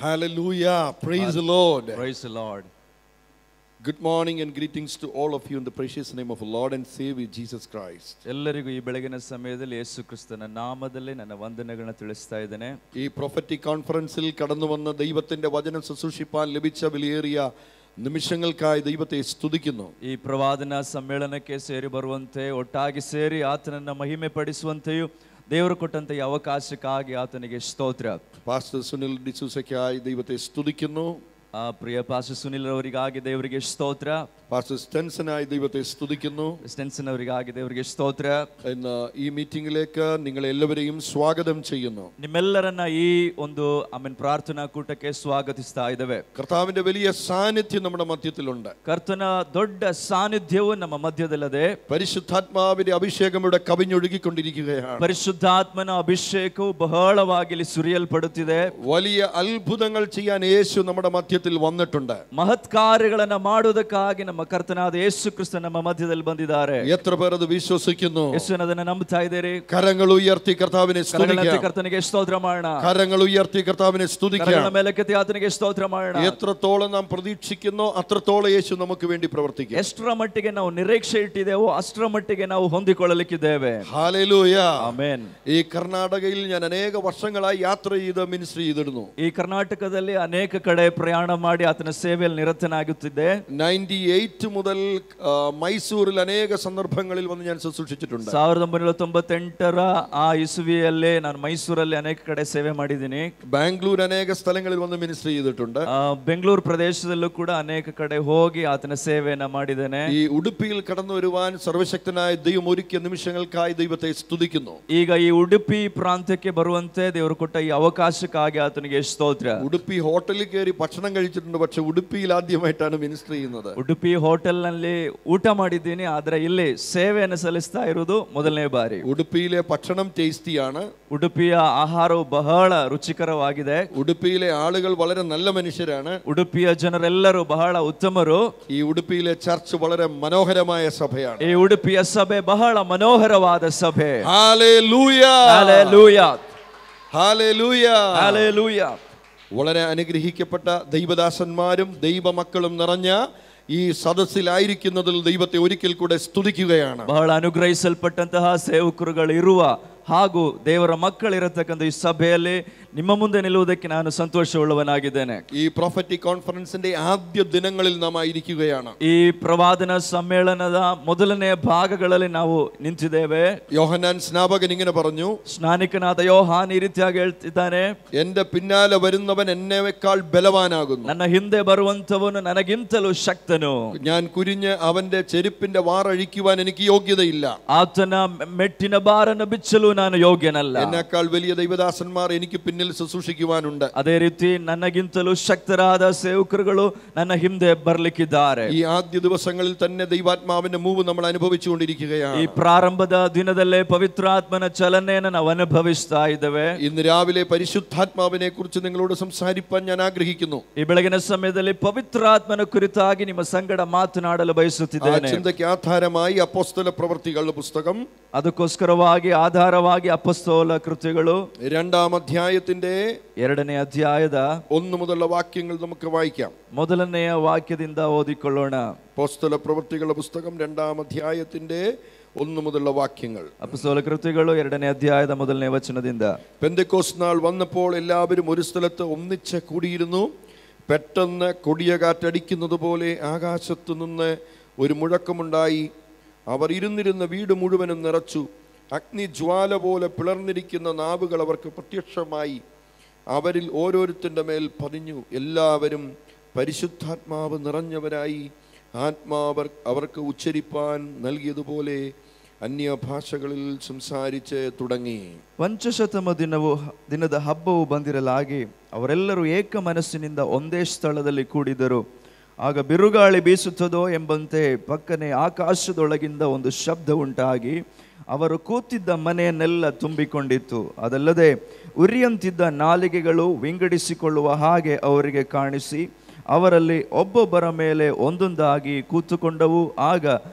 Hallelujah. Praise the Lord. Praise the Lord. Good morning and greetings to all of you in the precious name of our Lord and Savior Jesus Christ. ಎಲ್ಲರಿಗೂ ಈ ಬೆಳಗಿನ ಸಮಯದಲ್ಲಿ ಯೇಸು ಕ್ರಿಸ್ತನ ನಾಮದಲ್ಲಿ ನನ್ನ ವಂದನೆಗಳನ್ನು ತಿಳಿಸ್ತಾ ಇದ್ದೇನೆ. ഈ prophetic conference-ൽ കടന്നു വന്ന ദൈവത്തിന്റെ വചനം ശുശ്രൂഷിപ്പാൻ ലഭിച്ച വിലയേറിയ നിമിഷങ്ങൾക്കായി ദൈവത്തെ സ്തുതിക്കുന്നു. ಈ ಪ್ರವಾದನಾ ಸಮ್ಮೇಳನಕ್ಕೆ ಸೇರಿ ಬರುವಂತೆ ಒಟ್ಟಾಗಿ ಸೇರಿ ಆತನನ್ನ ಮಹಿಮೆ ಪಡಿಸುವಂತೆಯೂ ದೇವರು ಕೊಟ್ಟಂತ ಈ ಅವಕಾಶಕ್ಕಾಗಿ ಆತನಿಗೆ ಸ್ತೋತ್ರ. പാസ്റ്റർ സുനിൽ ഡിസൂസയ്ക്കായി ദൈവത്തെ സ്തുതിക്കുന്നു. ಪ್ರಿಯ ಪಾಸ್ಟರ್ ಸುನಿಲ್ ಅವರಿಗಾಗಿ ದೇವರಿಗೆ ಸ್ತೋತ್ರ. പാസ്റ്റർ സ്റ്റെൻസനായി ദൈവത്തെ സ്തുതിക്കുന്നു. ಸ್ಟೆನ್ಸನ್ ಅವರಿಗಾಗಿ ದೇವರಿಗೆ ಸ್ತೋತ್ರ. ഇന്ന് ഈ മീറ്റിംഗിലേക്ക് നിങ്ങളെ എല്ലാവരെയും സ്വാഗതം ചെയ്യുന്നു. ನಿಮ್ಮೆಲ್ಲರನ್ನ ಈ ಒಂದು ಪ್ರಾರ್ಥನಾ ಕೂಟಕ್ಕೆ ಸ್ವಾಗತಿಸ್ತಾ ಇದ್ದೇವೆ. കർത്താവിന്റെ വലിയ സാന്നിധ്യം നമ്മുടെ മധ്യത്തിലുണ്ട്. ಕರ್ತನ ದೊಡ್ಡ ಸಾನ್ನಿಧ್ಯವು ನಮ್ಮ ಮಧ್ಯದಲ್ಲಿದೆ. പരിശുദ്ധാത്മാവിന്റെ അഭിഷേകം ഇവിടെ കവിഞ്ഞൊഴുകിക്കൊണ്ടിരിക്കുകയാണ്. ಪರಿಶುದ್ಧಾತ್ಮನ ಅಭಿಷೇಕವು ಬಹಳವಾಗಿ ಸುರಿಯಲ್ಪಡುತ್ತಿದೆ. വലിയ അത്ഭുതങ്ങൾ ചെയ്യാൻ യേശു നമ്മുടെ മധ്യത്തിൽ വന്നിട്ടുണ്ട്. ಮಹತ್ ಕಾರ್ಯಗಳನ್ನು ಮಾಡುವುದಕ್ಕಾಗಿ ನಮ್ಮ ಕರ್ತನಾದ ಯೇಸು ಕ್ರಿಸ್ತ ನಮ್ಮ ಮಧ್ಯದಲ್ಲಿ ಬಂದಿದ್ದಾರೆ. എത്ര പേർ അത് വിശ്വസിക്കുന്നു? ಯೇಸುವನ್ನ ನಂಬುತ್ತಾ ಇದ್ದೀರಿ? കരങ്ങൾ ഉയർത്തി കർത്താവിനെ സ്തുതിക്കാം. ಕರ್ತನಿಗೆ ಸ್ತೋತ್ರ ಮಾಡೋಣ. കരങ്ങൾ ഉയർത്തി കർത്താവിനെ സ്തുതിക്കാം. ಕರಗಳ ಮೇಲಕ್ಕೆತ್ತಿ ಆತನಿಗೆ ಸ್ತೋತ್ರ ಮಾಡೋಣ. എത്രത്തോളം നാം പ്രതീക്ഷിക്കുന്നോ അത്രത്തോളം യേശു നമുക്ക് വേണ്ടി പ്രവർത്തിക്കും. ಎಷ್ಟರ ಮಟ್ಟಿಗೆ ನಾವು ನಿರೀಕ್ಷೆ ಇಟ್ಟಿದ್ದೇವೋ ಅಷ್ಟರ ಮಟ್ಟಿಗೆ ನಾವು ಹೊಂದಿಕೊಳ್ಳಲಿಕ್ಕಿದ್ದೇವೆ. ഹല്ലേലൂയ. ಆಮೆನ್. ഈ കർണാടകയിൽ ഞാൻ അനേക വർഷങ്ങളായി യാത്ര ചെയ്ത് മിനിസ്ട്രി ചെയ്തിരുന്നു. ಈ ಕರ್ನಾಟಕದಲ್ಲಿ ಅನೇಕ ಕಡೆ ಪ್ರಯಾಣ ಮಾಡಿ ಆತನ ಸೇವೆಯಲ್ಲಿ ನಿರತನಾಗುತ್ತಿದ್ದೆ. 98 മുതൽ മൈസൂരിൽ അനേക സന്ദർഭങ്ങളിൽ വന്ന് ഞാൻ ശുശ്രൂഷിച്ചിട്ടുണ്ട്. 1998ರ ಆ ಇಸುವಿಯಲ್ಲಿ ನಾನು ಮೈಸೂರಲ್ಲಿ ಅನೇಕ ಕಡೆ ಸೇವೆ ಮಾಡಿದ್ದೀನಿ. ബാംഗ്ലൂർ അനേക സ്ഥലങ്ങളിൽ വന്ന് മിനിസ്ട്രി ചെയ്തിട്ടുണ്ട്. ಬೆಂಗಳೂರು ಪ್ರದೇಶದಲ್ಲೂ ಕೂಡ ಅನೇಕ ಕಡೆ ಹೋಗಿ ಆತನ ಸೇವೆಯನ್ನ ಮಾಡಿದ್ದೇನೆ. ഈ ഉടുപ്പിയിൽ കടന്നു വരുവാൻ സർവശക്തനായ ദൈവം ഒരുക്കിയ നിമിഷങ്ങൾക്കായി ദൈവത്തെ സ്തുതിക്കുന്നു. ಈಗ ಈ ಉಡುಪಿ ಪ್ರಾಂತ್ಯಕ್ಕೆ ಬರುವಂತೆ ದೇವರು ಕೊಟ್ಟ ಈ ಅವಕಾಶಕ್ಕಾಗಿ ಆತನಿಗೆ ಸ್ತೋತ್ರ. ഉടുപ്പി ഹോട്ടലിൽ കയറി ഭക്ഷണം കഴിച്ചിട്ടുണ്ട്, പക്ഷെ ഉടുപ്പിയിൽ ആദ്യമായിട്ടാണ് മിനിസ്ട്രി ചെയ്യുന്നത്. ಉಡುಪಿ ಹೋಟೆಲ್ ನಲ್ಲಿ ಊಟ ಮಾಡಿದ್ದೀನಿ, ಆದ್ರೆ ಇಲ್ಲಿ ಸೇವೆಯನ್ನು ಸಲ್ಲಿಸ್ತಾ ಇರುವುದು ಮೊದಲನೇ ಬಾರಿ. ഉടുപ്പിയിലെ ഭക്ഷണം ടേസ്റ്റിയാണ്. ಉಡುಪಿಯ ಆಹಾರವು ಬಹಳ ರುಚಿಕರವಾಗಿದೆ. ഉടുപ്പിയിലെ ആളുകൾ വളരെ നല്ല മനുഷ്യരാണ്. ಉಡುಪಿಯ ಜನರೆಲ್ಲರೂ ಬಹಳ ಉತ್ತಮರು. ഈ ഉടുപ്പിയിലെ ചർച്ച് വളരെ മനോഹരമായ സഭയാണ്. ಈ ಉಡುಪಿಯ ಸಭೆ ಬಹಳ ಮನೋಹರವಾದ ಸಭೆ. Hallelujah, hallelujah, hallelujah, hallelujah. വളരെ അനുഗ്രഹിക്കപ്പെട്ട ദൈവദാസന്മാരും ദൈവമക്കളും നിറഞ്ഞ ഈ സദസ്സിലായിരിക്കുന്നതിൽ ദൈവത്തെ ഒരിക്കൽ കൂടെ സ്തുതിക്കുകയാണ്. ಬಹಳ ಅನುಗ್ರಹಿಸಲ್ಪಟ್ಟಂತಹ ಸೇವಕರುಗಳು ಇರುವ ಹಾಗೂ ದೇವರ ಮಕ್ಕಳಿರತಕ್ಕಂಥ ಈ ಸಭೆಯಲ್ಲಿ ನಿಮ್ಮ ಮುಂದೆ ನಿಲ್ಲುವುದಕ್ಕೆ ನಾನು ಸಂತೋಷವುಳ್ಳವನಾಗಿದ್ದೇನೆ. ഈ പ്രൊഫറ്റിക് കോൺഫറൻസിന്റെ ആദ്യ ദിനങ്ങളിൽ നാം ആയിരിക്കുകയാണ്. ಈ ಪ್ರವಾದನ ಸಮ್ಮೇಳನದ ಮೊದಲನೇ ಭಾಗಗಳಲ್ಲಿ ನಾವು ನಿಂತಿದ್ದೇವೆ. യോഹന്നാൻ സ്നാപകൻ ഇങ്ങനെ പറഞ്ഞു, ಸ್ನಾನಿಕನಾದ ಯೋಹಾನ್ ಈ ರೀತಿಯಾಗಿ ಹೇಳ್ತಿದ್ದಾನೆ, എന്റെ പിന്നാലെ വരുന്നവൻ എന്നേക്കാൾ ബലവാനാകുന്നു. ನನ್ನ ಹಿಂದೆ ಬರುವಂತವನು ನನಗಿಂತಲೂ ಶಕ್ತನು. ഞാൻ കുരിഞ്ഞ് അവന്റെ ചെരുപ്പിന്റെ വാറഴിക്കുവാൻ എനിക്ക് യോഗ്യതയില്ല. ಆತನ ಮೆಟ್ಟಿನ ಬಾರನ್ನು ಬಿಚ್ಚಲು ನಾನು ಯೋಗ್ಯನಲ್ಲ. എന്നേക്കാൾ വലിയ ദൈവദാസന്മാർ എനിക്ക് പിന്നിൽ ശുശ്രൂഷിക്കുവാനുണ്ട്. ಅದೇ ರೀತಿ ನನಗಿಂತಲೂ ಶಕ್ತರಾದ ಸೇವಕರುಗಳು ನನ್ನ ಹಿಂದೆ ಬರ್ಲಿಕ್ಕಿದ್ದಾರೆ. ഈ ആദ്യ ദിവസങ്ങളിൽ തന്നെ ദൈവാത്മാവിന്റെ മൂവ് നമ്മൾ അനുഭവിച്ചുകൊണ്ടിരിക്കുകയാണ്. ಈ ಪ್ರಾರಂಭದ ದಿನದಲ್ಲೇ ಪವಿತ್ರಾತ್ಮನ ಚಲನೆಯನ್ನು ನಾವು ಅನುಭವಿಸ್ತಾ ಇದ್ದೇವೆ. ഇന്ന് രാവിലെ പരിശുദ്ധാത്മാവിനെ കുറിച്ച് നിങ്ങളോട് സംസാരിപ്പാൻ ഞാൻ ആഗ്രഹിക്കുന്നു. ಈ ಬೆಳಗಿನ ಸಮಯದಲ್ಲಿ ಪವಿತ್ರಾತ್ಮನ ಕುರಿತಾಗಿ ನಿಮ್ಮ ಸಂಗಡ ಮಾತನಾಡಲು ಬಯಸುತ್ತಿದ್ದೇನೆ. ചിന്തയ്ക്ക് ആധാരമായി അപ്പോസ്തല പ്രവൃത്തികളുടെ പുസ്തകം, ಅದಕ್ಕೋಸ್ಕರವಾಗಿ ಆಧಾರವಾಗಿ ಅಪೊಸ್ತಲ ಕೃತ್ಯಗಳು 2-ാം അധ്യായത്തിന്റെ 2ನೇ ಅಧ್ಯಾಯದ 1 മുതലുള്ള വാക്യങ്ങൾ നമുക്ക് വായിക്കാം. ಮೊದಲನೆಯ ವಾಕ್ಯದಿಂದ ಓದಿಕೊಳ್ಳೋಣ. അപ്പോസ്തല പ്രവൃത്തികളുടെ പുസ്തകം 2-ാം അധ്യായത്തിന്റെ 1 മുതലുള്ള വാക്യങ്ങൾ. ಅಪೊಸ್ತಲ ಕೃತ್ಯಗಳು 2ನೇ ಅಧ್ಯಾಯದ ಮೊದಲನೇ ವಚನದಿಂದ. പെന്തക്കോസ്ത് നാൾ വന്നപ്പോൾ എല്ലാവരും ഒരു സ്ഥലത്ത് ഒന്നിച്ച് കൂടിയിരുന്നു. പെട്ടെന്ന് കൊടിയ കാറ്റടിക്കുന്നത് പോലെ ആകാശത്തു നിന്ന് ഒരു മുഴക്കമുണ്ടായി. അവർ ഇരുന്നിരുന്ന വീട് മുഴുവനും നിറച്ചു. അഗ്നിജ്വാല പോലെ പിളർന്നിരിക്കുന്ന നാവുകൾ അവർക്ക് പ്രത്യക്ഷമായി. അവരിൽ ഓരോരുത്തരുടെ മേൽ പതിഞ്ഞു. എല്ലാവരും പരിശുദ്ധാത്മാവ് നിറഞ്ഞവരായി. ആത്മാവ് അവർക്ക് ഉച്ചരിപ്പാൻ നൽകിയതുപോലെ ಅನ್ಯಭಾಷೆಗಳಲ್ಲಿ ಸಂಸಾರಿಸೆ തുടങ്ങി. ಪಂಚಶತಮ ದಿನದ ಹಬ್ಬವು ಬಂದಿರಲಾಗಿ ಅವರೆಲ್ಲರೂ ಏಕ ಮನಸ್ಸಿನಿಂದ ಒಂದೇ ಸ್ಥಳದಲ್ಲಿ ಕೂಡಿದರು. ಆಗ ಬಿರುಗಾಳಿ ಬೀಸುತ್ತದೋ ಎಂಬಂತೆ ಪಕ್ಕನೆ ಆಕಾಶದೊಳಗಿಂದ ಒಂದು ಶಬ್ದ ಉಂಟಾಗಿ ಅವರು ಕೂತಿದ್ದ ಮನೆಯನ್ನೆಲ್ಲ ತುಂಬಿಕೊಂಡಿತ್ತು. ಅದಲ್ಲದೆ ಉರಿಯಂತಿದ್ದ ನಾಲಿಗೆಗಳು ವಿಂಗಡಿಸಿಕೊಳ್ಳುವ ಹಾಗೆ ಅವರಿಗೆ ಕಾಣಿಸಿ ಅವರಲ್ಲಿ ಒಬ್ಬೊಬ್ಬರ ಮೇಲೆ ಒಂದೊಂದಾಗಿ ಕೂತುಕೊಂಡವು. ಆಗ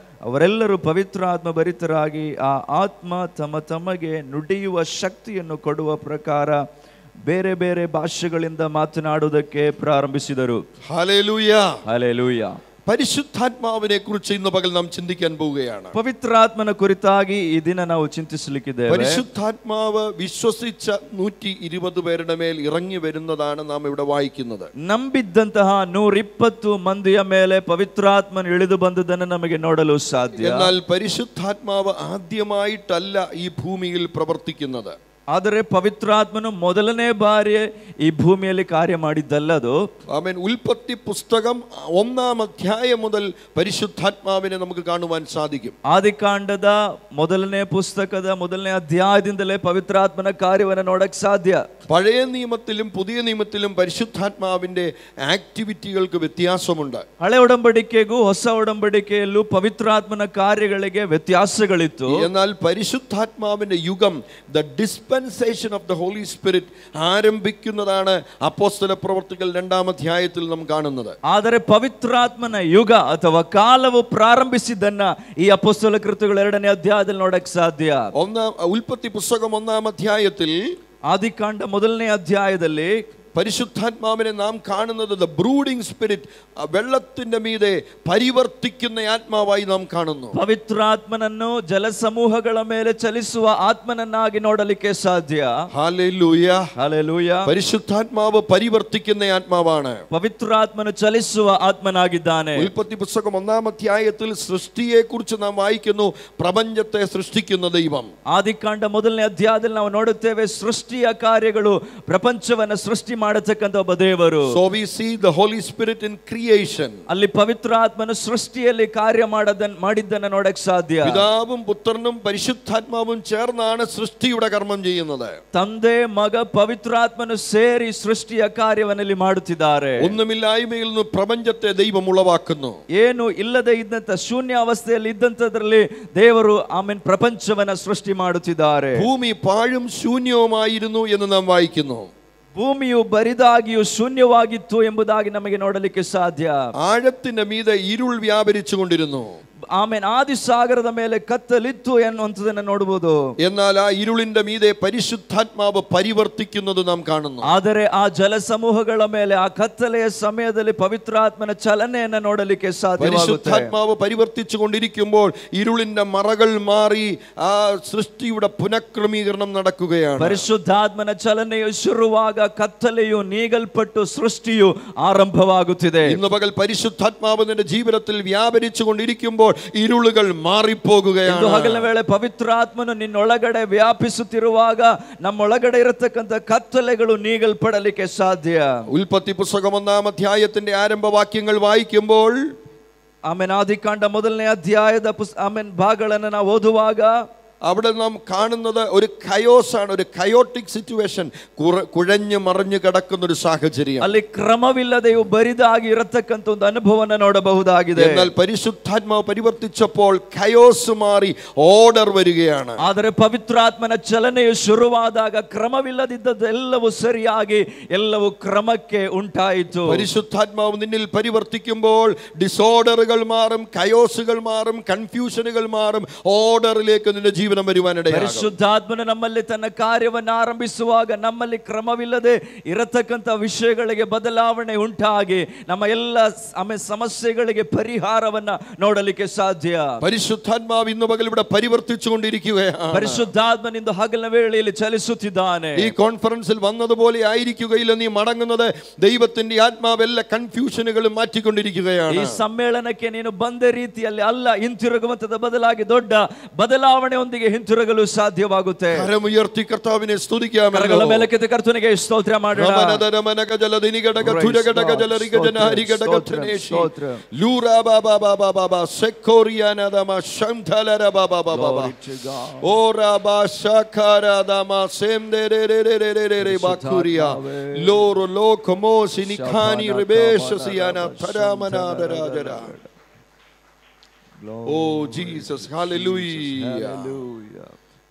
ಅವರೆಲ್ಲರೂ ಪವಿತ್ರಾತ್ಮ ಭರಿತರಾಗಿ ಆ ಆತ್ಮ ತಮಗೆ ನುಡಿಯುವ ಶಕ್ತಿಯನ್ನು ಕೊಡುವ ಪ್ರಕಾರ ಬೇರೆ ಬೇರೆ ಭಾಷೆಗಳಿಂದ ಮಾತನಾಡುವುದಕ್ಕೆ ಪ್ರಾರಂಭಿಸಿದರು. ഹല്ലേലൂയ. ಹಲ್ಲೆಲೂಯಾ. പരിശുദ്ധാത്മാവിനെ കുറിച്ച് ഇന്ന് പകൽ നാം ചിന്തിക്കാൻ പോവുകയാണ്. ಪವಿತ್ರಾತ್ಮನ ಕುರಿತಾಗಿ ಈ ದಿನ ನಾವು ಚಿಂತಿಸಲಿಕ್ಕಿದ್ದೇವೆ. പരിശുദ്ധാത്മാവ് വിശ്വസിച്ച 120 പേരുടെ മേൽ ഇറങ്ങി വരുന്നതാണ് നാം ഇവിടെ വായിക്കുന്നത്. ನಂಬಿದ್ದಂತಹ 120 ಮಂದಿಯ ಮೇಲೆ ಪವಿತ್ರಾತ್ಮನ ಇಳಿದು ಬಂದದನ್ನು ನಮಗೆ ನೋಡಲು ಸಾಧ್ಯ. എന്നാൽ പരിശുദ്ധാത്മാവ് ആദ്യമായിട്ടല്ല ഈ ഭൂമിയിൽ പ്രവർത്തിക്കുന്നത്. ಆದರೆ ಪವಿತ್ರಾತ್ಮನು ಮೊದಲನೇ ಬಾರಿ ಈ ಭೂಮಿಯಲ್ಲಿ ಕಾರ್ಯ ಮಾಡಿದ್ದಲ್ಲದು. ആമേൻ. ഉൽപ്പത്തി പുസ്തകം 1-ാം അധ്യായം മുതൽ പരിശുദ്ധാത്മാവിനെ നമുക്ക് കാണുവാൻ സാധിക്കും. ಆದಿಕಾಂಡದ ಮೊದಲನೇ ಪುಸ್ತಕದ ಮೊದಲನೇ ಅಧ್ಯಾಯದಿಂದಲೇ ಪವಿತ್ರಾತ್ಮನ ಕಾರ್ಯವನ್ನು ನೋಡಕ್ ಸಾಧ್ಯ. പഴയ നിയമത്തിലും പുതിയ നിയമത്തിലും പരിശുദ്ധാത്മാവിന്റെ ആക്ടിവിറ്റികൾക്ക് വ്യത്യാസമുണ്ട്. ಹಳೆ ಒಡಂಬಡಿಕೆಗೂ ಹೊಸ ಒಡಂಬಡಿಕೆಯಲ್ಲೂ ಪವಿತ್ರಾತ್ಮನ ಕಾರ್ಯಗಳಿಗೆ ವ್ಯತ್ಯಾಸಗಳಿತ್ತು. എന്നാൽ പരിശുദ്ധാത്മാവിന്റെ യുഗം, the dispensation of the holy spirit, ആരംഭിക്കുന്നതാണ് അപ്പോസ്തല പ്രവർത്തികൾ 2-ാം അധ്യായത്തിൽ നാം കാണുന്നത്. ಆದರೆ ಪವಿತ್ರಾತ್ಮನ ಯುಗ ಅಥವಾ ಕಾಲವು ಪ್ರಾರಂಭಿಸಿದ್ದನ್ನ ಈ ಅಪೊಸ್ತಲ ಕೃತ್ಯಗಳು 2ನೇ ಅಧ್ಯಾಯದಲ್ಲಿ ನೋಡಕ್ ಸಾಧ್ಯ. ഉൽപ്പത്തി പുസ്തകം 1-ാം അധ്യായത്തിൽ, ಆದಿಕಾಂಡ ಮೊದಲನೇ ಅಧ್ಯಾಯದಲ್ಲಿ പരിശുദ്ധാത്മാവിനെ നാം കാണുന്നത് ദ ബ്രൂഡിംഗ് സ്പിരിറ്റ്, വെള്ളത്തിന്റെ മീതെ പരിവർത്തിക്കുന്ന ആത്മാവായി നാം കാണുന്നു. ಪವಿತ್ರಾತ್ಮನನ್ನು ಜಲಸಮೂಹಗಳ ಮೇಲೆ ಚಲಿಸುವ ಆತ್ಮನನ್ನಾಗಿ ನೋಡಲಿಕ್ಕೆ ಸಾಧ್ಯ. ഹല്ലേലൂയ. ಹಲ್ಲೆಲೂಯ. പരിശുദ്ധാത്മാവ് പരിവർത്തിക്കുന്ന ആത്മാവാണ്. ಪವಿತ್ರಾತ್ಮನು ಚಲಿಸುವ ಆತ್ಮನಾಗಿದ್ದಾನೆ. ഉൽപ്പത്തി പുസ്തകം 1-ാം അധ്യായത്തിൽ സൃഷ്ടിയെ കുറിച്ച് നാം വായിക്കുന്നു, പ്രപഞ്ചത്തെ സൃഷ്ടിക്കുന്ന ദൈവം. ಆದಿಕಾಂಡ ಮೊದಲನೇ ಅಧ್ಯಾಯದಲ್ಲಿ ನಾವು ನೋಡುತ್ತೇವೆ ಸೃಷ್ಟಿಯ ಕಾರ್ಯಗಳು, ಪ್ರಪಂಚವನ್ನ ಸೃಷ್ಟಿ ಮಾಡತಕ್ಕಂತ ಒಬ್ಬ ದೇವರು. So we see the Holy Spirit in creation. ಅಲ್ಲಿ ಪವಿತ್ರಾತ್ಮನು ಸೃಷ್ಟಿಯಲ್ಲಿ ಕಾರ್ಯ ಮಾಡಿದ್ದನ್ನು ನೋಡಕ್ ಸಾಧ್ಯ. പിതാവും പുത്രനും പരിശുദ്ധാത്മാവും ചേർന്നാണ് സൃഷ്ടിയുടെ കർമ്മം ചെയ്യുന്നത്. ತಂದೆ ಮಗ ಪವಿತ್ರಾತ್ಮನು ಸೇರಿ ಸೃಷ್ಟಿಯ ಕಾರ್ಯವನ್ನಲ್ಲಿ ಮಾಡುತ್ತಿದ್ದಾರೆ. ഒന്നുമില്ലായ്മയിൽ നിന്ന് പ്രപഞ്ചത്തെ ദൈവം ഉളവാക്കുന്നു. ಏನು ಇಲ್ಲದೆ ಇದ್ದಂತ ಶೂನ್ಯ ಅವಸ್ಥೆಯಲ್ಲಿ ಇದ್ದಂತದ್ರಲ್ಲಿ ದೇವರು ಆಮೇನ್ ಪ್ರಪಂಚವನ್ನ ಸೃಷ್ಟಿ ಮಾಡುತ್ತಿದ್ದಾರೆ. ഭൂമി പാഴും ശൂന്യവുമായിരുന്നു എന്ന് നാം വായിക്കുന്നു. ಭೂಮಿಯು ಬರಿದಾಗಿಯೂ ಶೂನ್ಯವಾಗಿತ್ತು ಎಂಬುದಾಗಿ ನಮಗೆ ನೋಡಲಿಕ್ಕೆ ಸಾಧ್ಯ. ആഴത്തിന്റെ മീതെ ഇരുൾ വ്യാപരിച്ചു കൊണ്ടിരുന്നു. ಆಮೇನ್ ಆದಿಸಾಗರದ ಮೇಲೆ ಕತ್ತಲಿತ್ತು ಎನ್ನುವಂಥದ್ದನ್ನು ನೋಡಬಹುದು. എന്നാൽ ആ ഇരുളിന്റെ മീതെ പരിശുദ്ധാത്മാവ് പരിവർത്തിക്കുന്നത് നാം കാണുന്നു. ಆದರೆ ಆ ಜಲಸಮೂಹಗಳ ಮೇಲೆ ಆ ಕತ್ತಲೆಯ ಸಮಯದಲ್ಲಿ ಪವಿತ್ರಾತ್ಮನ ಚಲನೆಯನ್ನು ನೋಡಲಿಕ್ಕೆ ಸಾಧ್ಯವಾಗುತ್ತೆ. പരിശുദ്ധാത്മാവ് പരിവർത്തിച്ചു കൊണ്ടിരിക്കുമ്പോൾ ഇരുളിന്റെ മറകൾ മാറി ആ സൃഷ്ടിയുടെ പുനഃക്രമീകരണം നടക്കുകയാണ്. ಪರಿಶುದ್ಧಾತ್ಮನ ಚಲನೆಯು ಶುರುವಾಗ ಕತ್ತಲೆಯು ನೀಗಲ್ಪಟ್ಟು ಸೃಷ್ಟಿಯು ಆರಂಭವಾಗುತ್ತಿದೆ. ഇന്ന് പകൽ പരിശുദ്ധാത്മാവ് നിന്റെ ജീവിതത്തിൽ വ്യാപരിച്ചു കൊണ്ടിരിക്കുമ്പോൾ ഇരുളുകൾ മാറിപ്പോകുകയാണ്. ಹಗಲ ವೇಳೆ ಪವಿತ್ರಾತ್ಮನು ನಿನ್ನೊಳಗಡೆ ವ್ಯಾಪಿಸುತ್ತಿರುವಾಗ ನಮ್ಮೊಳಗಡೆ ಇರತಕ್ಕಂತ ಕತ್ತಲೆಗಳು ನೀಗಲ್ಪಡಲಿಕ್ಕೆ ಸಾಧ್ಯ. ഉൽപ്പത്തി പുസ്തകം 1-ാം അധ്യായത്തിന്റെ ആരംഭവാക്യങ്ങൾ വായിക്കുമ്പോൾ, ಆಮೇನ್ ಆದಿಕಾಂಡ ಮೊದಲನೇ ಅಧ್ಯಾಯದ ಆಮೇನ್ ಭಾಗಗಳನ್ನು ನಾವು ಓದುವಾಗ അവിടെ നാം കാണുന്നത് ഒരു കയോസാണ്, ഒരു കയോട്ടിക് സിറ്റുവേഷൻ, കുഴഞ്ഞു മറിഞ്ഞു കിടക്കുന്ന ഒരു സാഹചര്യം. ಅಲ್ಲಿ ಕ್ರಮವಿಲ್ಲದೆಯೂ ಬರಿದಾಗಿ ಇರತಕ್ಕಂತ ಒಂದು ಅನುಭವವನ್ನು ನೋಡಬಹುದಾಗಿದೆ. എന്നാൽ പരിശുദ്ധാത്മാവ് പരിവർത്തിച്ചപ്പോൾ കയോസ് മാറി ഓർഡർ വരികയാണ്. ಆದರೆ ಪವಿತ್ರಾತ್ಮನ ಚಲನೆಯು ಶುರುವಾದಾಗ ಕ್ರಮವಿಲ್ಲದಿದ್ದದೆಲ್ಲವೂ ಸರಿಯಾಗಿ ಎಲ್ಲವೂ ಕ್ರಮಕ್ಕೆ ಉಂಟಾಯಿತು. പരിശുദ്ധാത്മാവ് നിന്നിൽ പരിവർത്തിക്കുമ്പോൾ ഡിസോർഡറുകൾ മാറും, കയോസുകൾ മാറും, കൺഫ്യൂഷനുകൾ മാറും, ഓർഡറിലേക്ക് നിന്റെ ജീവൻ ಪರಿಶುದ್ಧಾತ್ಮನು ನಮ್ಮಲ್ಲಿ ತನ್ನ ಕಾರ್ಯವನ್ನು ಆರಂಭಿಸುವಾಗ ನಮ್ಮಲ್ಲಿ ಕ್ರಮವಿಲ್ಲದೆ ಇರತಕ್ಕಂತ ವಿಷಯಗಳಿಗೆ ಬದಲಾವಣೆ ಉಂಟಾಗಿ ನಮ್ಮ ಎಲ್ಲ ಸಮಸ್ಯೆಗಳಿಗೆ ಪರಿಹಾರವನ್ನ ನೋಡಲಿಕ್ಕೆ ಸಾಧ್ಯ. പരിശുദ്ധാത്മാവ് ഇന്ന് പകൽ ഇവിടെ പരിവർത്തിച്ചുകൊണ്ടിരിക്കുകയാണ്. പരിശുദ്ധാത്മനിಂದ ಹಗಲ ವೇಳೆಯಲ್ಲಿ ಚಲಿಸುತ್ತಿದ್ದಾನೆ. ഈ കോൺഫറൻസിൽ വന്നതുപോലെ ആയിരിക്കുകയില്ല, നീ മടങ്ങുന്നത് ദൈവത്തിന്റെ ആത്മാവ് എല്ലാ കൺഫ്യൂഷനുകളും മാറ്റിക്കൊണ്ടിരിക്കുകയാണ്. ಈ ಸಮ್ಮೇಳನಕ್ಕೆ ನೀನು ಬಂದ ರೀತಿಯಲ್ಲಿ ಅಲ್ಲ, ಹಿಂತಿರುಗುವಂತದ ಬದಲಾಗಿ ದೊಡ್ಡ ಬದಲಾವಣೆ ಒಂದಿಗೆ ಹಿಂತಿರುಗಲು ಸಾಧ್ಯವಾಗುತ್ತೆ. ಕರಮುಯರ್ತಿ ಕರ್ತಾವಿനെ സ്തുതിക്കാം. ಕರಗಳ ಮೇಲಕ್ಕೆತ್ತಿ ಕರ್ತನಿಗೆ ಸ್ತೋತ್ರ ಮಾಡೋಣ. Oh Jesus, hallelujah.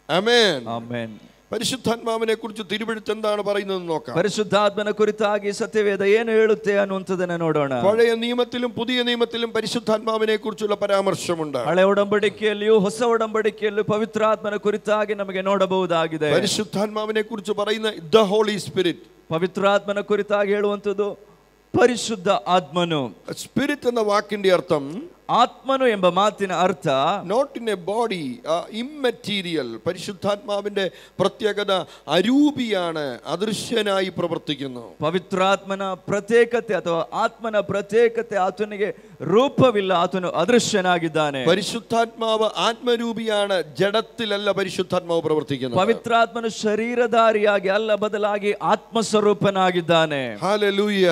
Amen. Amen. പരിശുദ്ധാത്മാവിനെ കുറിച്ച് തിരുവെഴുത്ത് എന്താണ് പറയുന്നത് നോക്കാം. ಪರಿಶುದ್ಧಾತ್ಮನ ಕುರಿತಾಗಿ ಸತ್ಯವೇದ ಏನು ಹೇಳುತ್ತೆ ಅನ್ನುವಂಥದ್ದನ್ನ ನೋಡೋಣ. പഴയ നിയമത്തിലും പുതിയ നിയമത്തിലും പരിശുദ്ധാത്മാവിനെ കുറിച്ചുള്ള പരാമർശമുണ്ട്. ಹಳೆ ಒಡಂಬಡಿಕೆಯಲ್ಲಿಯೂ ಹೊಸ ಒಡಂಬಡಿಕೆಯಲ್ಲೂ ಪವಿತ್ರಾತ್ಮನ ಕುರಿತಾಗಿ ನಮಗೆ ನೋಡಬಹುದಾಗಿದೆ. പരിശുദ്ധാത്മാവിനെ കുറിച്ച് പറയുന്ന ദ ഹോളി സ്പിരിറ്റ്, ಪವಿತ್ರಾತ್ಮನ ಕುರಿತಾಗಿ ಹೇಳುವಂಥದ್ದು ಪರಿಶುದ್ಧ ಆತ್ಮನು. സ്പിരിറ്റ് എന്ന വാക്കിന്റെ അർത്ഥം, ആത്മನು ಎಂಬ ಮಾತಿನ ಅರ್ಥ, not in a body, immaterial. പരിശുദ്ധാത്മാവിന്റെ പ്രത്യേകത അരൂപിയാണ്, അദൃശ്യനായി പ്രവർത്തിക്കുന്നു. ಪವಿತ್ರಾತ್ಮನ ಪ್ರತ್ಯೇಕತೆ ಅಥವಾ ಆತ್ಮನ ಪ್ರತ್ಯೇಕತೆ, ಆತನಿಗೆ ರೂಪವಿಲ್ಲ, ಆತನು ಅದೃಶ್ಯನಾಗಿದ್ದಾನೆ. പരിശുദ്ധാത്മാവ് ആത്മരൂപിയാണ്, ജഡത്തിലല്ല പരിശുദ്ധാത്മാവ് പ്രവർത്തിക്കുന്നത്. ಪವಿತ್ರಾತ್ಮನು ಶರೀರಧಾರಿಯಾಗಿ ಅಲ್ಲ, ಬದಲಾಗಿ ಆತ್ಮಸ್ವರೂಪನಾಗಿದ್ದಾನೆ. ഹല്ലേലൂയ.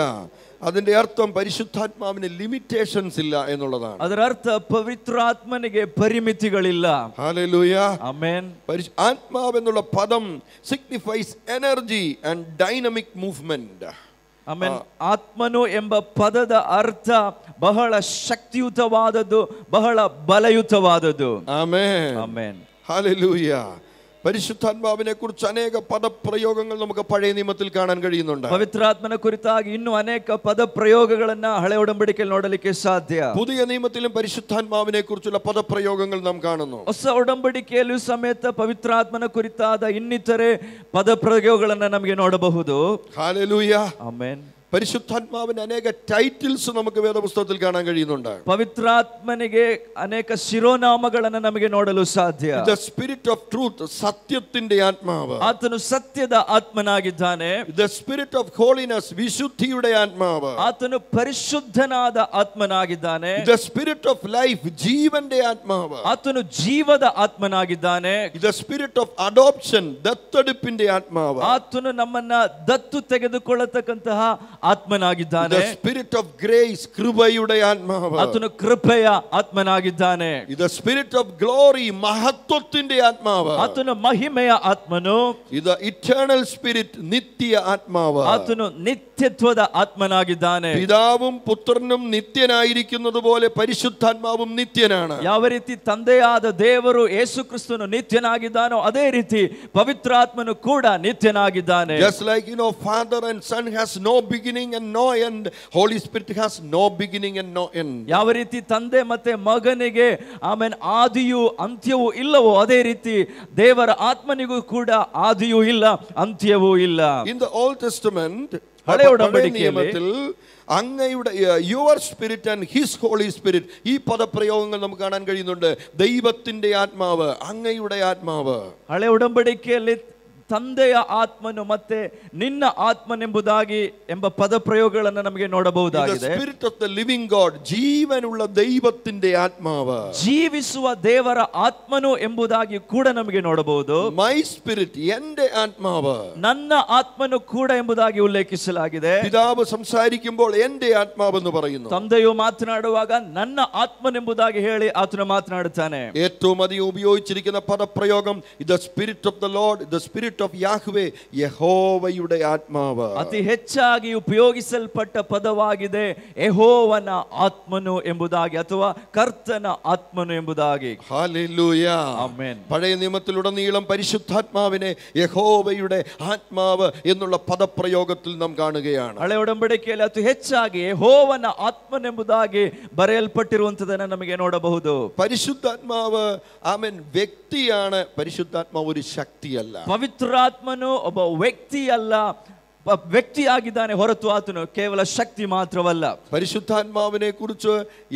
അതിന്റെ അർത്ഥം പരിശുദ്ധാത്മാവിന് ലിമിറ്റേഷൻസ് ഇല്ല എന്നുള്ളതാണ്. ಅದರ ಅರ್ಥ പവിത്രാത്മನಿಗೆ ಪರಿಮಿತಿಗಳಿಲ್ಲ. ഹല്ലേലൂയ. ആമേൻ. ആത്മാവ് എന്നുള്ള പദം signifies energy and dynamic movement. ಆಮೇನ್. ಆತ್ಮನು ಎಂಬ ಪದದ ಅರ್ಥ ಬಹಳ ಶಕ್ತಿಯುತವಾದದ್ದು, ಬಹಳ ಬಲಯುತವಾದದ್ದು. ആമേൻ. ಆಮೇನ್. ഹല്ലേലൂയ. പരിശുദ്ധാത്മാവിനെ കുറിച്ച് അനേക പദപ്രയോഗങ്ങൾ നമുക്ക് പഴയ നിയമത്തിൽ കാണാൻ കഴിയുന്നുണ്ട്. പവിത്രാത്മനെ കുറിച്ചാಗಿ ಇನ್ನೂ ಅನೇಕ പദപ്രയോഗಗಳನ್ನ ಹಳೆ ಒಡಂಬಡಿಕೆಯಲ್ಲಿ ನೋಡಲಿಕ್ಕೆ ಸಾಧ್ಯ. പുതിയ നിയമത്തിലും പരിശുദ്ധാത്മാവിനെ കുറിച്ചുള്ള പദപ്രയോഗങ്ങൾ നാം കാണുന്നു. ಹೊಸ ಒಡಂಬಡಿಕೆಯಲ್ಲೂ ಸಮೇತ ಪವಿತ್ರಾತ್ಮನ ಕುರಿತಾದ ಇನ್ನಿತರೆ ಪದಪ್ರಯೋಗಗಳನ್ನ ನಮಗೆ ನೋಡಬಹುದು. ഹല്ലേലൂയ. ಆಮೆನ್. പരിശുദ്ധാത്മാവിന് അനേക ടൈറ്റിൽസ് നമുക്ക് വേദപുസ്തകത്തിൽ കാണാൻ കഴിയുന്നുണ്ട്. പവിത്രാത്മനിಗೆ ಅನೇಕ ಶಿರೋನಾಮಗಳನ್ನು ನಮಗೆ ನೋಡಲು ಸಾಧ್ಯ. The spirit of truth, സത്യത്തിന്റെ ആത്മാവ്. ಆತನು ಸತ್ಯದ ಆತ್ಮನಾಗಿದ್ದಾನೆ. The spirit of holiness, വിശുദ്ധിയുടെ ആത്മാവ്. ಆತನು ಪರಿಶುದ್ಧನಾದ ಆತ್ಮನಾಗಿದ್ದಾನೆ. The spirit of life, ജീവന്റെ ആത്മാവ്. ಆತನು ಜೀವದ ಆತ್ಮನಾಗಿದ್ದಾನೆ. The spirit of adoption, ದತ್ತೆടുപ്പിന്റെ ആത്മാവ്. ಆತನು ನಮ್ಮನ್ನ ದತ್ತು ತೆಗೆದುಕೊಳ್ಳತಕ್ಕಂತಹ ಆತ್ಮನಾಗಿದ್ದಾನೆ. The spirit of grace, ಕೃಪೆയുടെ ആത്മാവ്. ಆತನು ಕೃಪೆಯ ಆತ್ಮನಾಗಿದ್ದಾನೆ. The spirit of glory, മഹത്വത്തിന്റെ ആത്മാവ്. ಆತನು ಮಹಿಮೆಯ ಆತ್ಮನು. The eternal spirit, നിത്യ ആത്മാവ്. ಆತನು ನಿತ್ಯತ್ವದ ಆತ್ಮನಾಗಿದ್ದಾನೆ. പിതാവും പുത്രനും നിത്യനായിരിക്കുന്നത് പോലെ പരിശുദ്ധാത്മാവും നിത്യനാണ്. ಯಾವ ರೀತಿ ತಂದೆಯಾದ ದೇವರು ಯೇಸು ಕ್ರಿಸ್ತನು ನಿತ್ಯನಾಗಿದ್ದಾನೋ ಅದೇ ರೀತಿ ಪವಿತ್ರಾತ್ಮನು ಕೂಡ ನಿತ್ಯನಾಗಿದ್ದಾನೆ. Just like father and son has no beginning and no end, Holy Spirit has no beginning and no end. ಯಾವ ರೀತಿ ತಂದೆ ಮತ್ತೆ ಮಗನಿಗೆ ಆಮೇನ್ ಆದಿಯೂ ಅಂತ್ಯವೂ ಇಲ್ಲವೋ ಅದೇ ರೀತಿ ದೇವರ ಆತ್ಮನಿಗೂ ಕೂಡ ಆದಿಯೂ ಇಲ್ಲ, ಅಂತ್ಯವೂ ಇಲ್ಲ. In the Old Testament, ಹಳೆ ಒಡಂಬಡಿಕೆಯಲ್ಲಿ അങ്ങയുടെ your spirit and his Holy Spirit, ഈ പദപ്രയോഗങ്ങൾ നമുക്ക് കാണാൻ കഴിയുന്നുണ്ട്. ദൈവത്തിന്റെ ആത്മാവ്, അങ്ങയുടെ ആത്മാവ്. ಹಳೆ ಒಡಂಬಡಿಕೆಯಲ್ಲಿ ತಂದೆಯ ಆತ್ಮನು ಮತ್ತೆ ನಿನ್ನ ಆತ್ಮನೆಂಬುದಾಗಿ ಎಂಬ ಪದಪ್ರಯೋಗಗಳನ್ನು ನಮಗೆ ನೋಡಬಹುದಾಗಿದೆ. Spirit of the living God, ಜೀವನುಳ್ಳ ದೈವത്തിന്റെ ಆತ್ಮಾവ്, ಜೀವಿಸುವ ದೇವರ ಆತ್ಮನು ಎಂಬುದಾಗಿ ಕೂಡ ನಮಗೆ ನೋಡಬಹುದು. ಮೈ ಸ್ಪಿರಿಟ್, എന്റെ ആത്മാവ്, ನನ್ನ ಆತ್ಮನು ಕೂಡ ಎಂಬುದಾಗಿ ಉಲ್ಲೇಖಿಸಲಾಗಿದೆ. പിതാവ് സംസാരിക്കുമ്പോൾ എന്റെ ആത്മാവ് എന്ന് പറയുന്നു. ತಂದೆಯು ಮಾತನಾಡುವಾಗ ನನ್ನ ಆತ್ಮನೆಂಬುದಾಗಿ ಹೇಳಿ ಆತನು ಮಾತನಾಡುತ್ತಾನೆ. ഏറ്റവും അധികം ഉപയോഗിച്ചിരിക്കുന്ന പദപ്രയോഗം the spirit of the Lord, the spirit of Yahweh, ಯೆಹೋವയുടെ ആത്മാവ്. ಅತಿ ಹೆಚ್ಚಾಗಿ ಉಪಯೋಗಿಸಲ್ಪಟ್ಟ ಪದವಾಗಿದೆ ಯೆಹೋವನ ಆತ್ಮನು ಎಂಬುದಾಗಿ ಅಥವಾ ಕರ್ತನ ಆತ್ಮನು ಎಂಬುದಾಗಿ. ഹല്ലേലൂയ. ആമേൻ. പഴയ നിയമത്തിലുടനീളം പരിശുദ്ധാത്മാവിനെ യഹോവയുടെ ആത്മാവ് എന്നുള്ള പദപ്രയോഗത്തിൽ നാം കാണുകയാണ്. ಹಳೆ ಒಡಂಬಡಿಕೆಯಲ್ಲಿ ಅತಿ ಹೆಚ್ಚಾಗಿ ಯೆಹೋವನ ಆತ್ಮನೆಂಬುದಾಗಿ ಬರೆಯಲ್ಪಟ್ಟಿರುವಂತದನ್ನು ನಮಗೆ ನೋಡಬಹುದು. പരിശുദ്ധാത്മാവ് ആമേൻ വ്യക്തിയാണ്. പരിശുദ്ധാത്മാവ് ഒരു ശക്തിയല്ല. ಪವಿತ್ರಾತ್ಮನು ಒಬ್ಬ ವ್ಯಕ್ತಿ ಅಲ್ಲ, വ്യക്തിയാಗಿದ್ದಾನೆ ಹೊರತು ಆತನು ಕೇವಲ ಶಕ್ತಿ ಮಾತ್ರವಲ್ಲ. പരിശുദ്ധാത്മാവിനെ കുറിച്ച്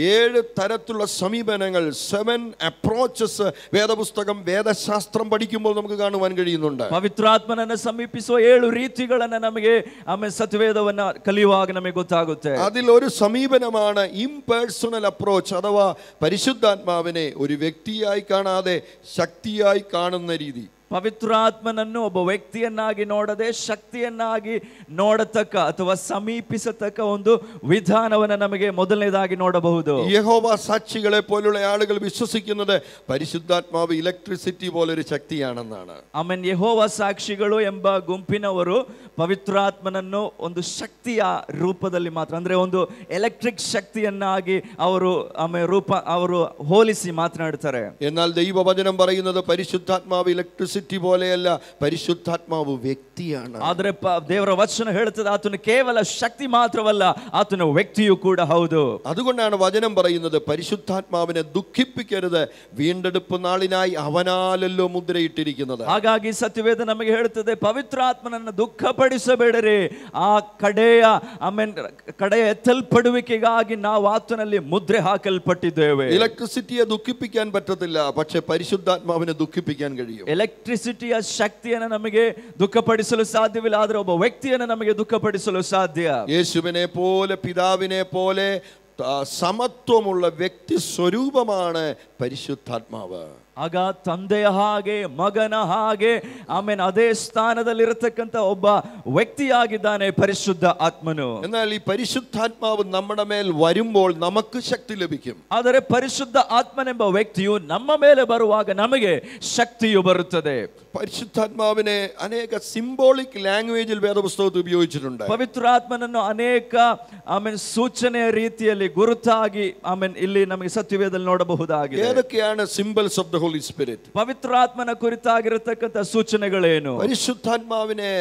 7 തരത്തിലുള്ള സമീപനങ്ങൾ, 7 അപ്രോച്ചസ് വേദപുസ്തകം, വേദശാസ്ത്രം പഠിക്കുമ്പോൾ നമുക്ക് കാണുവാൻ കഴിയുന്നുണ്ട്. ಪವಿತ್ರಾತ್ಮನನ್ನು ಸಮೀಪಿಸುವ 7 ರೀತಿಗಳನ್ನು ನಮಗೆ ಆಮೇಲೆ ಸತ್ಯವೇದವನ್ನ ಕಲಿಯುವಾಗ ನಮಗೆ ಗೊತ್ತಾಗುತ್ತೆ. അതിൽ ഒരു സമീപനമാണ് ഇംപേഴ്സണൽ അപ്രോച്ച്, അഥവാ പരിശുദ്ധാത്മാവിനെ ഒരു വ്യക്തിയായി കാണാതെ ശക്തിയായി കാണുന്ന രീതി. ಪವಿತ್ರಾತ್ಮನನ್ನು ಒಬ್ಬ ವ್ಯಕ್ತಿಯನ್ನಾಗಿ ನೋಡದೆ ಶಕ್ತಿಯನ್ನಾಗಿ ನೋಡತಕ್ಕ ಅಥವಾ ಸಮೀಪಿಸತಕ್ಕ ಒಂದು ವಿಧಾನವನ್ನು ನಮಗೆ ಮೊದಲನೇದಾಗಿ ನೋಡಬಹುದು. യഹോവ സാക്ഷികളെ പോലുള്ള ആളുകൾ വിശ്വസിക്കുന്നത് പരിശുദ്ധാത്മാവ് ഇലക്ട്രിസിറ്റി പോലൊരു ശക്തിയാണെന്നാണ്. ಆಮೇಲೆ ಯೆಹೋವ ಸಾಕ್ಷಿಗಳು ಎಂಬ ಗುಂಪಿನವರು ಪವಿತ್ರಾತ್ಮನನ್ನು ಒಂದು ಶಕ್ತಿಯ ರೂಪದಲ್ಲಿ ಮಾತ್ರ, ಅಂದ್ರೆ ಒಂದು ಎಲೆಕ್ಟ್ರಿಕ್ ಶಕ್ತಿಯನ್ನಾಗಿ ಅವರು ಹೋಲಿಸಿ ಮಾತನಾಡ್ತಾರೆ. എന്നാൽ ദൈവവചനം പറയുന്നത് പരിശുദ്ധാത്മാവ് ഇലക്ട്രിസിറ്റി ಎಲೆಕ್ಟ್ರಿಸಿಟಿ പോലെയല്ല, പരിശുദ്ധാത്മാവ് വ്യക്തിയാണ്. ಆದರೆ ದೇವರ ವಚನ ಹೇಳುತ್ತದೆ ಆತನು ಕೇವಲ ಶಕ್ತಿ ಮಾತ್ರವಲ್ಲ, ಆತನ ವ್ಯಕ್ತಿಯೂ ಕೂಡ ಹೌದು. അതുകൊണ്ടാണ് വചനം പറയുന്നത് പരിശുദ്ധാത്മാവിനെ ദുഃഖിപ്പിക്കരുത്, വീണ്ടെടുപ്പ് നാളിനായി അവനാലല്ലോ മുദ്രയിട്ടിരിക്കുന്നത്. ಹಾಗಾಗಿ ಸತ್ಯವೇದ ನಮಗೆ ಹೇಳುತ್ತದೆ ಪವಿತ್ರಾತ್ಮನನ್ನು ದುಃಖಪಡಿಸಬೇಡರಿ, ಆ ಕಡೆಯ ಎತ್ತಲ್ಪಡುವಿಕೆಗಾಗಿ ನಾವು ಆತನಲ್ಲಿ ಮುದ್ರೆ ಹಾಕಲ್ಪಟ್ಟಿದ್ದೇವೆ. ഇലക്ട്രിസിറ്റിയെ ദുഃഖിപ്പിക്കാൻ പറ്റത്തില്ല, പക്ഷെ പരിശുദ്ധാത്മാവിനെ ദുഃഖിപ്പിക്കാൻ കഴിയും. ಎಲೆಕ್ಟ್ರಿಸಿಟಿಯ ಶಕ್ತಿಯನ್ನು ನಮಗೆ ದುಃಖಪಡಿಸಲು ಸಾಧ್ಯವಿಲ್ಲ, ಆದರೆ ಒಬ್ಬ ವ್ಯಕ್ತಿಯನ್ನು ನಮಗೆ ದುಃಖಪಡಿಸಲು ಸಾಧ್ಯ. യേശുവിനെ പോലെ പിതാവിനെ പോലെ സമത്വമുള്ള വ്യക്തി സ്വരൂപമാണ് പരിശുദ്ധാത്മാവ്. ಆಗ ತಂದೆಯ ಹಾಗೆ ಮಗನ ಹಾಗೆ ಅದೇ ಸ್ಥಾನದಲ್ಲಿರತಕ್ಕಂಥ ಒಬ್ಬ ವ್ಯಕ್ತಿಯಾಗಿದ್ದಾನೆ ಪರಿಶುದ್ಧ ಆತ್ಮನು. എന്നാൽ ഈ പരിശുദ്ധാത്മാവ് നമ്മുടെ മേൽ വരുമ്പോൾ നമുക്ക് ശക്തി ലഭിക്കും. ಆದರೆ ಪರಿಶುದ್ಧ ಆತ್ಮನೆಂಬ ವ್ಯಕ್ತಿಯು ನಮ್ಮ ಮೇಲೆ ಬರುವಾಗ ನಮಗೆ ಶಕ್ತಿಯು ಬರುತ್ತದೆ. പരിശുദ്ധാത്മാവിനെ അനേക സിംബോളിക് ലാംഗ്വേജിൽ വേദപുസ്തകത്തിൽ ഉപയോഗിച്ചിട്ടുണ്ട്. ಪವಿತ್ರಾತ್ಮನನ್ನು ಅನೇಕ ಸೂಚನೆಯ ರೀತಿಯಲ್ಲಿ ಗುರುತಾಗಿ ಇಲ್ಲಿ ನಮಗೆ ಸತ್ಯವೇದದಲ್ಲಿ ನೋಡಬಹುದಾಗಿದೆ. ഏതൊക്കെയാണ് symbols of the holy spirit? പവിത്രാത്മನ ಕುರಿತಾಗಿರತಕ್ಕಂಥ ಸೂಚನೆಗಳೇನು? പരിശുദ്ധാത്മാവിനെ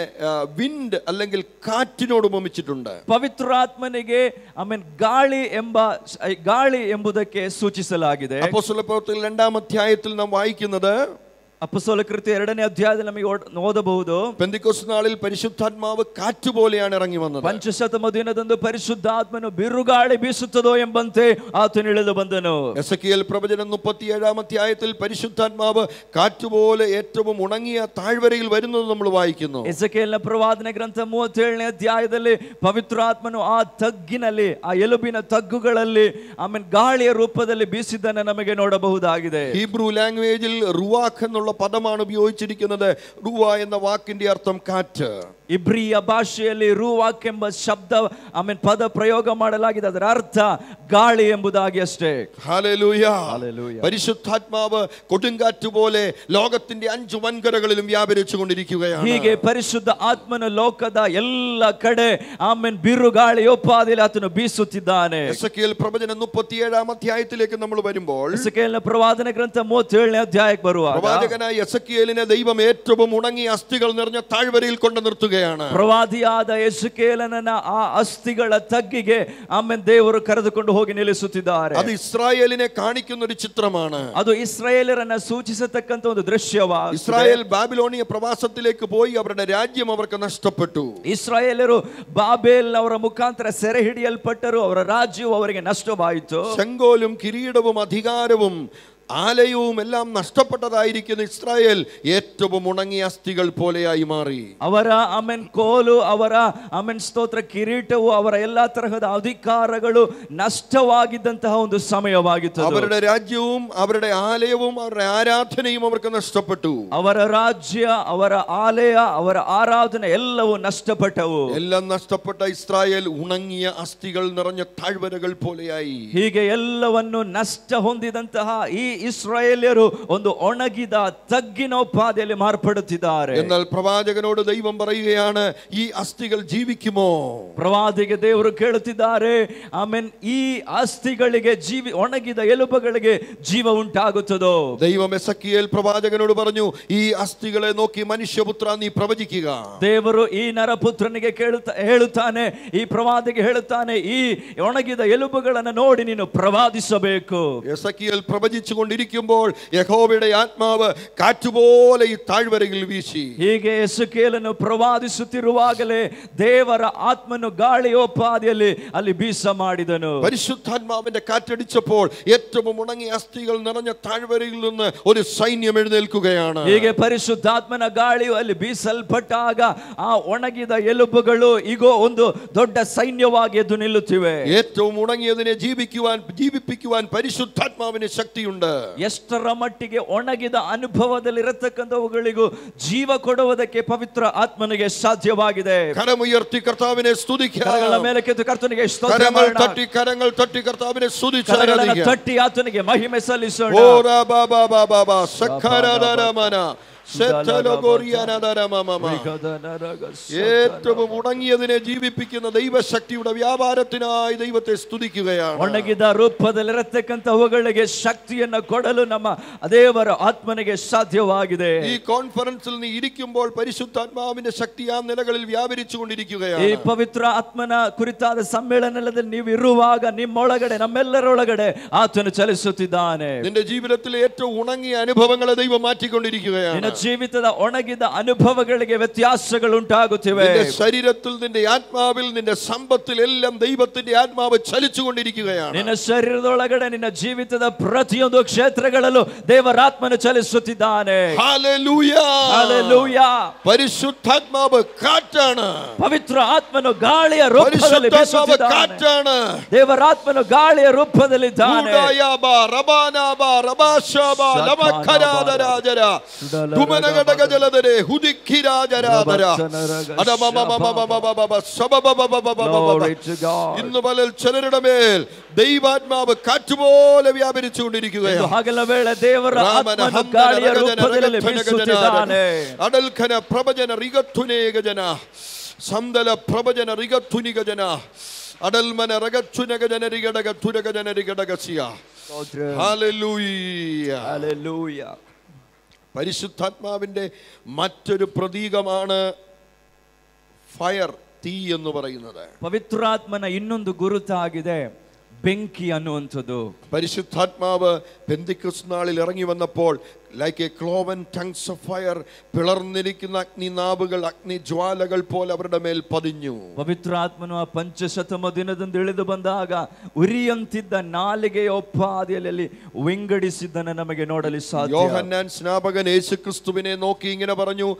വിൻഡ് അല്ലെങ്കിൽ കാറ്റിനോട് ഉപമിച്ചിട്ടുണ്ട്. ಪವಿತ್ರಾತ್ಮನಿಗೆ ಗಾಳಿ ಎಂಬುದಕ್ಕೆ ಸೂಚಿಸಲಾಗಿದೆ. അപ്പോസ്തല പ്രവൃത്തികൾ 2-ാം അധ്യായത്തിൽ നാം വായിക്കുന്നത്, ಅಪೊಸ್ತಲ ಕೃತ್ಯ 2ನೇ ಅಧ್ಯಾಯದಲ್ಲಿ ನಮಗೆ ಓದಬಹುದು, പെന്തക്കോസ്ത് നാളിൽ പരിശുദ്ധാത്മാവ് കാറ്റ് പോലെയാണ് ഇറങ്ങി വന്നത്. ಪಂಚಶತಮ ದಿನದಂದು ಪರಿಶುದ್ಧಾತ್ಮನು ಬಿರುಗಾಳಿ ಬೀಸುತ್ತದೋ ಎಂಬಂತೆ ಆತನು ಇಳಿದು ಬಂದನು. എസെക്കിയേൽ പ്രവചനം 37-ാം അധ്യായത്തിൽ പരിശുദ്ധാത്മാവ് കാറ്റുപോലെ ഏറ്റവും ഉണങ്ങിയ താഴ്വരയിൽ വരുന്നത് നമ്മൾ വായിക്കുന്നു. ಎಸೆಕಿಯೇಲನ ಪ್ರವಾದನೆ ಗ್ರಂಥ 37ನೇ ಅಧ್ಯಾಯದಲ್ಲಿ ಪವಿತ್ರಾತ್ಮನು ಆ ತಗ್ಗಿನಲ್ಲಿ, ಆ ಎಲುಬಿನ ತಗ್ಗುಗಳಲ್ಲಿ ಗಾಳಿಯ ರೂಪದಲ್ಲಿ ಬೀಸಿದ್ದನ್ನು ನಮಗೆ ನೋಡಬಹುದಾಗಿದೆ. ഹീബ്രു ലാംഗ്വേജിൽ റുവാഖ് എന്നുള്ള പദമാണ് ഉപയോഗിച്ചിരിക്കുന്നത്. റുവ എന്ന വാക്കിന്റെ അർത്ഥം കാറ്റ്. ಇಬ್ರಿಯ ಭಾಷೆಯಲ್ಲಿ ರೂವಾಕ್ ಎಂಬ ಶಬ್ದ ಪದ ಪ್ರಯೋಗ ಮಾಡಲಾಗಿದೆ, ಅದರ ಅರ್ಥ ಗಾಳಿ ಎಂಬುದಾಗಿ ಅಷ್ಟೇ. ഹല്ലേലൂയ. പരിശുദ്ധാത്മാവ് കൊടുങ്കാറ്റ് പോലെ ലോകത്തിന്റെ 5 വൻകരകളിലും വ്യാപരിച്ചു കൊണ്ടിരിക്കുകയാണ്. ಹೀಗೆ ಪರಿಶುದ್ಧ ಆತ್ಮನು ಲೋಕದ ಎಲ್ಲ ಕಡೆ ಬಿರುಗಾಳಿಯೋಪಾದಿಯಲ್ಲಿ ಆತನು ಬೀಸುತ್ತಿದ್ದಾನೆ. എസെക്കിയേൽ പ്രവചനം 37-ാം അധ്യായത്തിലേക്ക് നമ്മൾ വരുമ്പോൾ, ಎಸೆಕಿಯೇಲನ ಪ್ರವಾದನೆ ಗ್ರಂಥ 37ನೇ ಅಧ್ಯಾಯಕ್ಕೆ ಬರುವಾಗ പ്രവാചകനായ എസെക്കിയേലിനെ ദൈവം ഏറ്റവും ഉണങ്ങിയ അസ്ഥികൾ നിറഞ്ഞ താഴ്വരയിൽ കൊണ്ട് നിർത്തുകയാണ്. ಪ್ರವಾದಿಯಾದ ಎಸೆಕಿಯೇಲನ ಆ ಅಸ್ಥಿಗಳ ತಗ್ಗಿಗೆ ದೇವರು ಕರೆದುಕೊಂಡು ಹೋಗಿ ನಿಲ್ಲಿಸುತ್ತಿದ್ದಾರೆ. ಅದು ಇಸ್ರಾಯೇಲಿനെ കാണിക്കുന്ന ഒരു ചിത്രമാണ്. ಅದು ಇಸ್ರಾಯೇಲರನ್ನ ಸೂಚಿಸತಕ್ಕಂತ ಒಂದು ದೃಶ್ಯವಾಗಿದೆ. ഇസ്രായേൽ ബാബിലോണിയ പ്രവാസത്തിലേക്ക് പോയി അവരുടെ രാജ്യം അവർക്ക് നഷ്ടപ്പെട്ടു. ಇಸ್ರಾಯೇಲರು ಬಾಬೆಲ್ ಅವರ ಮುಖಾಂತರ ಸೆರೆ ಹಿಡಿಯಲ್ಪಟ್ಟರು, ಅವರ ರಾಜ್ಯವು ಅವರಿಗೆ ನಷ್ಟವಾಯಿತು. ചെങ്കോലും കിരീടവും അധികാരവും ആലയവും എല്ലാം നഷ്ടപ്പെട്ടതായിരിക്കുന്ന ഇസ്രായേൽ ഏറ്റവും ഉണങ്ങിയ അസ്ഥികൾ പോലെയായി മാറി. ಅವರ ಕೋಲು, ಅವರ ಸ್ತೋತ್ರ ಕಿರೀಟವು, ಅವರ ಎಲ್ಲಾ ತರಹದ ಅಧಿಕಾರಗಳು ನಷ್ಟವಾಗಿದ್ದಂತಹ ಒಂದು ಸಮಯವಾಗಿತ್ತು. അവരുടെ രാജ്യവും അവരുടെ ആലയവും അവരുടെ ആരാധനയും അവർക്ക് നഷ്ടപ്പെട്ടു. ಅವರ ರಾಜ್ಯ, ಅವರ ಆಲಯ, ಅವರ ಆರಾಧನೆ ಎಲ್ಲವೂ ನಷ್ಟಪಟ್ಟವು. എല്ലാം നഷ്ടപ്പെട്ട ഇസ്രായേൽ ഉണങ്ങിയ അസ്ഥികൾ നിറഞ്ഞ താഴ്വരകൾ പോലെയായി. ಹೀಗೆ ಎಲ್ಲವನ್ನು ನಷ್ಟ ಹೊಂದಿದಂತಹ ಈ ಇಸ್ರಾಯೇಲ್ಯರು ಒಂದು ಒಣಗಿದ ತಗ್ಗಿನೋಪಾದಿಯಲ್ಲಿ ಮಾರ್ಪಡುತ್ತಿದ್ದಾರೆ. എന്നാൽ പ്രവാചകനോട് ദൈവം പറയുകയാണ്, ഈ അസ്ഥികൾ ജീവിക്കുമോ? ಪ್ರವಾದಿಗೆ ದೇವರು ಕೇಳುತ್ತಿದ್ದಾರೆ, ಈ ಅಸ್ಥಿಗಳಿಗೆ ಒಣಗಿದ ಎಲುಬುಗಳಿಗೆ ಜೀವ ಉಂಟಾಗುತ್ತದೋ? ദൈവം എസെക്കിയേൽ പ്രവാചകനോട് പറഞ്ഞു, ഈ അസ്ഥികളെ നോക്കി മനുഷ്യപുത്ര നീ പ്രവചിക്കുക. ದೇವರು ಈ ನರಪುತ್ರನಿಗೆ ಹೇಳುತ್ತಾನೆ, ಈ ಪ್ರವಾದಿಗೆ ಹೇಳುತ್ತಾನೆ, ಈ ಒಣಗಿದ ಎಲುಬುಗಳನ್ನು ನೋಡಿ ನೀನು ಪ್ರವಾದಿಸಬೇಕು. എസെക്കിയേൽ പ്രവചിച്ചുകൊണ്ടിരിക്കുമ്പോൾ യഹോവയുടെ ആത്മാവ് കാറ്റുപോലെ ഈ താഴ്വരയിൽ വീശി. ಹೀಗೆ ಎಸೆಕಿಯೇಲನು ಪ್ರವಾದಿಸುತ್ತಿರುವಾಗಲೇ ದೇವರ ಆತ್ಮನು ಗಾಳಿಯೋಪಾದಿಯಲ್ಲಿ ಅಲ್ಲಿ ಬೀಸ ಮಾಡಿದನು. പരിശുദ്ധാത്മാവിന്റെ കാറ്റടിച്ചപ്പോൾ ഏറ്റവും ഉണങ്ങിയ അസ്ഥികൾ നിറഞ്ഞ താഴ്വരയിൽ നിന്ന് ഒരു സൈന്യം എഴുന്നേൽക്കുകയാണ്. ಹೀಗೆ ಪರಿಶುದ್ಧಾತ್ಮನ ಗಾಳಿಯು ಅಲ್ಲಿ ಬೀಸಲ್ಪಟ್ಟಾಗ ಆ ಒಣಗಿದ ಎಲುಬುಗಳು ಈಗ ಒಂದು ದೊಡ್ಡ ಸೈನ್ಯವಾಗಿ ಎದ್ದು ನಿಲ್ಲುತ್ತಿವೆ. ഏറ്റവും ഉണങ്ങിയതിനെ ജീവിപ്പിക്കുവാൻ പരിശുദ്ധാത്മാവിന് ശക്തിയുണ്ട്. ಎಷ್ಟರ ಮಟ್ಟಿಗೆ ಒಣಗಿದ ಅನುಭವದಲ್ಲಿ ಇರತಕ್ಕಂಥವುಗಳಿಗೂ ಜೀವ ಕೊಡುವುದಕ್ಕೆ ಪವಿತ್ರ ಆತ್ಮನಿಗೆ ಸಾಧ್ಯವಾಗಿದೆ. കരമുയർത്തി കർത്താവിനെ സ്തുതിക്കുക. ಕರಗಳ ಮೇಲೆ ಕೆತ್ತು ಕರ್ತನಿಗೆ ಸ್ತೋತ್ರ കരങ്ങൾ ಮಾಡೋಣ. തട്ടി കർത്താവിനെ സ്തുതിച്ച് ಕರಗಳನ್ನು ആരാധിക്കുക. ತಟ್ಟಿ ಆತನಿಗೆ ಮಹಿಮೆ ಸಲ್ಲಿಸೋಣ. ഓ ರಾ ಬಾ ಬಾ ಬಾ ಬಾ ಬಾ ಸಖರದರಮನ ഏറ്റവും ഉണങ്ങിയതിനെ ജീവിപ്പിക്കുന്ന ദൈവശക്തിയുടെ വ്യാപാരത്തിനായി ദൈവത്തെ സ്തുതിക്കുകയാണ്. ಒಣಗಿದ ರೂಪದಲ್ಲಿರತಕ್ಕಂತ ಅವುಗಳಿಗೆ ಶಕ್ತಿಯನ್ನು ಕೊಡಲು ನಮ್ಮ ದೇವರ ಆತ್ಮನಿಗೆ ಸಾಧ್ಯವಾಗಿದೆ. ഈ കോൺഫറൻസിൽ നീ ഇരിക്കുമ്പോൾ പരിശുദ്ധാത്മാവിന്റെ ശക്തി ആ നിലകളിൽ വ്യാപരിച്ചുകൊണ്ടിരിക്കുകയാണ്. ಈ ಪವಿತ್ರ ಆತ್ಮನ ಕುರಿತಾದ ಸಮ್ಮೇಳನದಲ್ಲಿ ನೀವು ಇರುವಾಗ ನಿಮ್ಮೊಳಗಡೆ ನಮ್ಮೆಲ್ಲರೊಳಗಡೆ ಆತನು ಚಲಿಸುತ್ತಿದ್ದಾನೆ. നിന്റെ ജീവിതത്തിലെ ഏറ്റവും ഉണങ്ങിയ അനുഭവങ്ങളെ ദൈവം മാറ്റിക്കൊണ്ടിരിക്കുകയാണ്. ನಿನ್ನ ಜೀವಿತದ ಒಣಗಿದ ಅನುಭವಗಳಿಗೆ ವ್ಯತ್ಯಾಸಗಳು ಉಂಟಾಗುತ್ತಿವೆ. നിന്റെ ശരീരത്തിൽ, നിന്റെ ആത്മാവിൽ, നിന്റെ സമ്പത്തിൽ എല്ലാം ദൈവത്തിന്റെ ആത്മാവ് ചലിച്ചുകൊണ്ടിരിക്കുകയാണ്. ನಿನ್ನ ಶರೀರದೊಳಗಡೆ ನಿನ್ನ ಜೀವಿತದ ಪ್ರತಿಯೊಂದು ಕ್ಷೇತ್ರಗಳಲ್ಲೂ ದೇವರಾತ್ಮನು ಚಲಿಸುತ್ತಿದ್ದಾನೆ. Hallelujah, hallelujah. പരിശുദ്ധാത്മാവ് കാറ്റാണ്. ಪವಿತ್ರ ಆತ್ಮನು ಗಾಳಿಯ ರೂಪದಲ್ಲಿ ಬೀಸುತ್ತಿದ್ದಾನೆ. ದೇವರಾತ್ಮನು ಗಾಳಿಯ ರೂಪದಲ್ಲಿದ್ದಾನೆ. ഇന്ന് പല ചിലരുടെ മേൽ ദൈവാത്മാവ് കാറ്റുപോലെ വ്യാപരിച്ചുകൊണ്ടിരിക്കുകയാണ്. ಹಗಲ ವೇಳೆ ದೇವರ ಆತ್ಮನು ಗಾಳಿಯ ರೂಪದಲ್ಲಿ ಬೀಸುತ್ತಿದ್ದಾನೆ. ಅಡಲ್ಖನ ಪ್ರಭಜನ ರಿಗಥುನೇಗ ಜನ ಸಂದಲ ಪ್ರಭಜನ ರಿಗಥುನಿಗ ಜನ അടൽമന രഗച്ചുനക ജനരികടക തുരക ജനരികടകസിയ. Hallelujah, hallelujah. പരിശുദ്ധാത്മാവിന്റെ മറ്റൊരു പ്രതീകമാണ് ഫയർ, തീ എന്ന് പറയുന്നത്. ಪವಿತ್ರಾತ್ಮನ ಇನ್ನೊಂದು ಗುರುತಾಗಿದೆ ಬೆಂಕಿ ಅನ್ನುವಂಥದ್ದು. പരിശുദ്ധാത്മാവ് പെന്തക്കോസ്ത് നാളിൽ ഇറങ്ങി വന്നപ്പോൾ like a cloven tongues of fire, പിളർന്നിരിക്കുന്ന അഗ്നിനാവുകൾ, അഗ്നിജ്വാലകൾ പോലെ അവരുടെ മേൽ പതിഞ്ഞു. ಪವಿತ್ರಾತ್ಮನು ಆ ಪಂಚಶತಮ ದಿನದಿಂದ ಇಳಿದು ಬಂದಾಗ ಉರಿಯಂತಿದ್ದ ನಾಲಿಗೆಯ ಒಪ್ಪಾದಿಯಲ್ಲಿ ವಿಂಗಡಿಸಿದ್ದನ್ನು ನಮಗೆ ನೋಡಲು ಸಾಧ್ಯ. യോഹന്നാൻ സ്നാപകൻ യേശുക്രിസ്തുവിനെ നോക്കി ഇങ്ങനെ പറഞ്ഞു,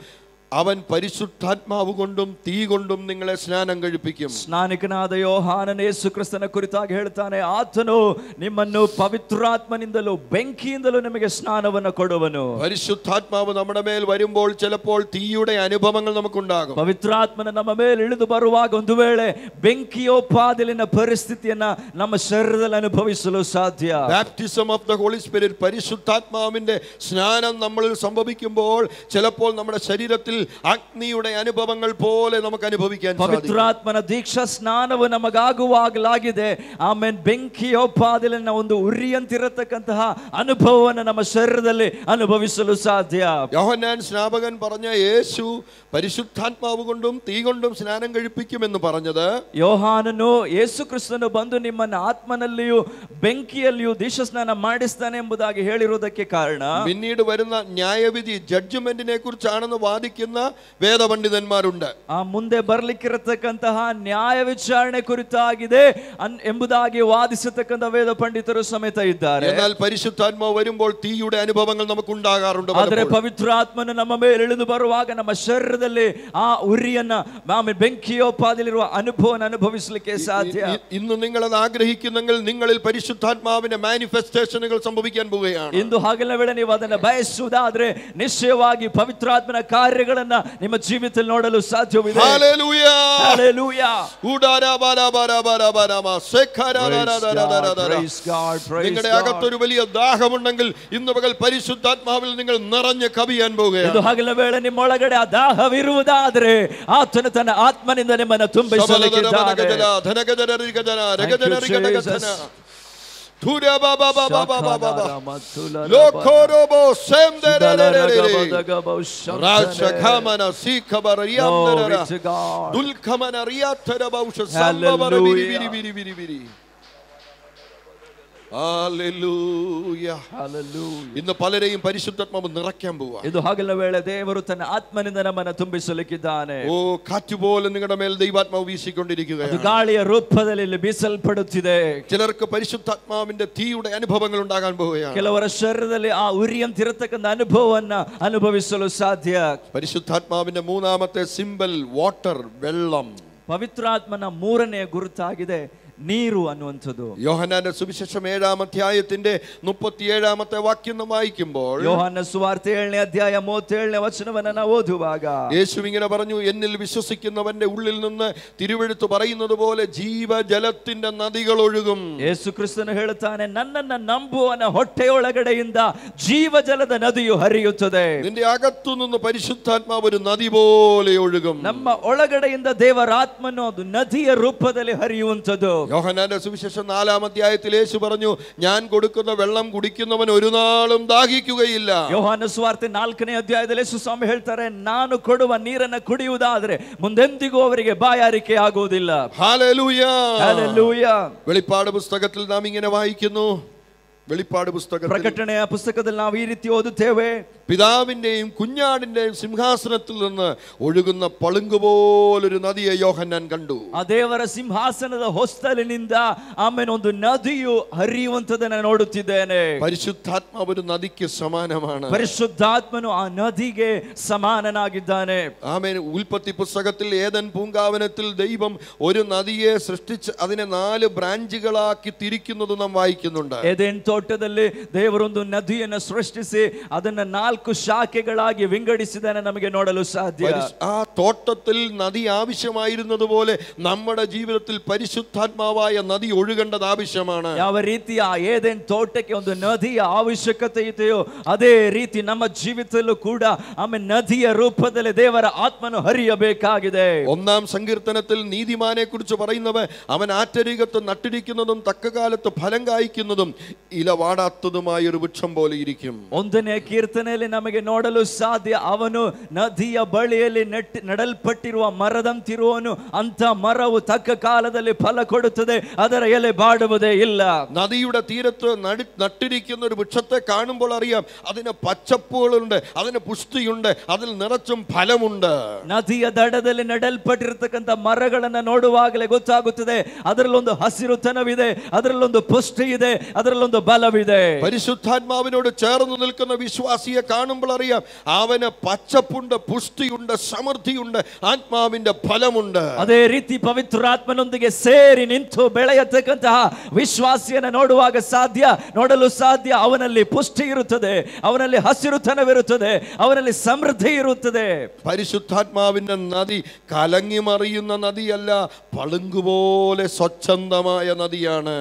അവൻ പരിശുദ്ധാത്മാവ് കൊണ്ടും തീ കൊണ്ടും നിങ്ങളെ സ്നാനം കഴിപ്പിക്കും. ಸ್ನಾನಿಕನಾದ ಯೋಹಾನನ ಯೇಸು ಕ್ರಿಸ್ತನ ಕುರಿತಾಗಿ ಹೇಳ್ತಾನೆ, ಆತನು ನಿಮ್ಮನ್ನು ಪವಿತ್ರಾತ್ಮನಿಂದಲೂ ಬೆಂಕಿಯಿಂದಲೂ ನಿಮಗೆ ಸ್ನಾನವನ್ನು ಕೊಡುವನು. പരിശുദ്ധാത്മാവ് നമ്മുടെ മേൽ വരുമ്പോൾ ചിലപ്പോൾ തീയുടെ അനുഭവങ്ങൾ നമുക്കുണ്ടാകും. ಪವಿತ್ರಾತ್ಮನ ನಮ್ಮ ಮೇಲೆ ಇಳಿದು ಬರುವಾಗ ಒಂದು ವೇಳೆ ಬೆಂಕಿಯೋಪಾದಿಲಿನ ಪರಿಸ್ಥಿತಿಯನ್ನ ನಮ್ಮ ಶರೀರದಲ್ಲಿ ಅನುಭವಿಸಲು ಸಾಧ್ಯ. Baptism of the holy Spirit, പരിശുദ്ധാത്മാവിന്റെ സ്നാനം നമ്മളിൽ സംഭവിക്കുമ്പോൾ ചിലപ്പോൾ നമ്മുടെ ശരീരത്തിൽ അഗ്നിയുടെ അനുഭവങ്ങൾ പോലെ നമുക്ക് അനുഭവിക്കാൻ സാധിക്കും. ಪವಿತ್ರಾತ್ಮನ ದೀಕ್ಷಾ ಸ್ನಾನವು ನಮಗಾಗುವಾಗಲಾಗಿದೆ. ಆಮೇಲೆ ಬೆಂಕಿಯೋಪಾದಿಲಿನ ಒಂದು ಉರಿಯಂತಿರತಕ್ಕಂತಹ ಅನುಭವವನ್ನು ನಮ್ಮ ಶರೀರದಲ್ಲಿ ಅನುಭವಿಸಲು ಸಾಧ್ಯ. യോഹന്നാൻ സ്നാപകൻ പറഞ്ഞ യേശു പരിശുദ്ധാത്മാവ് കൊണ്ടും തീ കൊണ്ടും സ്നാനം കഴിപ്പിക്കുമെന്ന് പറഞ്ഞത്, ಯೋಹಾನನು ಯೇಸು ಕ್ರಿಸ್ತನು ಬಂದು ನಿಮ್ಮನ್ನು ಆತ್ಮನಲ್ಲಿಯೂ ಬೆಂಕಿಯಲ್ಲಿಯೂ ದೀಕ್ಷಾ ಸ್ನಾನ ಮಾಡಿಸ್ತಾನೆ ಎಂಬುದಾಗಿ ಹೇಳಿರುವುದಕ್ಕೆ ಕಾರಣ, പിന്നീട് വരുന്ന ന്യായവിധി ജഡ്ജ്മെന്റിനെ കുറിച്ചാണെന്ന് വാദിക്കുന്ന വേദപണ്ഡിതന്മാരുണ്ട്. ಆ ಮುಂದೆ ಬರ್ಲಿಕ್ಕಿರತಕ್ಕಂತಹ ನ್ಯಾಯ ವಿಚಾರಣೆ ಕುರಿತಾಗಿದೆ ಎಂಬುದಾಗಿ ವಾದಿಸತಕ್ಕಂಥ ವೇದ ಪಂಡಿತರು ಸಮೇತ ಇದ್ದಾರೆ. എന്നാൽ പരിശുദ്ധാത്മാവ് വരുമ്പോൾ തീയുടെ അനുഭവങ്ങൾ നമുക്ക് ഉണ്ടാകാറുണ്ട്. ಆದರೆ ಪವಿತ್ರಾತ್ಮನು ನಮ್ಮ ಮೇಲೆ ಇಳಿದು ಬರುವಾಗ ನಮ್ಮ ಶರೀರದಲ್ಲಿ ಆ ಉರಿಯನ್ನ ಆಮೇಲೆ ಬೆಂಕಿಯೋಪಾದಿಲಿರುವ ಅನುಭವವನ್ನು ಅನುಭವಿಸಲಿಕ್ಕೆ ಸಾಧ್ಯ. ഇന്ന് നിങ്ങൾ അത് ആഗ്രഹിക്കുന്നെങ്കിൽ നിങ്ങളിൽ പരിശുദ്ധാത്മാവിന്റെ മാനിഫെസ്റ്റേഷനുകൾ സംഭവിക്കാൻ പോവുകയാണ്. ಇಂದು ಹಗಲ ವೇಳೆ ನೀವು ಅದನ್ನು ಬಯಸುವುದಾದ್ರೆ ನಿಶ್ಚಯವಾಗಿ ಪವಿತ್ರಾತ್ಮನ ಕಾರ್ಯಗಳನ್ನ ನಿಮ್ಮ ಜೀವಿತದಲ್ಲಿ ನೋಡಲು ಸಾಧ್ಯವಿದೆ. Hallelujah, hallelujah. നിങ്ങളുടെ അകത്തൊരു വലിയ ദാഹമുണ്ടെങ്കിൽ ഇന്ന് പകൽ പരിശുദ്ധാത്മാവിൽ നിങ്ങൾ നിറഞ്ഞ് കവിയാൻ പോവുകയാണ്. ಇದು ಹಗಲ ವೇಳೆ ನಿಮ್ಮೊಳಗಡೆ ಆ ದಾಹವಿರುವುದಾದ್ರೆ ಆತನು ತನ್ನ ಆತ್ಮನಿಂದ ನಿಮ್ಮನ್ನು ತುಂಬಿಸಲಿಕ್ಕಿದ್ದಾನೆ. ഇന്ന് പലരെയും പരിശുദ്ധാത്മാവ് നിറയ്ക്കാൻ പോവാ. ಇದು ಹಗಲ ವೇಳೆ ದೇವರು ತನ್ನ ಆತ್ಮನಿಂದ ನಮ್ಮನ್ನು ತುಂಬಿಸಲಿಕ್ಕಿದ್ದಾನೆ. ഓ, കാറ്റുപോലെ നിങ്ങളുടെ മേൽ ദൈവാത്മാവ് വീശിക്കൊണ്ടിരിക്കുകയാണ്. ಗಾಳಿಯ ರೂಪದಲ್ಲಿ ಬೀಸಲ್ಪಡುತ್ತಿದೆ. ചിലർക്ക് പരിശുദ്ധാത്മാവിന്റെ തീയുടെ അനുഭവങ്ങൾ ഉണ്ടാകാൻ പോവുകയാണ്. ಕೆಲವರ ಶರೀರದಲ್ಲಿ ಆ ಉರಿಯಂತಿರತಕ್ಕಂಥ ಅನುಭವವನ್ನ ಅನುಭವಿಸಲು ಸಾಧ್ಯ. പരിശുദ്ധാത്മാവിന്റെ മൂന്നാമത്തെ സിംബൽ വാട്ടർ, വെള്ളം. ಪವಿತ್ರಾತ್ಮನ ಮೂರನೆಯ ಗುರುತಾಗಿದೆ ನೀರು ಅನ್ನುವಂಥದ್ದು. യോഹന്നാന്റെ സുവിശേഷം 7-ാം അധ്യായത്തിന്റെ 37-ാമത്തെ വാക്യം നാം വായിക്കുമ്പോൾ, ಯೋಹಾನ ಸುವಾರ್ತೆ 7ನೇ ಅಧ್ಯಾಯ 37ನೇ ವಚನವನ್ನು ನಾವು ಓದುವಾಗ, യേശു ഇങ്ങനെ പറഞ്ഞു, എന്നിൽ വിശ്വസിക്കുന്നവന്റെ ഉള്ളിൽ നിന്ന് തിരുവെഴുത്ത് പറയുന്നത് പോലെ ജീവജലത്തിന്റെ നദികൾ ഒഴുകും. ಯೇಸು ಕ್ರಿಸ್ತನು ಹೇಳುತ್ತಾನೆ, ನನ್ನನ್ನು ನಂಬುವವನ ಹೊಟ್ಟೆಯೊಳಗಡೆಯಿಂದ ಜೀವಜಲದ ನದಿಯು ಹರಿಯುತ್ತದೆ. നിന്റെ അകത്തു നിന്ന് പരിശുദ്ധാത്മാവ് ഒരു നദി പോലെ ഒഴുകും. ನಮ್ಮ ಒಳಗಡೆಯಿಂದ ದೇವರಾತ್ಮನು ಅದು ನದಿಯ ರೂಪದಲ್ಲಿ ಹರಿಯುವಂಥದ್ದು. യോഹന്നാന്റെ സുവിശേഷം 4-ാം അധ്യായത്തിൽ യേശു പറഞ്ഞു, ഞാൻ കൊടുക്കുന്ന വെള്ളം കുടിക്കുന്നവൻ ഒരു നാളും ദാഹിക്കുകയില്ല. ಯೋಹಾನ ಸುವಾರ್ತೆ 4ನೇ ಅಧ್ಯಾಯದಲ್ಲಿ ಯೇಸು ಸ್ವಾಮಿ ಹೇಳ್ತಾರೆ, ನಾನು ಕೊಡುವ ನೀರನ್ನು ಕುಡಿಯುವುದಾದರೆ ಮುಂದೆಂದಿಗೂ ಅವರಿಗೆ ಬಾಯಾರಿಕೆ ಆಗುವುದಿಲ್ಲ. ഹല്ലേലൂയ. ಹಲ್ಲೆಲೂಯ. വെളിപ്പാട് പുസ്തകത്തിൽ നാം ഇങ്ങനെ വായിക്കുന്നു. വെളിപ്പാട് പുസ്തകത്തിൽ, ಪ್ರಕಟಣೆಯ ಪುಸ್ತಕದಲ್ಲಿ ನಾವು ಈ ರೀತಿ ಓದುತ್ತೇವೆ, പിതാവിന്റെയും കുഞ്ഞാടിന്റെയും സിംഹാസനത്തിൽ നിന്ന് ഒഴുകുന്ന പളുങ്കുപോലൊരു നദിയെ യോഹന്നാൻ കണ്ടു. ಆ ದೇವರ ಸಿಂಹಾಸನದ ಹೊಸ್ತಲಿನಿಂದ ಆಮೇಲೆ ಒಂದು ನದಿಯು ಹರಿಯುವಂತದನ್ನ ನೋಡುತ್ತಿದ್ದೇನೆ. പരിശുദ്ധാത്മാവ് ഒരു നദിക്ക് സമാനമാണ്. ಪರಿಶುದ್ಧಾತ್ಮನು ಆ ನದಿಗೆ സമാനനാಗಿದ್ದಾನೆ. ആമേൻ. ഉൽപ്പത്തി പുസ്തകത്തിൽ ഏദൻ പൂങ്കാവനത്തിൽ ദൈവം ഒരു നദിയെ സൃഷ്ടിച്ച് അതിനെ 4 ബ്രാഞ്ചുകളാക്കി തിരിക്കുന്നത് നാം വായിക്കുന്നുണ്ട്. ಏದೆನ್ ತೋಟದಲ್ಲಿ ದೇವರೊಂದು ನದಿಯನ್ನು ಸೃಷ್ಟಿಸಿ ಅದನ್ನ 4 ಶಾಖೆಗಳಾಗಿ ವಿಂಗಡಿಸಿದಾನೆ ನಮಗೆ ನೋಡಲು ಸಾಧ್ಯ. ആ തോട്ടത്തിൽ നദി ആവശ്യമായിരുന്നതുപോലെ നമ്മുടെ ജീവിതത്തിൽ പരിശുദ്ധാത്മാവായ നദി ഒഴുകേണ്ടത് ആവശ്യമാണ്. ಯಾವ ರೀತಿ ಆ ಏದೆನ್ ತೋಟಕ್ಕೆ ಒಂದು ನದಿಯ ಅವಶ್ಯಕತೆ ಇದೆಯೋ ಅದೇ ರೀತಿ ನಮ್ಮ ಜೀವಿತದಲ್ಲೂ ಕೂಡ ಆಮೇಲೆ ನದಿಯ ರೂಪದಲ್ಲಿ ದೇವರ ಆತ್ಮನು ಹರಿಯಬೇಕಾಗಿದೆ. 1-ാം സങ്കീർത്തനത്തിൽ നീതിമാനെ കുറിച്ച് പറയുന്നവൻ അവൻ ആറ്റരികത്ത് നട്ടിരിക്കുന്നതും തക്കകാലത്ത് ഫലം കായ്ക്കുന്നതും ഇല വാടാത്തതുമായ ഒരു വൃക്ഷം പോലെ ഇരിക്കും. 1ನೇ ಕೀರ್ತನೆಯಲ್ಲಿ ನಮಗೆ ನೋಡಲು ಸಾಧ್ಯ, ಅವನು ನದಿಯ ಬಳಿಯಲ್ಲಿ ನೆಡಲ್ಪಟ್ಟಿರುವ ಮರದಂತಿರುವನು, ಅಂತ ಮರವು ತಕ್ಕ ಕಾಲದಲ್ಲಿ ಫಲ ಕೊಡುತ್ತದೆ, ಅದರ ಎಲೆ ಬಾಡುವುದೇ ಇಲ್ಲ. നദിയുടെ തീരത്ത് നട്ടിരിക്കുന്ന ഒരു വൃക്ഷത്തെ കാണുമ്പോൾ അറിയാം അതിന് പച്ചപ്പുകളുണ്ട്, അതിന് പുഷ്ടിയുണ്ട്, അതിൽ നിറച്ചും ഫലമുണ്ട്. ನದಿಯ ದಡದಲ್ಲಿ ನೆಡಲ್ಪಟ್ಟಿರತಕ್ಕಂಥ ಮರಗಳನ್ನ ನೋಡುವಾಗಲೇ ಗೊತ್ತಾಗುತ್ತದೆ, ಅದರಲ್ಲೊಂದು ಹಸಿರುತನವಿದೆ, ಅದರಲ್ಲೊಂದು ಪುಷ್ಟಿ ಇದೆ, ಅದರಲ್ಲೊಂದು ಬಲವಿದೆ. പരിശുദ്ധാത്മാവിനോട് ചേർന്ന് നിൽക്കുന്ന വിശ്വാസിയെ കാണുമ്പോൾ അറിയാം അവന് പച്ചപ്പുണ്ട്, പുഷ്ടിയുണ്ട്, സമൃദ്ധിയുണ്ട്, ആത്മാവിന്റെ ഫലമുണ്ട്. ಅದೇ ರೀತಿ ಪವಿತ್ರಾತ್ಮನೊಂದಿಗೆ ಸೇರಿ ನಿಂತು ಬೆಳೆಯತಕ್ಕಂತಹ ವಿಶ್ವಾಸಿಯನ್ನು ನೋಡಲು ಸಾಧ್ಯ. ಅವನಲ್ಲಿ ಪುಷ್ಟಿ ಇರುತ್ತದೆ, ಅವನಲ್ಲಿ ಹಸಿರುತನವಿರುತ್ತದೆ, ಅವನಲ್ಲಿ ಸಮೃದ್ಧಿ ಇರುತ್ತದೆ. പരിശുദ്ധാത്മാവിന്റെ നദി കലങ്ങി മറിയുന്ന നദിയല്ല, പളുങ്കുപോലെ സ്വച്ഛന്തമായ നദിയാണ്.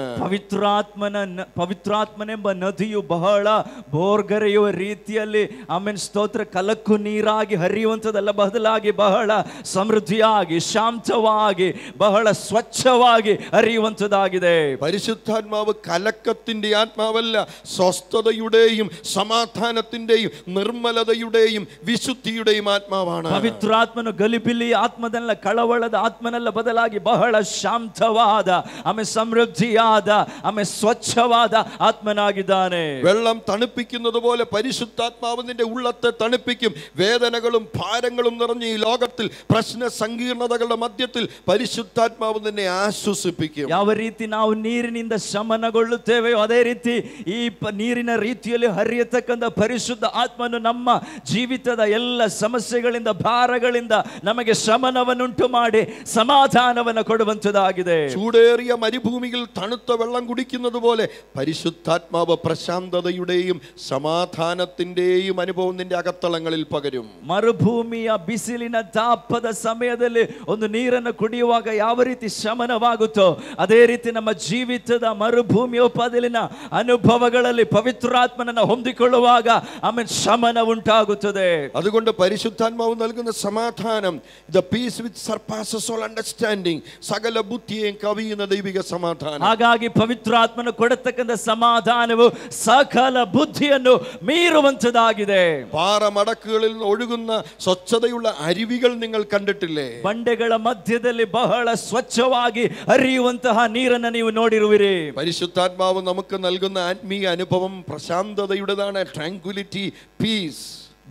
ಪವಿತ್ರಾತ್ಮನೆಂಬ ನದಿಯು ಬಹಳ ಬೋರ್ಗರೆಯುವ ರೀತಿಯಲ್ಲಿ ಆಮೇನ್ ಸ್ತೋತ್ರ ಕಲಕ್ಕು ನೀರಾಗಿ ಹರಿಯುವಂಥದ್ದಲ್ಲ, ಬದಲಾಗಿ ಬಹಳ ಸಮೃದ್ಧಿಯಾಗಿ, ಶಾಂತವಾಗಿ, ಬಹಳ ಸ್ವಚ್ಛವಾಗಿ ಹರಿಯುವಂಥದ್ದಾಗಿದೆ. പരിശുദ്ധാത്മാവ് കലക്കത്തിന്റെ ആത്മാവല്ല, സ്വസ്ഥതയുടെയും സമാധാനത്തിന്റെയും നിർമ്മലതയുടെയും വിശുദ്ധിയുടെയും ആത്മാവാണ്. ಪವಿತ್ರಾತ್ಮನು ಗಲಿಬಿಲಿ ಆತ್ಮದಲ್ಲ, ಕಳವಳದ ಆತ್ಮನಲ್ಲ, ಬದಲಾಗಿ ಬಹಳ ಶಾಂತವಾದ, ಆಮೇಲೆ ಸಮೃದ್ಧಿಯಾದ, ಆಮೇಲೆ ಸ್ವಚ್ಛವಾದ ആത്മനാಗಿದ್ದಾನೆ. വെള്ളം തണുപ്പിക്കുന്നത് പോലെ പരിശുദ്ധാത്മാവ് നിന്റെ ഉള്ളത്തെ തണുപ്പിക്കും. വേദനകളും ഭാരങ്ങളും നിറഞ്ഞ ഈ ലോകത്തിൽ, പ്രശ്ന സങ്കീർണതകളുടെ മധ്യത്തിൽ പരിശുദ്ധാത്മാവ് നിന്നെ ആശ്വസിപ്പിക്കും. ಯಾವ ರೀತಿ ನಾವು ನೀರಿನಿಂದ ಶಮನಗೊಳ್ಳುತ್ತೇವೆಯೋ ಅದೇ ರೀತಿ ಈ ನೀರಿನ ರೀತಿಯಲ್ಲಿ ಹರಿಯತಕ್ಕಂಥ ಪರಿಶುದ್ಧ ಆತ್ಮನು ನಮ್ಮ ಜೀವಿತದ ಎಲ್ಲ ಸಮಸ್ಯೆಗಳಿಂದ, ಭಾರಗಳಿಂದ ನಮಗೆ ಶಮನವನ್ನುಂಟು ಮಾಡಿ ಸಮಾಧಾನವನ್ನು ಕೊಡುವಂಥದ್ದಾಗಿದೆ. ചൂടേറിയ മരുഭൂമിയിൽ തണുത്ത വെള്ളം കുടിക്കുന്നത് പോലെ പരിശുദ്ധാത്മാവ് പ്രശാന്തതയുടെയും സമാധാനത്തിന്റെയും അനുഭവം നിന്റെ അകത്തളങ്ങളിൽ പകരും. ಮರುಭೂಮಿಯ ಬಿಸಿಲಿನ ತಾಪದ ಸಮಯದಲ್ಲಿ ಒಂದು ನೀರನ್ನು ಕುಡಿಯುವಾಗ ಯಾವ ರೀತಿ ಶಮನವಾಗುತ್ತೋ ಅದೇ ರೀತಿ ನಮ್ಮ ಜೀವಿತದ ಮರುಭೂಮಿಯೋಪಾದಿಲಿನ ಅನುಭವಗಳಲ್ಲಿ ಪವಿತ್ರಾತ್ಮನನ್ನು ಹೊಂದಿಕೊಳ್ಳುವಾಗ ಆಮೇಲೆ ಶಮನ ಉಂಟಾಗುತ್ತದೆ. അതുകൊണ്ട് പരിശുദ്ധാത്മാവ് നൽകുന്ന സമാധാനം, the peace which surpasses all understanding, സകല ബുദ്ധിയെയും കവിയുന്ന ദൈവിക സമാധാനം. ಹಾಗಾಗಿ ಪವಿತ್ರಾತ್ಮನು ಕೊಡತಕ್ಕಂಥ ಸಮಾಧಾನವು ಸಕಲ ಬುದ್ಧಿಯನ್ನು ಮೀರುವಂತದಾಗಿದೆ. പാറമടക്കുകളിൽ നിന്ന് ഒഴുകുന്ന സ്വച്ഛതയുള്ള അരുവികൾ നിങ്ങൾ കണ്ടിട്ടില്ലേ? ಬಂಡೆಗಳ ಮಧ್ಯದಲ್ಲಿ ಬಹಳ ಸ್ವಚ್ಛವಾಗಿ ಹರಿಯುವಂತಹ ನೀರನ್ನು ನೀವು ನೋಡಿರುವಿರಿ. പരിശുദ്ധാത്മാവ് നമുക്ക് നൽകുന്ന ആത്മീയ അനുഭവം പ്രശാന്തതയുടേതാണ്. Tranquillity, piece.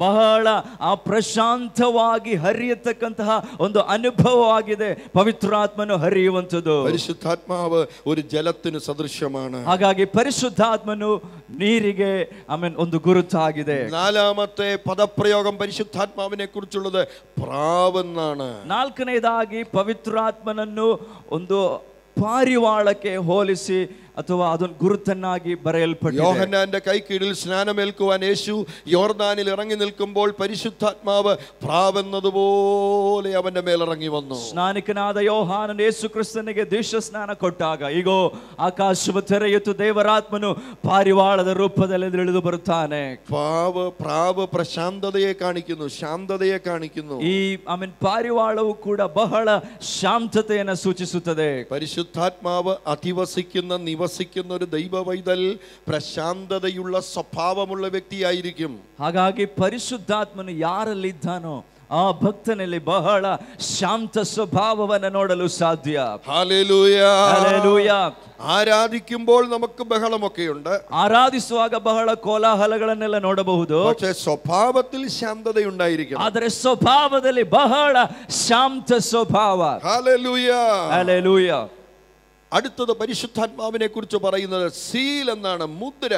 ಬಹಳ ಆ ಪ್ರಶಾಂತವಾಗಿ ಹರಿಯತಕ್ಕಂತಹ ಒಂದು ಅನುಭವವಾಗಿದೆ ಪವಿತ್ರಾತ್ಮನು ಹರಿಯುವಂಥದ್ದು. പരിശുദ്ധാത്മാവ് ഒരു ജലത്തിന് സദൃശ്യമാണ്. ಹಾಗಾಗಿ ಪರಿಶುದ್ಧಾತ್ಮನು ನೀರಿಗೆ ಆಮೇಲೆ ಒಂದು ಗುರುತಾಗಿದೆ. 4ാമത്തെ പദപ്രയോഗം പരിശുദ്ധാത്മാവിനെ കുറിച്ചുള്ളത് പ്രാവെന്നാണ്. 4ನೇದಾಗಿ ಪವಿತ್ರಾತ್ಮನನ್ನು ಒಂದು ಪಾರಿವಾಳಕ್ಕೆ ಹೋಲಿಸಿ ಅಥವಾ ಅದೊಂದು ಗುರುತನ್ನಾಗಿ ಬರೆಯಲ್ಪಟ್ಟಿದೆ. യോഹന്നാന്റെ കൈക്കീഴിൽ സ്നാനമേൽക്കുവാൻ യേശു യോർദാനിൽ ഇറങ്ങി നിൽക്കുമ്പോൾ പരിശുദ്ധാത്മാവ് പ്രാവെന്നതുപോലെ അവന്റെ മേൽ ഇറങ്ങി വന്നു. ಸ್ನಾನಿಕನಾದ ಯೋಹಾನನು ಯೇಸು ಕ್ರಿಸ್ತನಿಗೆ ದೀಕ್ಷಾ ಸ್ನಾನ ಕೊಟ್ಟಾಗ ಈಗೋ ಆಕಾಶವು ತೆರೆಯಿತು, ದೇವರಾತ್ಮನು ಪಾರಿವಾಳದ ರೂಪದಲ್ಲಿ ಇಳಿದು ಬರುತ್ತಾನೆ. പ്രാവ് പ്രശാന്തതയെ കാണിക്കുന്നു, ശാന്തതയെ കാണിക്കുന്നു. ಈ ಪಾರಿವಾಳವು ಕೂಡ ಬಹಳ ಶಾಂತತೆಯನ್ನು ಸೂಚಿಸುತ್ತದೆ. പരിശുദ്ധാത്മാവ് അധിവസിക്കുന്ന നിവസിക്കുന്ന ഒരു ദൈവവൈതൽ പ്രശാന്തതയുള്ള സ്വഭാവമുള്ള വ്യക്തിയായിരിക്കും. ಹಾಗಾಗಿ ಪರಿಶುದ್ಧಾತ್ಮನು ಯಾರಲ್ಲಿದ್ದಾನೋ ಆ ಭಕ್ತನಲ್ಲಿ ಬಹಳ ಶಾಂತ ಸ್ವಭಾವವನ್ನು ನೋಡಲು ಸಾಧ್ಯ. Hallelujah, hallelujah. ആരാധിക്കുമ്പോൾ നമുക്ക് ബഹളമൊക്കെയുണ്ട്, ಆರಾಧಿಸುವಾಗ ಬಹಳ ಕೋಲಾಹಲಗಳನ್ನೆಲ್ಲ ನೋಡಬಹುದು. പക്ഷേ സ്വഭാവത്തിൽ ശാന്തതയുണ്ടായിരിക്കണം. ಆದರೆ ಸ್ವಭಾವದಲ್ಲಿ ಬಹಳ ಶಾಂತ ಸ್ವಭಾವ. Hallelujah, hallelujah. അടുത്തത് പരിശുദ്ധാത്മാവിനെ കുറിച്ച് പറയുന്നത് സീൽ എന്നാണ്, മുദ്ര.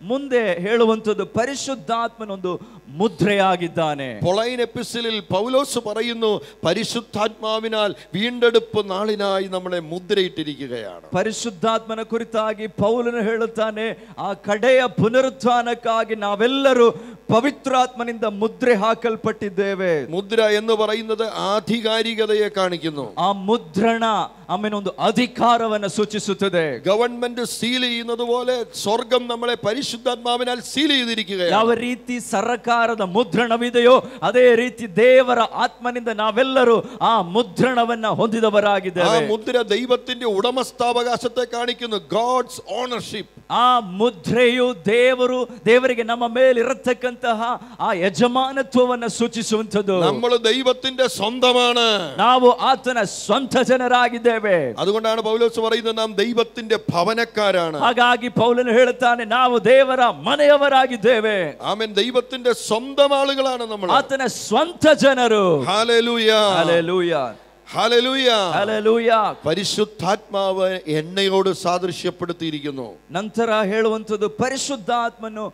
ಮುಂದೆ ಹೇಳುವಂಥದ್ದು ಪರಿಶುದ್ಧಾತ್ಮನೊಂದು മുദ്രയാಗಿದ್ದಾನೆ. പൊളൈൻ എപ്പിസ്റ്റലിൽ പൗലോസ് പറയുന്നു, പരിശുദ്ധാത്മാവിനാൽ വീണ്ടെടുപ്പ് നാളിനായി നമ്മളെ മുദ്രയിട്ടിരിക്കുകയാണ്. ಪರಿಶುದ್ಧಾತ್ಮನ ಕುರಿತಾಗಿ ಪೌಲನು ಹೇಳುತ್ತಾನೆ, ಆ ಕಡೆಯ ಪುನರುತ್ಥಾನಕ್ಕಾಗಿ ನಾವೆಲ್ಲರೂ ಪವಿತ್ರಾತ್ಮನಿಂದ ಮುದ್ರೆ ಹಾಕಲ್ಪಟ್ಟಿದ್ದೇವೆ. മുദ്ര എന്ന് പറയുന്നത് ആധികാരികതയെ കാണിക്കുന്നു. ಆ ಮುದ್ರಣ ಒಂದು ಅಧಿಕಾರವನ್ನು ಸೂಚಿಸುತ್ತದೆ. ഗവൺമെന്റ് സീൽ ചെയ്യുന്നത് പോലെ സ്വർഗം നമ്മളെ പരിശുദ്ധാത്മാവിനാൽ സീൽ ചെയ്തിരിക്കുകയാണ്. ಯಾವ ರೀತಿ ಸರ್ಕಾರದ ಮುದ್ರಣವಿದೆಯೋ ಅದೇ ರೀತಿ ದೇವರ ಆತ್ಮನಿಂದ ನಾವೆಲ್ಲರೂ ಆ ಮುದ್ರಣವನ್ನ ಹೊಂದಿದವರಾಗಿದ್ದೇವೆ. ആ മുദ്ര ദൈവത്തിന്റെ ഉടമസ്ഥാവകാശത്തെ കാണിക്കുന്നു, ഗോഡ്സ് ഓണർഷിപ്പ്. ಆ ಮುದ್ರೆಯು ದೇವರಿಗೆ ನಮ್ಮ ಮೇಲೆ ಇರತಕ್ಕಂತಹ ಆ ಯಜಮಾನತ್ವವನ್ನು ಸೂಚಿಸುವಂಥದ್ದು. നമ്മൾ ദൈവത്തിന്റെ സ്വന്തമാണ്, ನಾವು ಆತನ ಸ್ವಂತ ಜನರಾಗಿದ್ದೇವೆ. അതുകൊണ്ടാണ് പൗലോസ് പറയുന്നത് നാം ദൈവത്തിന്റെ ഭവനക്കാരാണ്. ಹಾಗಾಗಿ ಪೌಲನು ಹೇಳುತ್ತಾನೆ, ನಾವು ದೇವರ ಮನೆಯವರಾಗಿದ್ದೇವೆ. ആമേൻ. ദൈവത്തിന്റെ സ്വന്തം ആളുകളാണ് നമ്മൾ, ಆತನ ಸ್ವಂತ ಜನರು. ഹല്ലേലൂയ, ಹಲ್ಲೆಲೂಯ, ഹല്ലേലൂയ, ಹಲ್ಲೆಲೂಯ. പരിശുദ്ധാത്മാവ് എണ്ണയോട് സാദൃശ്യപ്പെടുത്തിയിരിക്കുന്നു. ನಂತರ ಹೇಳುವಂಥದ್ದು ಪರಿಶುದ್ಧಾತ್ಮನು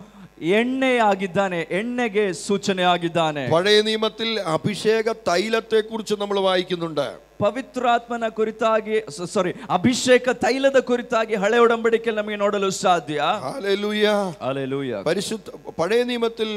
എണ്ണയാಗಿದ್ದಾನೆ, ಎಣ್ಣೆಗೆ ಸೂಚನೆ ಆಗಿದ್ದಾನೆ. പഴയ നിയമത്തിൽ അഭിഷേക തൈലത്തെ കുറിച്ച് നമ്മൾ വായിക്കുന്നുണ്ട്. ಪವಿತ್ರಾತ್ಮನ ಕುರಿತಾಗಿ ಅಭಿಷೇಕ ತೈಲದ ಕುರಿತಾಗಿ ಹಳೆ ಒಡಂಬಡಿಕೆ ನಮಗೆ ನೋಡಲು ಸಾಧ್ಯ. Hallelujah, hallelujah. പഴയ നിയമത്തിൽ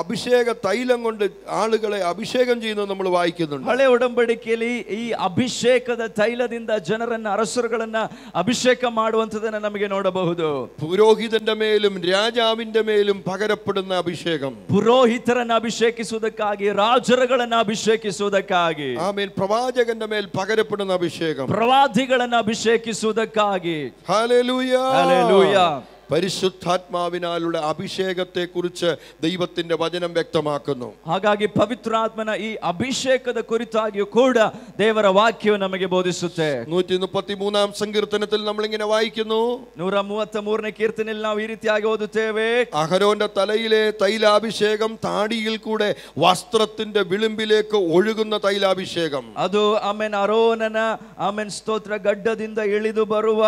അഭിഷേക തൈലം കൊണ്ട് ആളുകളെ അഭിഷേകം ചെയ്യുന്നത് നമ്മൾ വായിക്കുന്നുണ്ട്. ಹಳೆ ಒಡಂಬಡಿಕೆಯಲ್ಲಿ ಈ ಅಭಿಷೇಕದ ತೈಲದಿಂದ ಜನರನ್ನ, ಅರಸರುಗಳನ್ನ ಅಭಿಷೇಕ ಮಾಡುವಂತದನ್ನ ನಮಗೆ ನೋಡಬಹುದು. പുരോഹിതന്റെ മേലും രാജാവിന്റെ മേലും പകരപ്പെടുന്ന അഭിഷേകം, ಪುರೋಹಿತರನ್ನ ಅಭಿಷೇಕಿಸುವುದಕ್ಕಾಗಿ, ರಾಜರುಗಳನ್ನ ಅಭಿಷೇಕಿಸುವುದಕ್ಕಾಗಿ. ആമേൻ. പ്രവാചകന്റെ മേൽ പകരപ്പെടുന്ന അഭിഷേകം, ಪ್ರವಾದಿಗಳನ್ನ ಅಭಿಷೇಕಿಸುವುದಕ್ಕಾಗಿ. Hallelujah, hallelujah. പരിശുദ്ധാത്മാവിനാലുള്ള അഭിഷേകത്തെ കുറിച്ച് ദൈവത്തിന്റെ വചനം വ്യക്തമാക്കുന്നു. ಹಾಗಾಗಿ ಪವಿತ್ರಾತ್ಮನ ಈ ಅಭಿಷೇಕದ ಕುರಿತಾಗಿಯೂ ಕೂಡ ದೇವರ ವಾಕ್ಯವು ನಮಗೆ ಬೋಧಿಸುತ್ತೆ. 133 സങ്കീർത്തനത്തിൽ നമ്മൾ ഇങ്ങനെ വായിക്കുന്നു, 133ನೇ ಕೀರ್ತನೆಯಲ್ಲಿ ನಾವು ಈ ರೀತಿಯಾಗಿ ಓದುತ್ತೇವೆ. അഹരോന്റെ തലയിലെ തൈലാഭിഷേകം താടിയിൽ കൂടെ വസ്ത്രത്തിന്റെ വിളിമ്പിലേക്ക് ഒഴുകുന്ന തൈലാഭിഷേകം. ಅದು ಅರೋನನ ಸ್ತೋತ್ರ ಗಡ್ಡದಿಂದ ಇಳಿದು ಬರುವ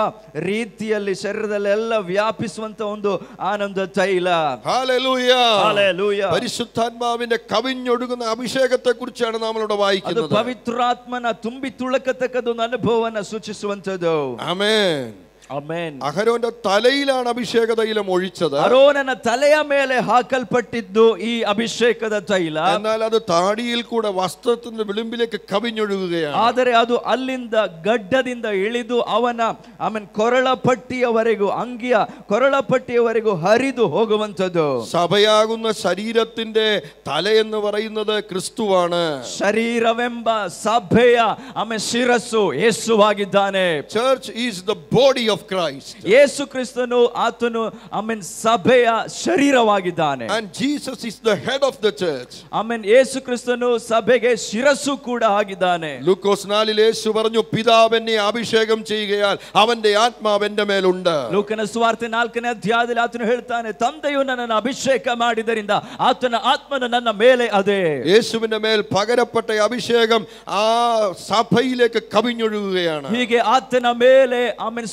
ರೀತಿಯಲ್ಲಿ ಶರೀರದಲ್ಲೆಲ್ಲ ವ್ಯಾಪಿಸುವಂತ ಒಂದು ಆನಂದ ತೈಲ. Hallelujah, hallelujah. പരിശുദ്ധാത്മാവിന്റെ കവിഞ്ഞൊഴുകുന്ന അഭിഷേകത്തെ കുറിച്ചാണ് നമ്മൾ ഇവിടെ വായിക്കുന്നത്. ಅದು ಪವಿತ್ರಾತ್ಮನ ತುಂಬಿ ತುಳುಕತಕ್ಕದೊಂದು ಅನುಭವವನ್ನು ಸೂಚಿಸುವಂತದ್ದು. ആമേൻ, ಆಮೆನ್. അഹരോന്റെ തലയിലാണ് അഭിഷേക തൈലം ഒഴിച്ചത്. ಅರೋನನ ತಲೆಯ ಮೇಲೆ ಹಾಕಲ್ಪಟ್ಟಿದ್ದು ಈ ಅಭಿಷೇಕದ ತೈಲ. എന്നാൽ അത് താടിയിൽ കൂടെ വസ്ത്രത്തിന്റെ വിളിമ്പിലേക്ക് കവിഞ്ഞൊഴുകുകയാണ്. ಆದರೆ ಅದು ಅಲ್ಲಿಂದ ಗಡ್ಡದಿಂದ ಇಳಿದು ಅವನ ಕೊರಳಪಟ್ಟಿಯವರೆಗೂ, ಅಂಗಿಯ ಕೊರಳಪಟ್ಟಿಯವರೆಗೂ ಹರಿದು ಹೋಗುವಂತದ್ದು. സഭയാകുന്ന ശരീരത്തിന്റെ തല എന്ന് പറയുന്നത് ക്രിസ്തുവാണ്. ಶರೀರವೆಂಬ ಸಭೆಯ ಶಿರಸ್ಸು ಯೇಸುವಾಗಿದ್ದಾನೆ. Church is the body of Christ. ಯೇಸು ಕ್ರಿಸ್ತನು ಆತನು ಸಭೆಯ ಶರೀರವಾಗಿದ್ದಾನೆ. And Jesus is the head of the church. ಯೇಸು ಕ್ರಿಸ್ತನು ಸಭೆಗೆ ಶಿರಸ್ಸು ಕೂಡ ಆಗಿದ್ದಾನೆ. ലൂക്കോസ് 4 യേശു പറഞ്ഞു, പിതാവ് എന്നെ അഭിഷേകം ചെയ്യുകയാൽ അവന്റെ ആത്മാവ് എൻ്റെ മേലുണ്ട്. ಲೂಕನ ಸುವಾರ್ತೆ 4ನೇ ಅಧ್ಯಾಯದಲ್ಲಿ ಆತನು ಹೇಳ್ತಾನೆ, ತಂದೆಯು ನನ್ನನ್ನು ಅಭಿಷೇಕ ಮಾಡಿದ್ದರಿಂದ ಆತನ ಆತ್ಮನು ನನ್ನ ಮೇಲೆ ಅದೇ. യേശുവിന്റെ മേൽ പകരപ്പെട്ട അഭിഷേകം ആ സഭയിലേക്ക് കവിഞ്ഞൊഴുകുകയാണ്. ಹೀಗೆ ಆತನ ಮೇಲೆ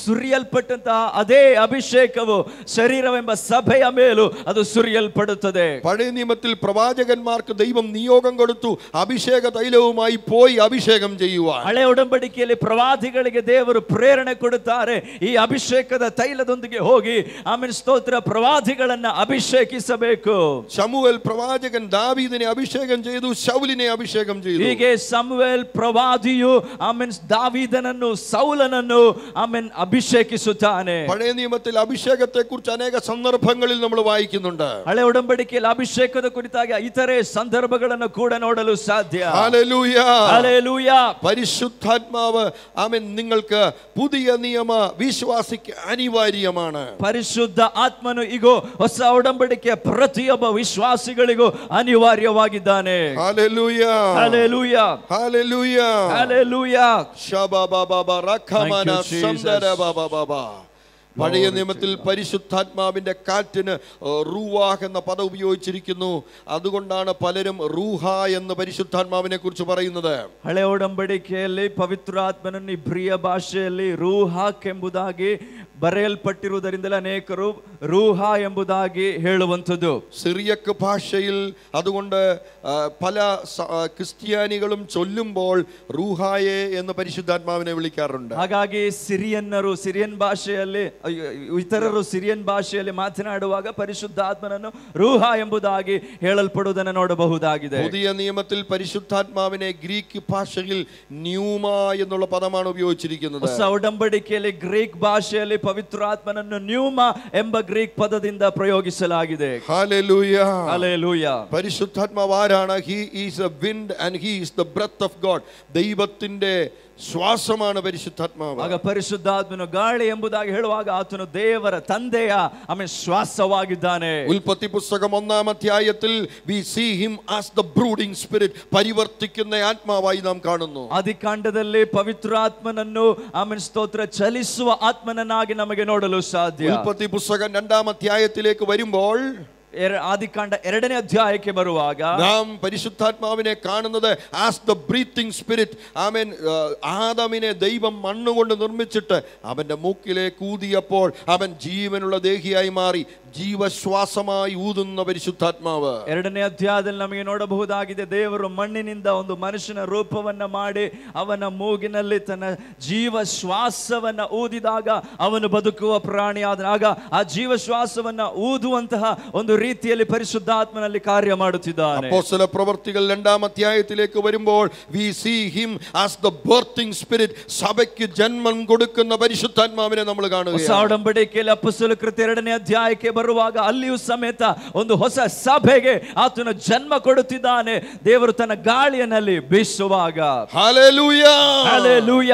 ಸುರಿಯ ಸುರಿಯಲ್ಪಟ್ಟಂತಹ ಅದೇ ಅಭಿಷೇಕವು ಶರೀರವೆಂಬ ಸಭೆಯ ಮೇಲೂ ಅದು ಸುರಿಯಲ್ಪಡುತ್ತದೆ. പഴയ നിയമത്തിൽ പ്രവാചകന്മാർക്ക് ദൈവം നിയോഗം കൊടുത്തു അഭിഷേക തൈലവുമായി പോയി അഭിഷേകം ചെയ്യുവാൻ. ಹಳೆ ಒಡಂಬಡಿಕೆಯಲ್ಲಿ ಪ್ರವಾದಿಗಳಿಗೆ ದೇವರು ಪ್ರೇರಣೆ ಕೊಡುತ್ತಾರೆ, ಈ ಅಭಿಷೇಕದ ತೈಲದೊಂದಿಗೆ ಹೋಗಿ ಆಮೆನ್ ಸ್ತೋತ್ರ ಪ್ರವಾದಿಗಳನ್ನ ಅಭಿಷೇಕಿಸಬೇಕು. ശമൂവേൽ പ്രവാചകൻ ദാവീദിനെ അഭിഷേകം ചെയ്തു, ശൗലിനെ അഭിഷേകം ചെയ്തു. ಹೀಗೆ ಸಮುವೇಲ್ ಪ್ರವಾದಿಯು ಆಮೆನ್ ದಾವೀದನನ್ನು ಸೌಲನನ್ನು ಆಮೆನ್ ಅಭಿಷೇಕಿಸುತ್ತಾನೆ. പഴയ നിയമത്തിൽ അഭിഷേകത്തെ കുറിച്ച് അനേക സന്ദർഭങ്ങളിൽ നമ്മൾ വായിക്കുന്നുണ്ട്. ಹಳೆ ಒಡಂಬಡಿಕೆಯಲ್ಲಿ ಅಭಿಷೇಕದ ಕುರಿತಾಗಿ ಇತರೆ ಸಂದರ್ಭಗಳನ್ನು ಕೂಡ ನೋಡಲು ಸಾಧ್ಯ. Hallelujah, hallelujah. പരിശുദ്ധാത്മാവ് ആമേൻ നിങ്ങൾക്ക് പുതിയ നിയമ വിശ്വാസിക്ക് അനിവാര്യമാണ്. ಪರಿಶುದ್ಧ ಆತ್ಮನು ಈಗೋ ಹೊಸ ಒಡಂಬಡಿಕೆಯ ಪ್ರತಿಯೊಬ್ಬ ವಿಶ್ವಾಸಿಗಳಿಗೂ ಅನಿವಾರ್ಯವಾಗಿದ್ದಾನೆ. ഹല്ലേലൂയ, ಹಲ್ಲೆಲೂಯ, ഹല്ലേലൂയ, ಹಲ್ಲೆಲೂಯ. ശബബബബ റഖമന Thank you, Jesus. സന്ദരബബബ. പഴയ നിയമത്തിൽ പരിശുദ്ധാത്മാവിന്റെ കാറ്റിന് റൂവാഹ് എന്ന പദം ഉപയോഗിച്ചിരിക്കുന്നു. അതുകൊണ്ടാണ് പലരും റൂഹ എന്ന് പരിശുദ്ധാത്മാവിനെ കുറിച്ച് പറയുന്നത്. ಹಳೆ ಒಡಂಬಡಿಕೆಯಲ್ಲಿ ಪವಿತ್ರಾತ್ಮನನ್ನು ಇಬ್ರಿಯ ಭಾಷೆಯಲ್ಲಿ ರೂಹಾಕ್ ಎಂಬುದಾಗಿ ಬರೆಯಲ್ಪಟ್ಟಿರುವುದರಿಂದಲೇ ಅನೇಕರು ರೂಹ ಎಂಬುದಾಗಿ ಹೇಳುವಂಥದ್ದು. സിറിയക്ക് ഭാഷയിൽ അതുകൊണ്ട് പല ക്രിസ്ത്യാനികളും ചൊല്ലുമ്പോൾ റൂഹായെ എന്ന് പരിശുദ്ധാത്മാവിനെ വിളിക്കാറുണ്ട്. ಹಾಗಾಗಿ ಸಿರಿಯನ್ ಭಾಷೆಯಲ್ಲಿ ಇತರರು ಸಿರಿಯನ್ ಭಾಷೆಯಲ್ಲಿ ಮಾತನಾಡುವಾಗ ಪರಿಶುದ್ಧಾತ್ಮನನ್ನು ರೂಹ ಎಂಬುದಾಗಿ ಹೇಳಲ್ಪಡುವುದನ್ನು ನೋಡಬಹುದಾಗಿದೆ. പുതിയ നിയമത്തിൽ പരിശുദ്ധാത്മാവിനെ ഗ്രീക്ക് ഭാഷയിൽ ന്യൂമ എന്നുള്ള പദമാണ് ഉപയോഗിച്ചിരിക്കുന്നത്. ಹೊಸ ಒಡಂಬಡಿಕೆಯಲ್ಲಿ ಗ್ರೀಕ್ ಭಾಷೆಯಲ್ಲಿ ಪವಿತ್ರಾತ್ಮನನ್ನು ನ್ಯೂಮ ಎಂಬ ಗ್ರೀಕ್ ಪದದಿಂದ ಪ್ರಯೋಗಿಸಲಾಗಿದೆ. Hallelujah, hallelujah. പരിശുദ്ധാത്മാവ് ആരാണ്? He is a wind and he is the breath of God. ദൈവത്തിന്റെ ಶ್ವಾಸಮಾನ ಪರಿಶುದ್ಧಾತ್ಮಾವ. ಆಗ ಪರಿಶುದ್ಧಾತ್ಮನು ಗಾಳಿ ಎಂಬುದಾಗಿ ಹೇಳುವಾಗ ಆತನು ದೇವರ ತಂದೆಯ ಆಮೇಲೆ ಶ್ವಾಸವಾಗಿದ್ದಾನೆ. ഉൽപ്പത്തി പുസ്തകം 1-ാം അധ്യായത്തിൽ we see him as the brooding spirit. പരിവർത്തിക്കുന്ന ആത്മാവായി നാം കാണുന്നു. ಆದಿಕಾಂಡದಲ್ಲಿ ಪವಿತ್ರಾತ್ಮನನ್ನು ಆಮೇಲೆ ಸ್ತೋತ್ರ ಚಲಿಸುವ ಆತ್ಮನನ್ನಾಗಿ ನಮಗೆ ನೋಡಲು ಸಾಧ್ಯ. ഉൽപ്പത്തി പുസ്തകം 2-ാം അധ്യായത്തിലേക്ക് വരുമ്പോൾ ಆದಿಕಾಂಡ 2ನೇ ಅಧ್ಯಾಯಕ್ಕೆ ಬರುವಾಗ നാം പരിശുദ്ധാത്മാവിനെ കാണുന്നത് ആസ് ദ ബ്രീത്തിങ് സ്പിരിറ്റ്. ആമേൻ. ആദമിനെ ദൈവം മണ്ണുകൊണ്ട് നിർമ്മിച്ചിട്ട് അവന്റെ മൂക്കിലേക്ക് ഊതിയപ്പോൾ അവൻ ജീവനുള്ള ദേഹിയായി മാറി, ಜೀವಶ್ವಾಸമായി ಊದುന്ന ಪರಿಶುದ್ಧಾತ್ಮಾವ. 2ನೇ ಅಧ್ಯಾಯದಲ್ಲಿ ನಮಗೆ ನೋಡಬಹುದಾಗಿದೆ, ದೇವರು ಮಣ್ಣಿನಿಂದ ಒಂದು ಮನುಷ್ಯನ ರೂಪವನ್ನ ಮಾಡಿ ಅವನ ಮೂಗಿನಲ್ಲಿ ತನ್ನ ಜೀವ ಶ್ವಾಸವನ್ನ ಊದಿದಾಗ ಅವನು ಬದುಕುವ ಪ್ರಾಣಿಯಾದಾಗ ಆ ಜೀವ ಶ್ವಾಸವನ್ನ ಊದುವಂತಹ ಒಂದು ರೀತಿಯಲ್ಲಿ ಪರಿಶುದ್ಧಾತ್ಮನಲ್ಲಿ ಕಾರ್ಯ ಮಾಡುತ್ತಿದ್ದಾನೆ. ಅಪೊಸ್ತಲ ಪ್ರವೃತ್ತಿಗಳು 2-ാം അധ്യായത്തിലേക്ക് വരുമ്പോൾ we see him as the birthing spirit. സഭയ്ക്ക് ജന്മം കൊടുക്കുന്ന പരിശുദ്ധാത്മാവിനെ നമ്മൾ കാണുകയാണ്. ಹೊಸ ಒಡಂಬಡಿಕೆಯಲ್ಲಿ ಅಪೊಸ್ತಲ ಕೃತ್ಯ 2ನೇ ಅಧ್ಯಾಯಕ್ಕೆ ಬರುವಾಗ ಅಲ್ಲಿಯೂ ಸಮೇತ ಒಂದು ಹೊಸ ಸಭೆಗೆ ಆತನು ಜನ್ಮ ಕೊಡುತ್ತಿದ್ದಾನೆ, ದೇವರು ತನ್ನ ಗಾಳಿಯಲ್ಲಿ ಬೀಸುವಾಗ. Hallelujah, hallelujah.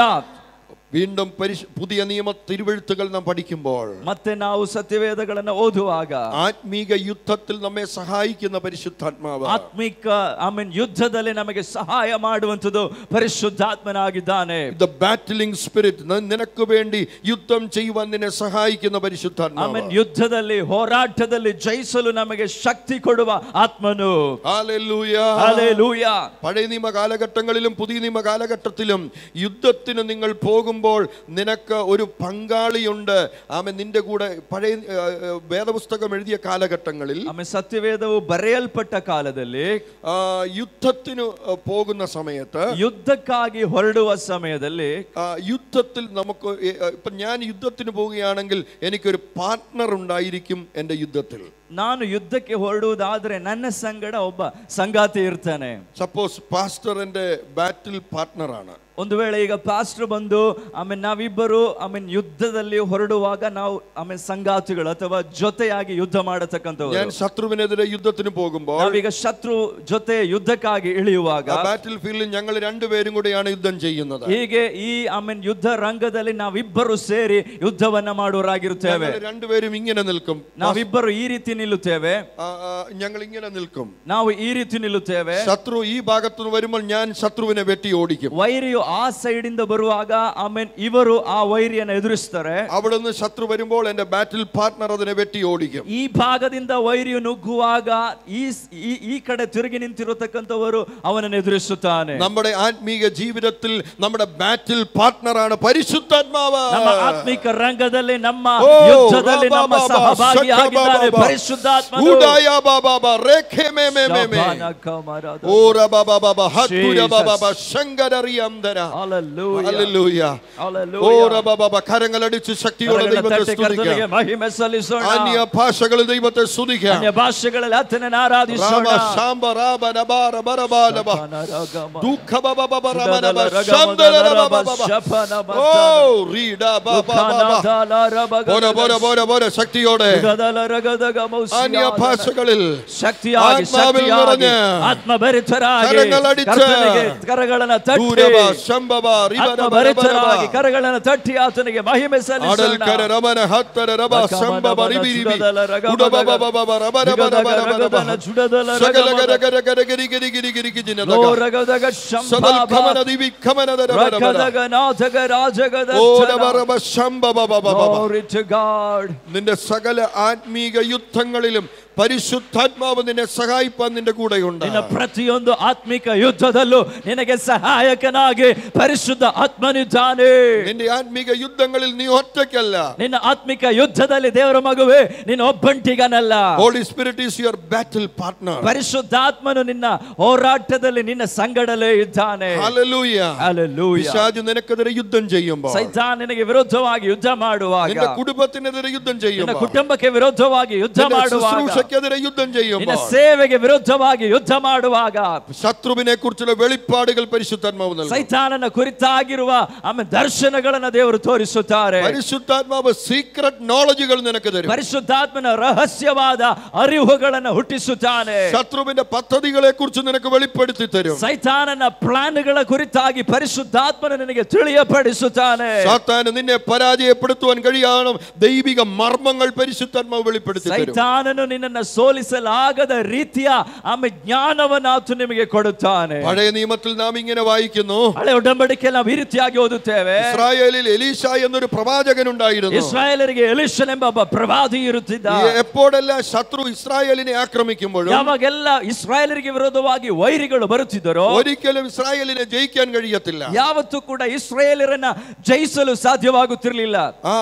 വീണ്ടും പുതിയ നിയമ തിരുവെഴുത്തുകൾ നാം പഠിക്കുമ്പോൾ ಮತ್ತೆ ನಾವು ಸತ್ಯವೇದಗಳನ್ನು ಓದುವಾಗ ആത്മീക യുദ്ധത്തിൽ നമ്മെ സഹായിക്കുന്ന പരിശുദ്ധാത്മാവ്, ಆತ್ಮಿಕ ಆಮೆನ್ ಯುದ್ಧದಲ್ಲಿ ನಮಗೆ ಸಹಾಯ ಮಾಡುವಂತದ್ದು ಪರಿಶುದ್ಧಾತ್ಮನಾಗಿದ್ದಾನೆ. the battling spirit. നിനക്ക് വേണ്ടി യുദ്ധം ചെയ്യുവാൻ നിന്നെ സഹായിക്കുന്ന പരിശുദ്ധാത്മാവ്. ಆಮೆನ್. ಯುದ್ಧದಲ್ಲಿ ಹೋರಾಟದಲ್ಲಿ ಜಯಿಸಲು ನಮಗೆ ಶಕ್ತಿ ಕೊಡುವ ಆತ್ಮನು. Hallelujah, hallelujah. പഴയ നിയമ കാലഘട്ടങ്ങളിലും പുതിയ നിയമ കാലഘട്ടത്തിലും യുദ്ധത്തിന് നിങ്ങൾ പോകുമ്പോൾ നിനക്ക് ഒരു പങ്കാളിയുണ്ട്. ആമേൻ. നിന്റെ കൂടെ പഴയ വേദപുസ്തകം എഴുതിയ കാലഘട്ടങ്ങളിൽ ಆಮೇಲೆ ಸತ್ಯವೇದವು ಬರೆಯಲ್ಪಟ್ಟ ಕಾಲದಲ್ಲಿ യുദ്ധത്തിന് പോകുന്ന സമയത്ത്, ಯುದ್ಧಕ್ಕಾಗಿ ಹೊರಡುವ ಸಮಯದಲ್ಲಿ യുദ്ധത്തിൽ നമുക്ക് ഇപ്പൊ ഞാൻ യുദ്ധത്തിന് പോവുകയാണെങ്കിൽ എനിക്കൊരു പാർട്ട്ണർ ഉണ്ടായിരിക്കും എൻ്റെ യുദ്ധത്തിൽ. ನಾನು ಯುದ್ಧಕ್ಕೆ ಹೊರಡುವುದಾದ್ರೆ ನನ್ನ ಸಂಗಡ ಒಬ್ಬ ಸಂಗಾತಿ ಇರ್ತಾನೆ. സപ്പോസ് പാസ്റ്റർ എൻ്റെ ബാറ്റിൽ പാർട്ട്ണർ ആണ്. ಒಂದು ವೇಳೆ ಈಗ ಪಾಸ್ಟರ್ ಬಂದು ಆಮೇಲೆ ನಾವಿಬ್ಬರು ಆಮೇಲೆ ಯುದ್ಧದಲ್ಲಿ ಹೊರಡುವಾಗ ನಾವು ಆಮೇಲೆ ಸಂಗಾತಿಗಳು ಅಥವಾ ಜೊತೆಯಾಗಿ ಯುದ್ಧ ಮಾಡತಕ್ಕಂಥವ್ರು. ഞാൻ ശത്രുവിനെതിരെ യുദ്ധത്തിന് പോകുമ്പോൾ, ನಾವೀಗ ಶತ್ರು ಜೊತೆ ಯುದ್ಧಕ್ಕಾಗಿ ಇಳಿಯುವಾಗ ബാറ്റിൽ ഫീൽഡിൽ ഞങ്ങൾ രണ്ടുപേരും കൂടെയാണ് യുദ്ധം ചെയ്യുന്നത്. ಹೀಗೆ ಈ ಆಮೇಲೆ ಯುದ್ಧ ರಂಗದಲ್ಲಿ ನಾವಿಬ್ಬರು ಸೇರಿ ಯುದ್ಧವನ್ನ ಮಾಡುವರಾಗಿರುತ್ತೇವೆ. രണ്ടുപേരും ഇങ്ങനെ നിൽക്കും. ನಾವಿಬ್ಬರು ಈ ರೀತಿ ನಿಲ್ಲುತ್ತೇವೆ. ഞങ്ങൾ ഇങ്ങനെ നിൽക്കും. ನಾವು ಈ ರೀತಿ ನಿಲ್ಲುತ್ತೇವೆ. ശത്രു ഈ ഭാഗത്തുനിന്ന് വരുമ്പോൾ ഞാൻ ശത്രുവിനെ വെട്ടി ഓടിക്കും. ವೈರಿಯು ಆ ಸೈಡ್ ಇಂದ ಬರುವಾಗ ಆಮೇಲೆ ಇವರು ಆ ವೈರಿಯನ್ನು ಎದುರಿಸ್ತಾರೆ. അവിടുന്ന് ശത്രു വരുമ്പോൾ എന്റെ ബാറ്റിൽ പാർട്ണർ അതിനെ വെട്ടി ഓടിക്കും. ಈ ಭಾಗದಿಂದ ವೈರಿಯು ನುಗ್ಗುವಾಗ ಈ ಕಡೆ ತಿರುಗಿ ನಿಂತಿರತಕ್ಕಂತವರು ಅವನನ್ನು ಎದುರಿಸುತ್ತಾನೆ. നമ്മുടെ ആത്മീക ജീവിതത്തിൽ നമ്മുടെ ബാറ്റിൽ പാർട്ണറാണ് പരിശുദ്ധാത്മാവ്. ನಮ್ಮ ಆತ್ಮಿಕ ರಂಗದಲ್ಲಿ ನಮ್ಮ ಯುದ್ಧದಲ್ಲಿ ನಮ್ಮ ಸಹಭಾಗಿಯಾಗಿದ್ದಾನೆ ಪರಿಶುದ್ಧಾತ್ಮನು. ಉಡಾಯ ಬಾಬಾ ರೇಖೆ ಮೇ ಮೇ ಮೇ ಮೇ ಓರ ಬಾಬಾ ಹತ್ತುರ ಬಾಬಾ ശങ്കരറിയംദര. ഹല്ലേലൂയ ഹല്ലേലൂയ. ഓര ബാബാ കരങ്ങളടിച്ച് ശക്തിയോടെ ദൈവത്തെ സ്തുതിക്കാം. മഹിമ സല്ലിസോಣ. അന്യ ഭാഷകളിൽ ദൈവത്തെ സ്തുതിക്കാം. അന്യ ഭാഷകളിൽ ആത്മനെ ആരാധിസോಣ. ശാംബ രാബ നബാര ബരബാലബ ദുഃഖ ബാബാ രമനബ ശാംദല ബാബാ. ഓ റീഡ ബാബാ ബോര ശക്തിയോടെ അന്യ ഭാഷകളിൽ ശക്തിയായി ആത്മഭരിതരാಗಿ കരಗಳನ್ನು തട്ടി ಆತ್ಮಭರಿತರಾಗಿ ಕರಗಳನ್ನು ತಟ್ಟಿ ಆತನಿಗೆ ಮಹಿಮೆ ಸಲ್ಲಿಸೋಣ. നിന്റെ സകല ആത്മീക യുദ്ധങ്ങളിലും പരിശുദ്ധാത്മാവ് നിന്നെ സഹായിപ്പാൻ നിന്റെ കൂടെയുണ്ട്. ನಿನ್ನ ಪ್ರತಿಯೊಂದು ಆತ್ಮಿಕ ಯುದ್ಧದಲ್ಲೂ ನಿನಗೆ ಸಹಾಯಕನಾಗಿ ಪರಿಶುದ್ಧ ಆತ್ಮನಿದ್ದಾನೆ. നിന്റെ ആത്മീക യുദ്ധങ്ങളിൽ നീ ഒറ്റയ്ക്കല്ല. ನಿನ್ನ ಆತ್ಮಿಕ ಯುದ್ಧದಲ್ಲಿ ದೇವರ ಮಗುವೇ ನೀನು ಒಬ್ಬಂಟಿಗನಲ್ಲ. Holy Spirit is your battle partner. ಪರಿಶುದ್ಧಾತ್ಮನು ನಿನ್ನ ಹೋರಾಟದಲ್ಲಿ ನಿನ್ನ ಸಂಗಡಲೇ ಇದ್ದಾನೆ. Hallelujah. Hallelujah. പിശാച് നിനക്കെതിരെ യുദ്ധം ചെയ്യുമ്പോൾ, ಸೈತಾನ್ ನಿನಗೆ ವಿರುದ್ಧವಾಗಿ ಯುದ್ಧ ಮಾಡುವಾಗ, നിന്റെ കുടുംബത്തിനെതിരെ യുദ്ധം ನಿನ್ನ ചെയ്യുമ്പോൾ, ಕುಟುಂಬಕ್ಕೆ ವಿರುದ್ಧವಾಗಿ ಯುದ್ಧ ಮಾಡುವಾಗ, ശുശ്രൂഷയ്ക്കെതിരെ യുദ്ധം ನಿನ್ನ ചെയ്യുമ്പോൾ, ಸೇವೆಗೆ ವಿರುದ್ಧವಾಗಿ ಯುದ್ಧ ಮಾಡುವಾಗ ശത്രുവിനെ കുറിച്ചുള്ള വെളിപ്പാടുകൾ പരിശുദ്ധാത്മാവ് നൽകും. ಸೈತಾನನ ಕುರಿತಾಗಿರುವ ಆಮೇಲೆ ದರ್ಶನಗಳನ್ನು ದೇವರು ತೋರಿಸುತ್ತಾರೆ. പരിശുദ്ധാത്മാവ് സീക്ರೆಟ್ ನಾಲೆಜ್ಗಳು നിനക്ക് തരും. ಪರಿಶುದ್ಧಾತ್ಮನ ರಹಸ್ಯವಾದ ಅರಿವುಗಳನ್ನು ಹುಟ್ಟಿಸುತ್ತಾನೆ. ശത്രുവിന്റെ പദ്ധതികളെ കുറിച്ച് നിനക്ക് വെളിപ്പെടുത്തി തരും. ಸೈತಾನನ ಪ್ಲಾನ್ಗಳ ಕುರಿತಾಗಿ ಪರಿಶುದ್ಧಾತ್ಮನ ನಿನಗೆ ತಿಳಿಯಪಡಿಸುತ್ತಾನೆ. സാത്താന് നിന്നെ പരാജയപ്പെടുത്തുവാൻ കഴിയാണം ദൈവിക മർമ്മങ്ങൾ പരിശുദ്ധാത്മാവ് വെളിപ്പെടുത്തി തരും. ಸೈತಾನನು ನಿನ್ನನ್ನು ಸೋಲಿಸಲಾಗದ ರೀತಿಯ ಆಮೇಲೆ ಜ್ಞಾನವನ್ನು ಆತ ನಿಮಗೆ ಕೊಡುತ್ತಾನೆ. പഴയ നിയമത്തിൽ നാം ഇങ്ങനെ വായിക്കുന്നു. ಹಳೆ ಒಡಂಬಡಿಕೆ ನಾವು ಈ ರೀತಿಯಾಗಿ ಓದುತ್ತೇವೆ. ഇസ്രായേലിൽ എലീശ എന്നൊരു പ്രവാചകൻ ഉണ്ടായിരുന്നു. ಇಸ್ರಾಯೇಲರಿಗೆ ಎಲೀಷನೆಂಬ ಒಬ್ಬ ಪ್ರವಾದಿ ಇರುತ್ತಿದ್ದ. എപ്പോഴെല്ലാം ശത്രു ഇസ്രായേലിനെ ആക്രമിക്കുമ്പോഴും, ಯಾವಾಗೆಲ್ಲ ಇಸ್ರಾಯೇಲರಿಗೆ ವಿರೋಧವಾಗಿ ವೈರಿಗಳು ಬರುತ್ತಿದ್ದರೋ, ഒരിക്കലും ഇസ്രായേലിനെ ജയിക്കാൻ കഴിയത്തില്ല. ಯಾವತ್ತೂ ಕೂಡ ಇಸ್ರಾಯೇಲರನ್ನ ಜಯಿಸಲು ಸಾಧ್ಯವಾಗುತ್ತಿರಲಿಲ್ಲ.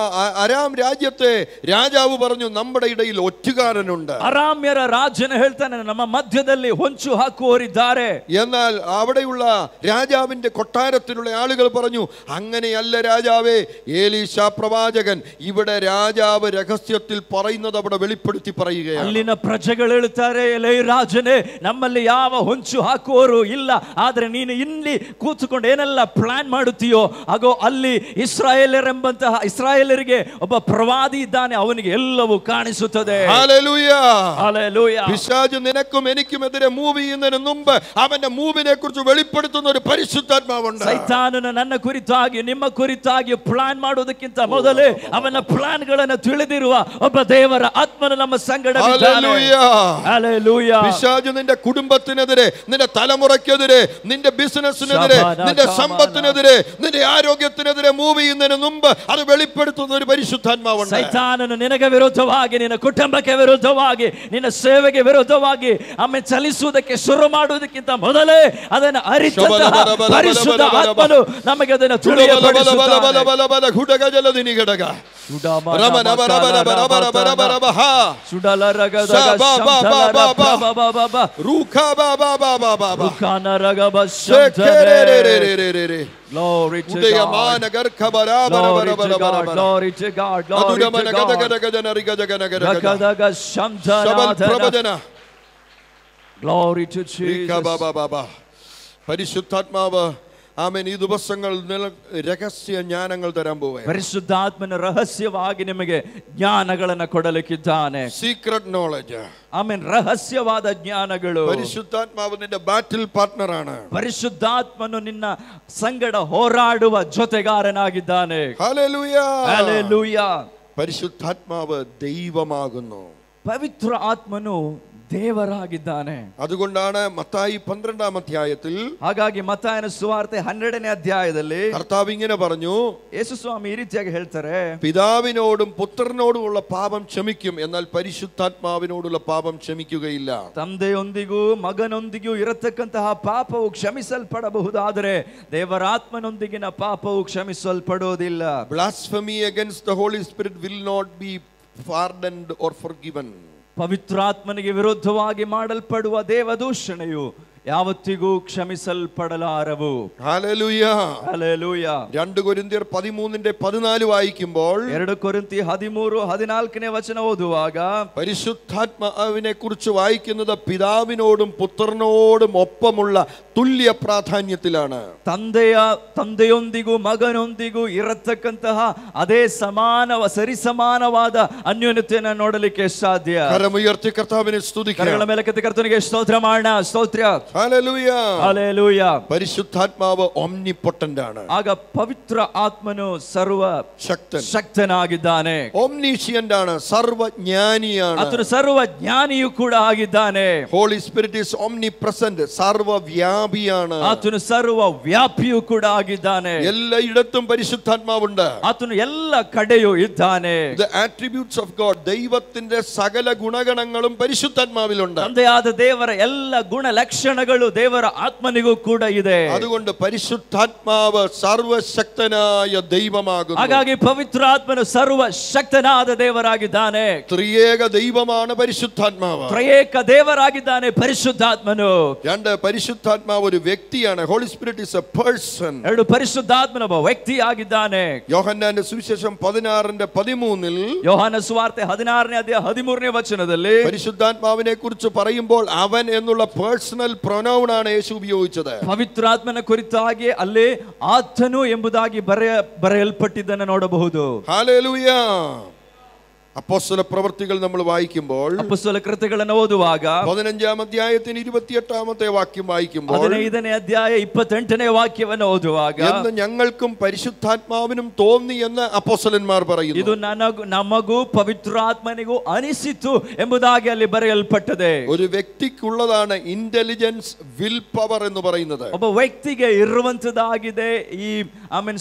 അരാം രാജ്യത്തെ രാജാവ് പറഞ്ഞു, നമ്മുടെ ഇടയിൽ ഒറ്റുകാരനുണ്ട്. ಅರಾಮ್ಯರ ರಾಜನ ಹೇಳ್ತಾನೆ, ನಮ್ಮ ಮಧ್ಯದಲ್ಲಿ ಹೊಂಚು ಹಾಕುವವರಿದ್ದಾರೆ. എന്നാൽ അവിടെയുള്ള രാജാവിന്റെ കൊട്ടാരത്തിലുള്ള ആളുകൾ പറഞ്ഞു, അങ്ങനെയല്ല രാജാവേ, ഏലീശ പ്രവാചകൻ ഇവിടെ രാജാവ് രഹസ്യത്തിൽ പറയുന്നത് അവിടെ വെളിപ്പെടുത്തി പറയുകയാണ്. ಅಲ್ಲಿನ ಪ್ರಜೆಗಳು ಹೇಳ್ತಾರೆ, ಎಲೈ ರಾಜನೇ, ನಮ್ಮಲ್ಲಿ ಯಾವ ಹೊಂಚು ಹಾಕುವವರು ಇಲ್ಲ, ಆದ್ರೆ ನೀನು ಇಲ್ಲಿ ಕೂತ್ಕೊಂಡು ಏನೆಲ್ಲ ಪ್ಲಾನ್ ಮಾಡುತ್ತೀಯೋ ಹಾಗೋ ಅಲ್ಲಿ ಇಸ್ರಾಯೇಲರೆಂಬಂತಹ ಇಸ್ರಾಯೇಲರಿಗೆ ಒಬ್ಬ ಪ್ರವಾದಿ ಇದ್ದಾನೆ, ಅವನಿಗೆ ಎಲ್ಲವೂ ಕಾಣಿಸುತ್ತದೆ. ഹല്ലേലൂയ. ഹല്ലേലൂയ. പിശാച് നിനക്കും എനിക്കും എതിരെ മൂവ് ചെയ്യുന്നതിന് മുമ്പ് അവന്റെ മൂവിനെ കുറിച്ച് വെളിപ്പെടുത്തുന്ന ഒരു പരിശുദ്ധാത്മാവുണ്ട്. ಸೈತಾನನು ನನ್ನ ಕುರಿತಾಗಿ ನಿಮ್ಮ ಕುರಿತಾಗಿ ಪ್ಲಾನ್ ಮಾಡುವುದಕ್ಕಿಂತ ಮೊದಲೇ ಅವನ ಪ್ಲಾನ್ ಗಳನ್ನು ತಿಳಿದಿರುವ ಒಬ್ಬ ದೇವರ ಆತ್ಮನು ನಮ್ಮ ಸಂಗಡವಿದ್ದಾನೆ. ಹಲ್ಲೆಲೂಯ. പിശാച് നിന്റെ കുടുംബത്തിനെതിരെ, നിന്റെ തലമുറയ്ക്കെതിരെ, നിന്റെ ബിസിനസ്സിനെതിരെ, നിന്റെ സമ്പത്തിനെതിരെ, നിന്റെ ആരോഗ്യത്തിനെതിരെ മൂവ് ചെയ്യുന്നതിന് മുമ്പ് അത് വെളിപ്പെടുത്തുന്ന ഒരു പരിശുദ്ധാത്മാവുണ്ട്. ಸೈತಾನನು ನಿನಗೆ ವಿರುದ್ಧವಾಗಿ, ನಿನ್ನ ಕುಟುಂಬಕ್ಕೆ ವಿರುದ್ಧವಾಗಿ, ನಿನ್ನ ಸೇವೆಗೆ ವಿರುದ್ಧವಾಗಿ ಆಮೇಲೆ ಚಲಿಸುವುದಕ್ಕೆ ಶುರು ಮಾಡುವುದಕ್ಕಿಂತ ಮೊದಲೇ ಅದನ್ನು ಅರಿತಂತಹ ಪರಿಶುದ್ಧ ಆತ್ಮನು ನಮಗೆ ಅದನ್ನು ತಿಳಿಯಪಡಿಸುತ್ತಾನೆ. Glory to God. Glory to God. Glory to God. Glory to Jesus. പരിശുദ്ധാത്മാവ് ആമേൻ ഈ ദിവസങ്ങൾ രഹസ്യ ജ്ഞാനങ്ങൾ തരാൻ പോവുകയാണ്. പരിശുദ്ധാത്മന ರಹಸ್ಯವಾಗಿ ನಿಮಗೆ ಜ್ಞಾನಗಳನ್ನು ಕೊಡಲಿಕ್ಕಿದ್ದಾನೆ. സീക്ರೆಟ್ നോളജ്. ಆಮೆನ್. ರಹಸ್ಯವಾದ ಜ್ಞಾನಗಳು. പരിശുദ്ധാത്മാവ് നിന്റെ ബാറ്റിൽ പാർട്ണറാണ്. ಪರಿಶುದ್ಧಾತ್ಮನು ನಿನ್ನ ಸಂಗಡ ಹೋರಾಡುವ ಜೊತೆಗಾರನಾಗಿದ್ದಾನೆ. ഹല്ലേലൂയ. ഹല്ലേലൂയ. പരിശുദ്ധാത്മാവ് ദൈവമാകുന്നു. ಪವಿತ್ರ ಆತ್ಮನು ದೇವರಾಗಿದ್ದಾನೆ. അതുകൊണ്ടാണ് മത്തായി 12-ാം അധ്യായത്തിൽ, ಹಾಗಾಗಿ ಮತ್ತಾಯನ ಸುವಾರ್ತೆ 12ನೇ ಅಧ್ಯಾಯದಲ್ಲಿ കർത്താവ് ഇങ്ങനെ പറഞ്ഞു, ಯೇಸು ಸ್ವಾಮಿ ಈ ರೀತಿಯಾಗಿ ಹೇಳ್ತಾರೆ, പിതാവിനോടും പുത്രനോടുമുള്ള പാപം ക്ഷമിക്കും, എന്നാൽ പരിശുദ്ധാത്മാവിനോടുള്ള പാപം ക്ഷമിക്കുകയില്ല. ತಂದೆಯೊಂದಿಗೂ ಮಗನೊಂದಿಗೂ ಇರತಕ್ಕಂತಹ ಪಾಪವು ಕ್ಷಮಿಸಲ್ಪಡಬಹುದಾದರೆ ದೇವರಾತ್ಮನೊಂದಿಗಿನ ಪಾಪವು ಕ್ಷಮಿಸಲ್ಪಡೋದಿಲ್ಲ. Blasphemy against the Holy Spirit will not be pardoned or forgiven. ಪವಿತ್ರಾತ್ಮನಿಗೆ ವಿರುದ್ಧವಾಗಿ ಮಾಡಲ್ಪಡುವ ದೇವದೂಷಣೆಯು ಯಾವತ್ತಿಗೂ ಕ್ಷಮಿಸಲ್ಪಡಲಾರವು. ഹല്ലേലൂയ. ഹല്ലേലൂയ. 2 കൊരിന്ത്യർ 13-14 വായിക്കുമ്പോൾ, 2 കൊരിന്തി 13-14ನೇ ವಚನ ಓದುವಾಗ പരിശുദ്ധാത്മാവിനെ കുറിച്ച് വായിക്കുന്നത് പിതാവിനോടും പുത്രനോടും ഒപ്പമുള്ള തുല്യ പ്രാധാന്യത്തിലാണ്. ತಂದೆಯೊಂದಿಗೂ ಮಗನೊಂದಿಗೂ ಇರತಕ್ಕಂತಹ ಅದೇ ಸರಿಸಮಾನವಾದ ಅನ್ಯೋನ್ಯತೆಯನ್ನು ನೋಡಲಿಕ್ಕೆ ಸಾಧ್ಯ. കരമുയർത്തി കർത്താവിനെ സ്തുതിക്കുക. ಕರಗಳ ಮೇಲೆ ಕೆತ್ತಿ ಕರ್ತನಿಗೆ ಸ್ತೋತ್ರ ಮಾಡೋಣ. ಸ್ತೋತ್ರ. ഹല്ലേലൂയ. ഹല്ലേലൂയ. പരിശുദ്ധാത്മാവ് omnipotent ആണ്. ಆಗ ಪವಿತ್ರ ಆತ್ಮನು ಸರ್ವ ശക്തനാಗಿದ್ದಾನೆ. omniscient ആണ്, സർവജ്ഞാനിയാണ്. ಆತನು ಸರ್ವ ಜ್ಞಾನಿಯೂ ಕೂಡ ಆಗಿದ್ದಾನೆ. Holy Spirit is omnipresent, സർവവ്യാപിയാണ്. ಆತನು ಸರ್ವ ವ್ಯಾಪಿಯೂ ಕೂಡ ಆಗಿದ್ದಾನೆ. ಎಲ್ಲയിടത്തും പരിശുദ്ധാത്മാവുണ്ട്. ಆತನು ಎಲ್ಲ ಕಡೆಯೂ ಇದ್ದಾನೆ. The attributes of God, ദൈവത്തിന്റെ സകല ഗുണഗണങ്ങളും പരിശുദ്ധാത്മാവിലുണ്ട്. ತಂದೆಯಾದ ದೇವರ ಎಲ್ಲ ಗುಣ ಲಕ್ಷಣಗಳು ದೇವರ ಆತ್ಮನಿಗೂ ಕೂಡ ಇದೆ. അതുകൊണ്ട് പരിശുദ്ധാത്മാവ് സർവശക്തനായ ദൈവമാകുന്നു. ಹಾಗಾಗಿ ಪವಿತ್ರಾತ್ಮನು ಸರ್ವಶಕ್ತನಾದ ದೇವರಾಗಿದ್ದಾನೆ. ത്രിയേക ദൈവമാണ് പരിശുദ്ധാത്മാവ്. ತ್ರಯೇಕ ದೇವರಾಗಿದ್ದಾನೆ ಪರಿಶುದ್ಧಾತ್ಮನು. രണ്ട്, പരിശുദ്ധാത്മാവ് ഒരു വ്യക്തിയാണ്. Holy Spirit is a person. ಎರಡು, ಪರಿಶುದ್ಧಾತ್ಮನ ಒಬ್ಬ ವ್ಯಕ್ತಿಯಾಗಿದ್ದಾನೆ. യോഹന്നാന്റെ സുവിശേഷം 16:13 ಯೋಹಾನ ಸುವಾರ್ತೆ 16ನೇ ಅಧ್ಯಾಯ 13ನೇ ವಚನದಲ್ಲಿ പരിശുദ്ധാത്മാവിനെ കുറിച്ച് പറയുമ്പോൾ അവൻ എന്നുള്ള പേഴ്സണൽ പ്രൊനൗൺ ആണ് യേശു ഉപയോഗിച്ചത്. ಪವಿತ್ರಾತ್ಮನ ಕುರಿತಾಗಿ ಅಲ್ಲಿ ಆತನು ಎಂಬುದಾಗಿ ಬರೆಯಲ್ಪಟ್ಟಿದ್ದನ್ನು ನೋಡಬಹುದು. ഹല്ലേലൂയ. അപ്പോസ്തല പ്രവൃത്തികൾ നമ്മൾ വായിക്കുമ്പോൾ, ಅಪೊಸ್ತಲ ಕೃತ್ಯಗಳನ್ನು ಓದುವಾಗ 15-ാം അധ്യായത്തിന് 28-ാമത്തെ വാക്യം വായിക്കുമ്പോൾ, 15ನೇ ಅಧ್ಯಾಯ 28ನೇ ವಾಕ್ಯವನ್ನು ಓದುವಾಗ, എന്ന് ഞങ്ങൾക്കും പരിശുദ്ധാത്മാവിനും തോന്നി എന്ന് അപ്പോസ്തലന്മാർ പറയുന്നു. ಇದು ನಮಗೂ ಪವಿತ್ರಾತ್ಮನಿಗೂ ಅನಿಸಿತು ಎಂಬುದಾಗಿ ಅಲ್ಲಿ ಬರೆಯಲ್ಪಟ್ಟದೆ. ഒരു വ്യക്തിക്കുള്ളതാണ് ഇന്റലിജൻസ്, വിൽ പവർ എന്ന് പറയുന്നത്. ಒಬ್ಬ ವ್ಯಕ್ತಿಗೆ ಇರುವಂತದಾಗಿದೆ ಈ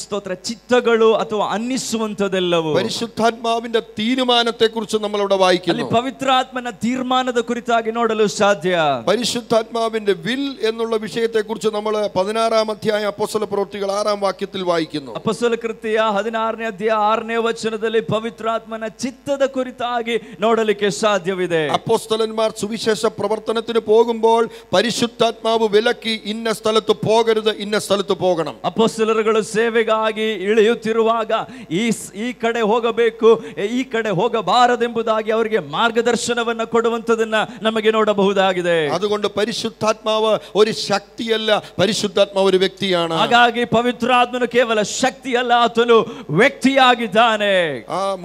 ಸ್ತೋತ್ರ ಚಿತ್ತಗಳು ಅಥವಾ ಅನ್ನಿಸುವಂತದೆಲ್ಲವೂ. പരിശുദ്ധാത്മാവിന്റെ തീരുമാനത്തെ കുറിച്ച് നമ്മൾ ഇവിടെ വായിക്കുന്നു. പവിത്രാത്മന തീരുമാനದ ಕುರಿತಾಗಿ ನೋಡಲು ಸಾಧ್ಯ. പരിശുദ്ധാത്മാവിന്റെ വിൽ എന്നുള്ള വിഷയത്തെ കുറിച്ച് നമ്മൾ 16-ാം അധ്യായം അപ്പോസ്തല പ്രവൃത്തികൾ 6-ാം വാക്യത്തിൽ വായിക്കുന്നു. ಅಪೊಸ್ತಲ ಕೃತ್ಯ 16ನೇ ಅಧ್ಯಾಯ 6ನೇ ವಚನದಲ್ಲಿ ಪವಿತ್ರಾತ್ಮನ ಚಿತ್ತದ ಕುರಿತಾಗಿ ನೋಡಲಿಕ್ಕೆ ಸಾಧ್ಯವಿದೆ. അപ്പോസ്തലന്മാർ സുവിശേഷ പ്രവർത്തനത്തിന് പോകുമ്പോൾ പരിശുദ്ധാത്മാവ് വിലക്കി ഇന്ന സ്ഥലത്ത് പോകരുത്, ഇന്ന സ്ഥലത്ത് പോകണം. ಅಪೊಸ್ತಲರುಗಳು ಸೇವೆಗಾಗಿ ಇಳಿಯುತ್ತಿರುವಾಗ ಈ ಕಡೆ ಹೋಗಬೇಕು, ಈ ಕಡೆ ಹೋಗಬಾರದೆಂಬುದಾಗಿ ಅವರಿಗೆ ಮಾರ್ಗದರ್ಶನವನ್ನು ಕೊಡುವಂತದನ್ನ ನಮಗೆ ನೋಡಬಹುದಾಗಿದೆ. അതുകൊണ്ട് പരിശുദ്ധാത്മാവ് ഒരു ശക്തിയല്ല, പരിശുദ്ധാത്മാവ് ഒരു വ്യക്തിയാണ്. ಹಾಗಾಗಿ ಪವಿತ್ರಾತ್ಮನು ಕೇವಲ ಶಕ್ತಿ ಅಲ್ಲ, ಆತನು ವ್ಯಕ್ತಿಯಾಗಿದ್ದಾನೆ.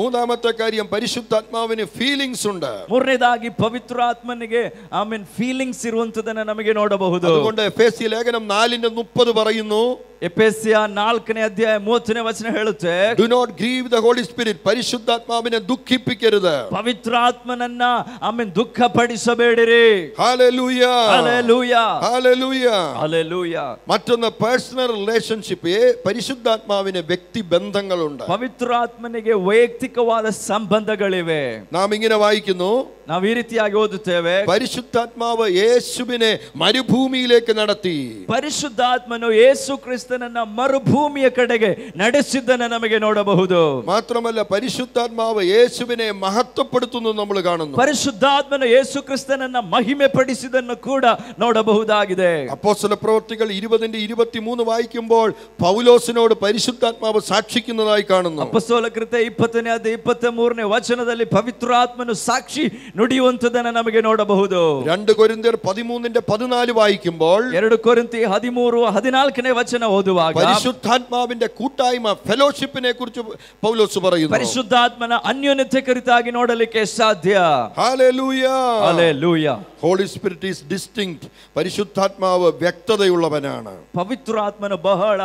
മൂന്നാമത്തെ കാര്യം, പരിശുദ്ധാത്മാവിന് ഫീലിംഗ്സ് ഉണ്ട്. ಮೂರನೇದಾಗಿ ಪವಿತ್ರಾತ್ಮನಿಗೆ ಫೀಲಿಂಗ್ಸ್ ಇರುವಂತದನ್ನ ನಮಗೆ ನೋಡಬಹುದು. അതുകൊണ്ട് എഫേസ്യ ലേഖനം 4:30 പറയുന്നു, ಎಫೆಸ್ಯ 4ನೇ ಅಧ್ಯಾಯ 30ನೇ ವಚನ ಹೇಳುತ್ತೆ, Do not grieve the Holy Spirit. പരിശുദ്ധാത്മാവിനെ ദുഃഖിപ്പിക്കരുത്. ಪವಿತ್ರಾತ್ಮನನ್ನ ದುಃಖಪಡಿಸಬೇಡಿರಿ. ഹല്ലേലൂയ. ഹല്ലേലൂയ. ഹല്ലേലൂയ. ഹല്ലേലൂയ. മറ്റൊന്ന്, പേഴ്സണൽ റിലേഷൻഷിപ്പ്. പരിശുദ്ധാത്മാവിന് വ്യക്തി ബന്ധങ്ങളുണ്ട്. ಪವಿತ್ರಾತ್ಮನಿಗೆ ವೈಯಕ್ತಿಕವಾದ ಸಂಬಂಧಗಳಿವೆ. നാം ഇങ്ങനെ വായിക്കുന്നു, ನಾವು ಈ ರೀತಿಯಾಗಿ ಓದುತ್ತೇವೆ, പരിശുദ്ധാത്മാവ് യേശുവിനെ മരുഭൂമിയിലേക്ക് നടത്തി. ಪರಿಶುದ್ಧಾತ್ಮನು ಯೇಸು ಕ್ರಿಸ್ತನನ್ನ ಮರುಭೂಮಿಯ ಕಡೆಗೆ ನಡೆಸಿದ್ದನ್ನು ನಮಗೆ ನೋಡಬಹುದು. മാത്രമല്ല, പരിശുദ്ധാത്മാവ് യേശുവിനെ മഹത്വപ്പെടുത്തുന്നു നമ്മൾ കാണുന്നു. ಪರಿಶುದ್ಧಾತ್ಮನು ಯೇಸು ಕ್ರಿಸ್ತನನ್ನ ಮಹಿಮೆ ಪಡಿಸಿದನ್ನು ಕೂಡ ನೋಡಬಹುದಾಗಿದೆ. അപ്പോസ്തല പ്രവൃത്തികൾ 20:23 വായിക്കുമ്പോൾ പൗലോസിനോട് പരിശുദ്ധാത്മാവ് സാക്ഷിക്കുന്നതായി കാണുന്നു. ಅಪೊಸ್ತಲ ಕೃತ್ಯ 20ನೇ ಅಧ್ಯಾಯ 23ನೇ ವಚನದಲ್ಲಿ ಪವಿತ್ರಾತ್ಮನು ಸಾಕ್ಷಿ ನುಡಿಯುವಂತದನ್ನು ನಮಗೆ ನೋಡಬಹುದು. 2 കൊരിന്ത്യർ 13:14 വായിക്കുമ്പോൾ 2 ಕೊರಿಂಥಿ 13:14ನೇ ವಚನ ಓದುವಾಗ പരിശുദ്ധാത്മാവിന്റെ കൂട്ടായ്മ, ഫെലോഷിപ്പിനെ കുറിച്ച് പൗലോസ് പറയുന്നു. ಪರಿಶುದ್ಧಾತ್ಮನ ಅನ್ಯೋನ್ಯತೆ ಕುರಿತಾಗಿ ನೋಡಲಿಕ್ಕೆ ಸಾಧ್ಯ. Hallelujah. Hallelujah. Holy Spirit is distinct. പരിശുദ്ധാത്മാവ് വ്യക്തതയുള്ളവനാണ്. ಪವಿತ್ರಾತ್ಮನು ಬಹಳ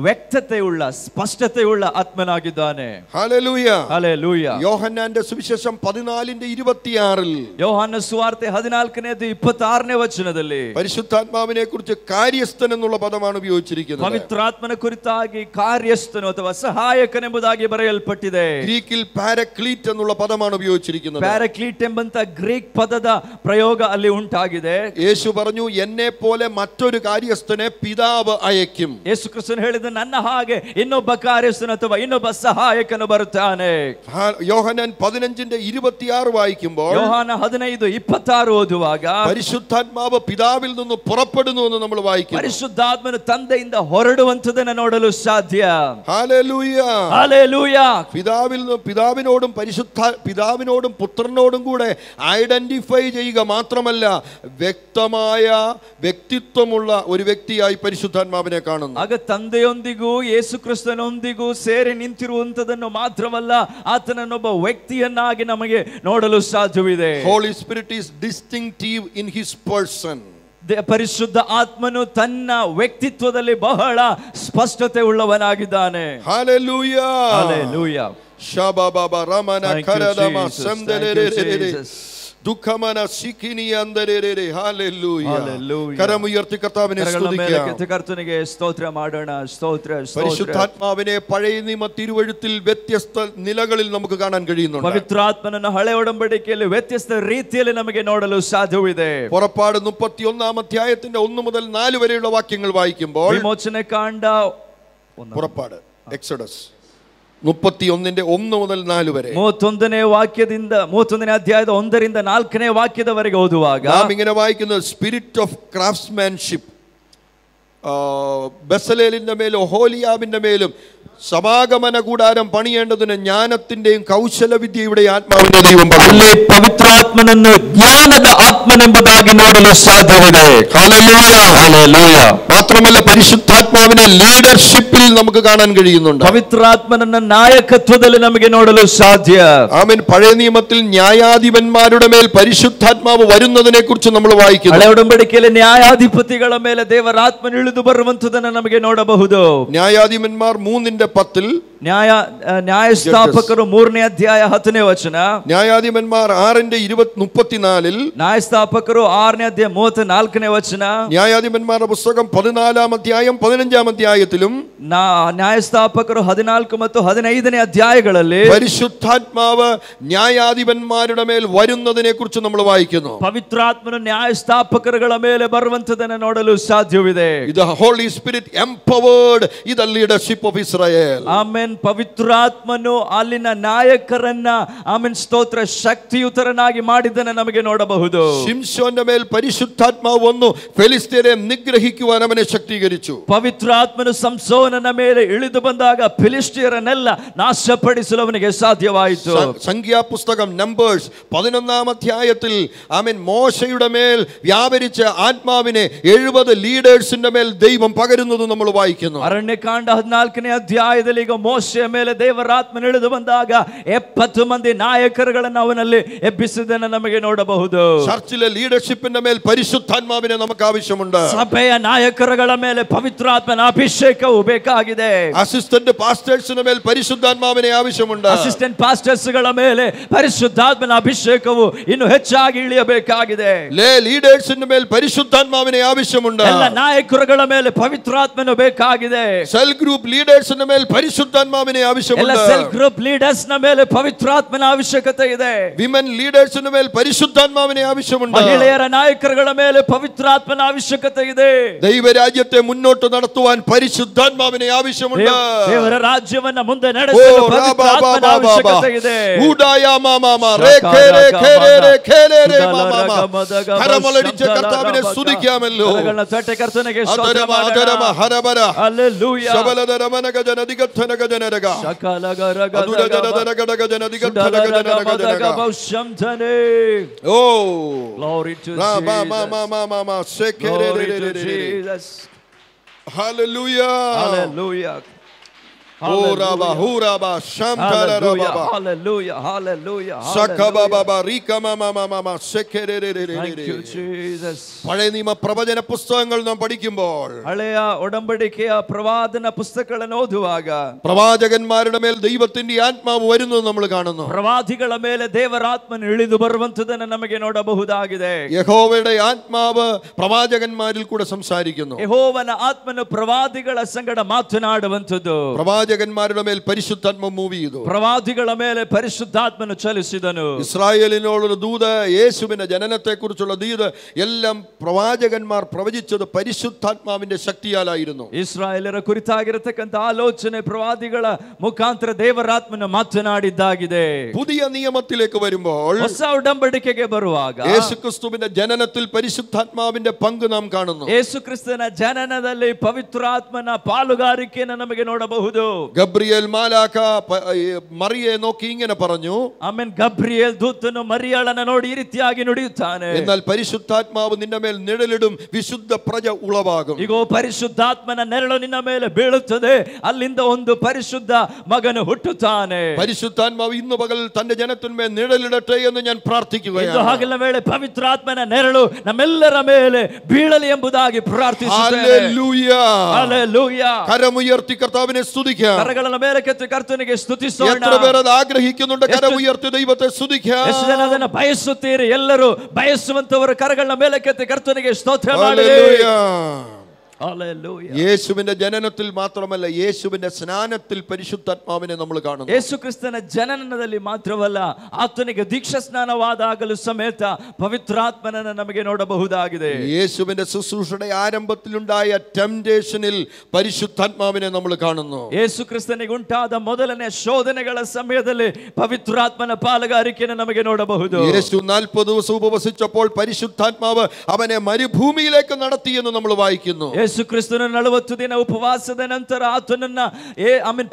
ವ್ಯಕ್ತತೆಯುಳ್ಳ ಸ್ಪಷ್ಟತೆಯುಳ್ಳ ಆತ್ಮನಾಗಿದ್ದಾನೆ. ഹല്ലേലൂയ. ഹല്ലേലൂയ. യോഹന്നാന്റെ സുവിശേഷം 14:26 26 ಯೋಹಾನ ಸುವಾರ್ತೆ 14:26 ವಚನದಲ್ಲಿ പരിശുദ്ധാത്മാവിനെ കുറിച്ച് കാര്യസ്ഥൻ എന്നുള്ള പദമാണ് ഉപയോഗിച്ചിരിക്കുന്നത്. ಪವಿತ್ರಾತ್ಮನ ಕುರಿತಾಗಿ ಕಾರ್ಯಸ್ಥನು ಅಥವಾ ಸಹಾಯಕನೆಂಬುದಾಗಿ ಬರೆಯಲ್ಪಟ್ಟಿದೆ. ഗ്രീക്കിൽ പാരക്ലീറ്റ് എന്നുള്ള പദമാണ് ഉപയോഗിച്ചിരിക്കുന്നത്. ಪ್ಯಾರಕ್ಲೀಟ್ ಎಂಬಂತ ಗ್ರೀಕ್ ಪದದ ಪ್ರಯೋಗ ಅಲ್ಲಿ ಉಂಟಾಗಿದೆ. യേശു പറഞ്ഞു, എന്നെ പോലെ മറ്റൊരു കാര്യസ്ഥനെ പിതാവ് അയക്കും. ಯೇಸು ಕ್ರಿಸ್ತನು ಹೇಳಿದ, ನನ್ನ ಹಾಗೆ ಇನ್ನೊಬ್ಬ ಕಾರ್ಯಸ್ಥನು ಅಥವಾ ಇನ್ನೊಬ್ಬ ಸಹಾಯಕನು ಬರುತ್ತಾನೆ. യോഹന്നാൻ 15:26 വായിക്കുമ്പോൾ, ಯೋಹಾನ 15:26 ಓದುವಾಗ, പരിശുദ്ധാത്മാവ് പിതാവിൽ നിന്ന് പുറപ്പെടുന്നു എന്ന് നമ്മൾ വായിക്കുന്നു. ಪರಿಶುದ್ಧಾತ್ಮನು ತಂದೆಯಿಂದ ಹೊರಡುವಂತದನ್ನು ನೋಡಲು ಸಾಧ್ಯ. Hallelujah, hallelujah. പിതാവിനോടും പുത്രനോടും കൂടെ ഐഡന്റിഫൈ ചെയ്യുക മാത്രമല്ല, വ്യക്തമായ വ്യക്തിത്വമുള്ള ഒരു വ്യക്തിയായി പരിശുദ്ധാത്മാവിനെ കാണുന്നു. ಆಗ ತಂದೆಯೊಂದಿಗೂ ಯೇಸು ಕ್ರಿಸ್ತನೊಂದಿಗೂ ಸೇರಿ ನಿಂತಿರುವಂತದನ್ನು ಮಾತ್ರವಲ್ಲ, ಆತನನ್ನೊಬ್ಬ ವ್ಯಕ್ತಿಯನ್ನಾಗಿ ನಮಗೆ ನೋಡಲು ಸಾಧ್ಯವಿದೆ. Holy Spirit is distinctive in his person. ಪರಿಶುದ್ಧ ಆತ್ಮನು ತನ್ನ ವ್ಯಕ್ತಿತ್ವದಲ್ಲಿ ಬಹಳ ಸ್ಪಷ್ಟತೆ ಉಳ್ಳವನಾಗಿದ್ದಾನೆ. ಹಲ್ಲೆಲೂಯ, ಹಲ್ಲೆಲೂಯ. ಶಬಬಬ ರಮನ ಕರದಮ ಸಂದೆರೆರೆ ದುಃಖಮನ ಸಿಕಿನಿ ಅಂದರೆರೆ. ಹಲ್ಲೆಲೂಯ. കരമുയർത്തി കർത്താവിനെ സ്തുതിക്കാം. കർത്തനിಗೆ ಸ್ತೋತ್ರ ಮಾಡೋಣ. ಸ್ತೋತ್ರ. പരിശുദ്ധാത്മാവിനെ പഴയ നിയമ തിരുവഴുത്തിൽ വ്യത്യസ്ത നിലകളിൽ നമുക്ക് കാണാൻ കഴിയുന്നുണ്ട്. പവിത്രാത്മനನ್ನು ಹಳೆ ಒಡಂಬಡಿಕೆಯಲ್ಲಿ ವ್ಯತ್ಯಸ್ತ ರೀತಿಯಲ್ಲಿ ನಮಗೆ ನೋಡಲು ಸಾಧ್ಯವಿದೆ. പുറപ്പാട് 31 അധ്യായത്തിന്റെ 1 മുതൽ 4 വരെയുള്ള വാക്യങ്ങൾ വായിക്കുമ്പോൾ, വിമോചന കാണ്ഡ പുറപ്പാട് എക്സോഡസ് 31 1 മുതൽ 4 വരെ 31ನೇ ವಾಕ್ಯದಿಂದ 31ನೇ ಅಧ್ಯಾಯದ 1ರಿಂದ 4ನೇ ವಾಕ್ಯದವರೆಗೆ ಓದುವಾಗ നാം ഇങ്ങനെ വായിക്കുന്നത്, സ്പിരിറ്റ് ഓഫ് ക്രാഫ്റ്റ്സ്മാൻഷിപ്പ് ബെസലേലിന്റെ മേലും ഒഹോലിയാബിന്റെ മേലും സമാഗമന കൂടാരം പണിയേണ്ടതിന് ജ്ഞാനത്തിന്റെയും കൗശലവിദ്യയുടെ ആത്മാവിനെ ദൈവം പറഞ്ഞു. ಪವಿತ್ರಾತ್ಮನನ್ನು ಜ್ಞಾನದ ಆತ್ಮನೆಂಬುದಾಗಿ ನೋಡಲು ಸಾಧ್ಯವಿದೆ. Hallelujah, hallelujah. മാത്രമല്ല പരിശുദ്ധാത്മാവിനെ ലീഡർഷിപ്പിൽ നമുക്ക് കാണാൻ കഴിയുന്നുണ്ട്. പവിത്രാത്മനನ್ನು നായಕತ್ವದಲ್ಲಿ ನಮಗೆ ನೋಡಲು ಸಾಧ್ಯ. ആമേൻ. പഴയ നിയമത്തിൽ ന്യായാധിപന്മാരുടെ മേൽ പരിശുദ്ധാത്മാവ് വരുന്നതിനെ കുറിച്ച് നമ്മൾ വായിക്കുന്നു. ಹಳೆ ಒಡಂಬಡಿಕೆಯಲ್ಲಿ ನ್ಯಾಯಾಧಿಪತಿಗಳ ಮೇಲೆ ದೇವರ ಆತ್ಮನು ಇಳಿದು ಬರುವಂತದನ್ನು ನಮಗೆ ನೋಡಬಹುದು. ന്യായാധിപന്മാർ 3:10 ನ್ಯಾಯಸ್ಥಾಪಕರು 3ನೇ ಅಧ್ಯಾಯ 10ನೇ ವಚನ, ന്യായാധിപന്മാർ 6:34 ನ್ಯಾಯಸ್ಥಾಪಕರು 6ನೇ ಅಧ್ಯಾಯ 34ನೇ ವಚನ, ന്യായാധിപന്മാരുടെ പുസ്തകം 14 അധ്യായം 15 അധ്യായത്തിലും ನ್ಯಾಯಸ್ಥಾಪಕರು 14 ಮತ್ತು 15ನೇ ಅಧ್ಯಾಯಗಳಲ್ಲಿ പരിശുദ്ധാത്മാവ് ന്യായാധിപന്മാരുടെ മേൽ വരുന്നതിനെ കുറിച്ച് നമ്മൾ വായിക്കുന്നു. ಪವಿತ್ರಾತ್ಮನು ನ್ಯಾಯಸ್ಥಾಪಕರುಗಳ ಮೇಲೆ ಬರುವಂತದನ್ನು ನೋಡಲು ಸಾಧ್ಯವಿದೆ. ഇത് Holy Spirit empowered in the leadership of Israel. Amen. ಪವಿತ್ರಾತ್ಮನು ಅಲ್ಲಿನ ನಾಯಕರನ್ನ ಆಮೆನ್ ಸ್ತೋತ್ರ ಶಕ್ತಿಯುತರನಾಗಿ ಮಾಡಿದ್ದನ್ನು ನಮಗೆ ನೋಡಬಹುದು. ശിംശോന്റെ മേൽ പരിശുദ്ധാത്മാവ് വന്നു ഫെലിസ്ത്യരെ നിഗ്രഹിക്കുവാൻ അവനെ ശക്തീകരിച്ചു. ಪವಿತ್ರಾತ್ಮನು ಸಂಸೋನನ ಮೇಲೆ ಇಳಿದು ಬಂದಾಗ ಫಿಲಿಸ್ಟಿಯರನ್ನೆಲ್ಲ ನಾಶಪಡಿಸಲು ಅವನಿಗೆ ಸಾಧ್ಯವಾಯಿತು. സംഖ്യാപുസ്തകം നമ്പേഴ്സ് 11 അധ്യായത്തിൽ ആമേൻ മോശയുടെ മേൽ വ്യാപരിച്ച ആത്മാവിനെ 70 ലീഡേഴ്സിന്റെ മേൽ ദൈവം പകരുന്നത് നമ്മൾ വായിക്കുന്നു. ಅರಣ್ಯಕಾಂಡ 14ನೇ ಅಧ್ಯಾಯದಲ್ಲಿ ಈಗ ಮೋಶೆಯ ಮೇಲೆ ದೇವರಾತ್ಮನು ಇಳಿದು ಬಂದಾಗ 70 ಮಂದಿ ನಾಯಕರುಗಳನ್ನು ಅವನಲ್ಲಿ ಎಬ್ಬಿಸಿದ್ದನ್ನು ನಮಗೆ ನೋಡಬಹುದು. ചർച്ചിലെ ലീഡർഷിപ്പിന്റെ മേൽ പരിശുദ്ധാത്മാവിനെ നമുക്ക് ആവശ്യമുണ്ട്. ಸಭೆಯ ನಾಯಕರುಗಳ ಮೇಲೆ ಪವಿತ್ರಾತ್ಮನ ಅಭಿಷೇಕವು ಬೇಕಾಗಿದೆ. ಅಸಿಸ್ಟೆಂಟ್ ಪಾಸ್ಟರ್ಸ್ನ ಮೇಲೆ ಪರಿಶುದ್ಧಾತ್ಮಾವಿನ ಆവശ്ಯമുണ്ട്. ಅಸಿಸ್ಟೆಂಟ್ ಪಾಸ್ಟರ್ಸ್ಗಳ ಮೇಲೆ ಪರಿಶುದ್ಧಾತ್ಮನ ಅಭಿಷೇಕವು ಇನ್ನು ಹೆಚ್ಚಾಗಿ ಇಳಿಯಬೇಕಾಗಿದೆ. ಲೀಡರ್ಸ್ನ ಮೇಲೆ ಪರಿಶುದ್ಧಾತ್ಮಾವಿನ ಆവശ്യമുണ്ട്. ಎಲ್ಲ ನಾಯಕರುಗಳ ಮೇಲೆ ಪವಿತ್ರಾತ್ಮನು ಬೇಕಾಗಿದೆ. ಸೆಲ್ ಗ್ರೂಪ್ ಲೀಡರ್ಸ್ನ ಮೇಲೆ ಪರಿಶುದ್ಧಾತ್ಮಾವಿನ ಆവശ്ಯമുണ്ട്. ಎಲ್ಲ ಸೆಲ್ ಗ್ರೂಪ್ ಲೀಡರ್ಸ್ನ ಮೇಲೆ ಪವಿತ್ರಾತ್ಮನ ಅವಶ್ಯಕತೆ ಇದೆ. ವಿಮೆನ್ ಲೀಡರ್ಸ್ನ ಮೇಲೆ ಪರಿಶುದ್ಧಾತ್ಮಾವಿನ ಆവശ്ಯമുണ്ട്. ಮಹಿಳೆಯರ ನಾಯಕರುಗಳ ಮೇಲೆ ಪವಿತ್ರಾತ್ಮನ ಅವಶ್ಯಕತೆ ಇದೆ. ದೈವರಾಜ್ಯത്തെ ಮುನ್ನೋട്ട് നടത്തുവാൻ പരിശുദ്ധാത്മാവിനെ ആവശ്യമുണ്ട്. ದೇವರ ರಾಜ್ಯವನ್ನ ಮುಂದೆ ನಡೆಸಲು ಪವಿತ್ರಾತ್ಮನ ಅವಶ್ಯಕತೆ ಇದೆ. കരമലടിച്ച കർത്താവിനെ സ്തുതിക്കാമല്ലോ. ಕರ್ತನಿಗೆ ಸ್ತೋತ್ರ ಮಾಡೋಣ. Hallelujah. Glory to Jesus. Hallelujah. Hallelujah. Huraba, huraba, shamtarababa. Hallelujah, hallelujah, Sakababa, rika mama mama, sekerere. Thank you, Jesus. പഴയ നിയമ പ്രവചന പുസ്തകങ്ങൾ നാം പഠിക്കുമ്പോൾ ಹಳೆಯ ಒಡಂಬಡಿಕೆಯ ಪ್ರವಾದನ ಪುಸ್ತಕಗಳನ್ನು ಓದುವಾಗ പ്രവാചകന്മാരുടെ മേൽ ദൈവത്തിന്റെ ആത്മാവ് വരുന്നത് നമ്മൾ കാണുന്നു. ಪ್ರವಾದಿಗಳ ಮೇಲೆ ದೇವರಾತ್ಮನು ಇಳಿದು ಬರುವಂತದನ್ನು ನಮಗೆ ನೋಡಬಹುದಾಗಿದೆ. യഹോവയുടെ ആത്മാവ് പ്രവാചകന്മാരിൽ കൂടെ സംസാരിക്കുന്നു. ಯೆಹೋವನ ಆತ್ಮನು ಪ್ರವಾದಿಗಳ ಸಂಗಡ ಮಾತನಾಡುವಂತದ್ದು. പ്രവാചകന്മാരുടെ മേൽ പരിശുദ്ധാത്മ മൂവ് ചെയ്തു. ಪ್ರವಾದಿಗಳ ಮೇಲೆ ಪರಿಶುದ್ಧಾತ್ಮನು ಚಲಿಸಿದನು. ഇസ്രായേലിനോടുള്ള ദൂത്, യേശുവിന്റെ ജനനത്തെക്കുറിച്ചുള്ള ദൂത് എല്ലാം പ്രവാചകന്മാർ പ്രവചിച്ചത് പരിശുദ്ധാത്മാവിന്റെ ശക്തിയാലായിരുന്നു. ಇಸ್ರಾಯೇಲರ ಕುರಿತಾಗಿರತಕ್ಕಂತ ಆಲೋಚನೆ ಪ್ರವಾದಿಗಳ ಮುಖಾಂತರ ದೇವರಾತ್ಮನು ಮಾತನಾಡಿದ್ದಾಗಿದೆ. പുതിയ നിയമത്തിലേക്ക് വരുമ്പോൾ ಹೊಸ ಒಡಂಬಡಿಕೆಗೆ ಬರುವಾಗ യേശുക്രിസ്തുവിന്റെ ജനനത്തിൽ പരിശുദ്ധാത്മാവിന്റെ പങ്ക് നാം കാണുന്നു. ಯೇಸು ಕ್ರಿಸ್ತನ ಜನನದಲ್ಲಿ ಪವಿತ್ರಾತ್ಮನ ಪಾಲುಗಾರಿಕೆಯನ್ನು ನಮಗೆ ನೋಡಬಹುದು. ഗബ്രിയേൽ മാലാഖ മറിയെ നോക്കി ഇങ്ങനെ പറഞ്ഞു. ಆಮೇಲೆ ಗಬ್ರಿಯೇಲ್ ದೂತನು ಮರಿಯಳನ್ನು ನೋಡಿ ಈ ರೀತಿಯಾಗಿ ನುಡಿಯುತ್ತಾನೆ. എന്നാൽ പരിശുദ്ധാത്മാവ് നിന്റെ മേൽ നിഴലിടും, വിശുദ്ധ പ്രജ ഉളവാകും. ಈಗ ಪರಿಶುದ್ಧಾತ್ಮನ ನೆರಳು ನಿನ್ನ ಮೇಲೆ ಬೀಳುತ್ತದೆ, ಅಲ್ಲಿಂದ ಒಂದು ಪರಿಶುದ್ಧ ಮಗನು ಹುಟ್ಟುತ್ತಾನೆ. പരിശുദ്ധാത്മാവ് ഇന്ന് പകൽ തന്റെ ജനത്തിന്മേൽ നിഴലിടട്ടെ എന്ന് ഞാൻ പ്രാർത്ഥിക്കുകയാണ്. ಹಗಲ ವೇಳೆ ಪವಿತ್ರಾತ್ಮನ ನೆರಳು ನಮ್ಮೆಲ್ಲರ ಮೇಲೆ ಬೀಳಲಿ ಎಂಬುದಾಗಿ ಪ್ರಾರ್ಥಿಸುತ್ತೇನೆ. ഹല്ലേലൂയ. ಹಲ್ಲೆಲೂಯ. കരമുയർത്തി കർത്താവിനെ സ്തുതിക്കാം. ಕರಗಳನ್ನು ಮೇಲೆ ಕೆತ್ತಿ ಕರ್ತನಿಗೆ ಸ್ತುತಿಸೋಣ. എത്ര പേർ അത് ആഗ്രഹിക്കുന്നുണ്ട്? കരമുയർത്തി ദൈവത്തെ സ്തുതിക്കാം. ಎಷ್ಟು ಜನ ಅದನ್ನು ಬಯಸುತ್ತೀರಿ? ಎಲ್ಲರೂ ಬಯಸುವಂತವರು ಕರಗಳನ್ನ ಮೇಲೆ ಕೆತ್ತಿ ಕರ್ತನಿಗೆ ಸ್ತೋತ್ರ ಮಾಡಿ. യേശുവിന്റെ ജനനത്തിൽ മാത്രമല്ല, യേശുവിന്റെ സ്നാനത്തിൽ പരിശുദ്ധാത്മാവിനെ നമ്മൾ കാണുന്നു. ಯೇಸು ಕ್ರಿಸ್ತನ ಜನನದಲ್ಲಿ ಮಾತ್ರವಲ್ಲ, ಆತನಿಗೆ ದೀಕ್ಷಾ ಸ್ನಾನವಾದಾಗಲೂ ಸಮೇತ ಪವಿತ್ರಾತ್ಮನನ್ನು ನಮಗೆ ನೋಡಬಹುದಾಗಿದೆ. യേശുവിന്റെ ശുശ്രൂഷയുടെ ആരംഭത്തിലുണ്ടായ ടെംപ്റ്റേഷനിൽ പരിശുദ്ധാത്മാവിനെ നമ്മൾ കാണുന്നു. ಯೇಸು ಕ್ರಿಸ್ತನಿಗೆ ಉಂಟಾದ ಮೊದಲನೇ ಶೋಧನೆಗಳ ಸಮಯದಲ್ಲಿ ಪವಿತ್ರಾತ್ಮನ ಪಾಲುಗಾರಿಕೆಯನ್ನು ನಮಗೆ ನೋಡಬಹುದು. യേശു 40 ദിവസം ഉപവസിച്ചപ്പോൾ പരിശുദ്ധാത്മാവ് അവനെ മരുഭൂമിയിലേക്ക് നടത്തിയെന്ന് നമ്മൾ വായിക്കുന്നു. ಯೇಸು ಕ್ರಿಸ್ತನು 40 ದಿನ ಉಪವಾಸದ ನಂತರ ಆತನನ್ನ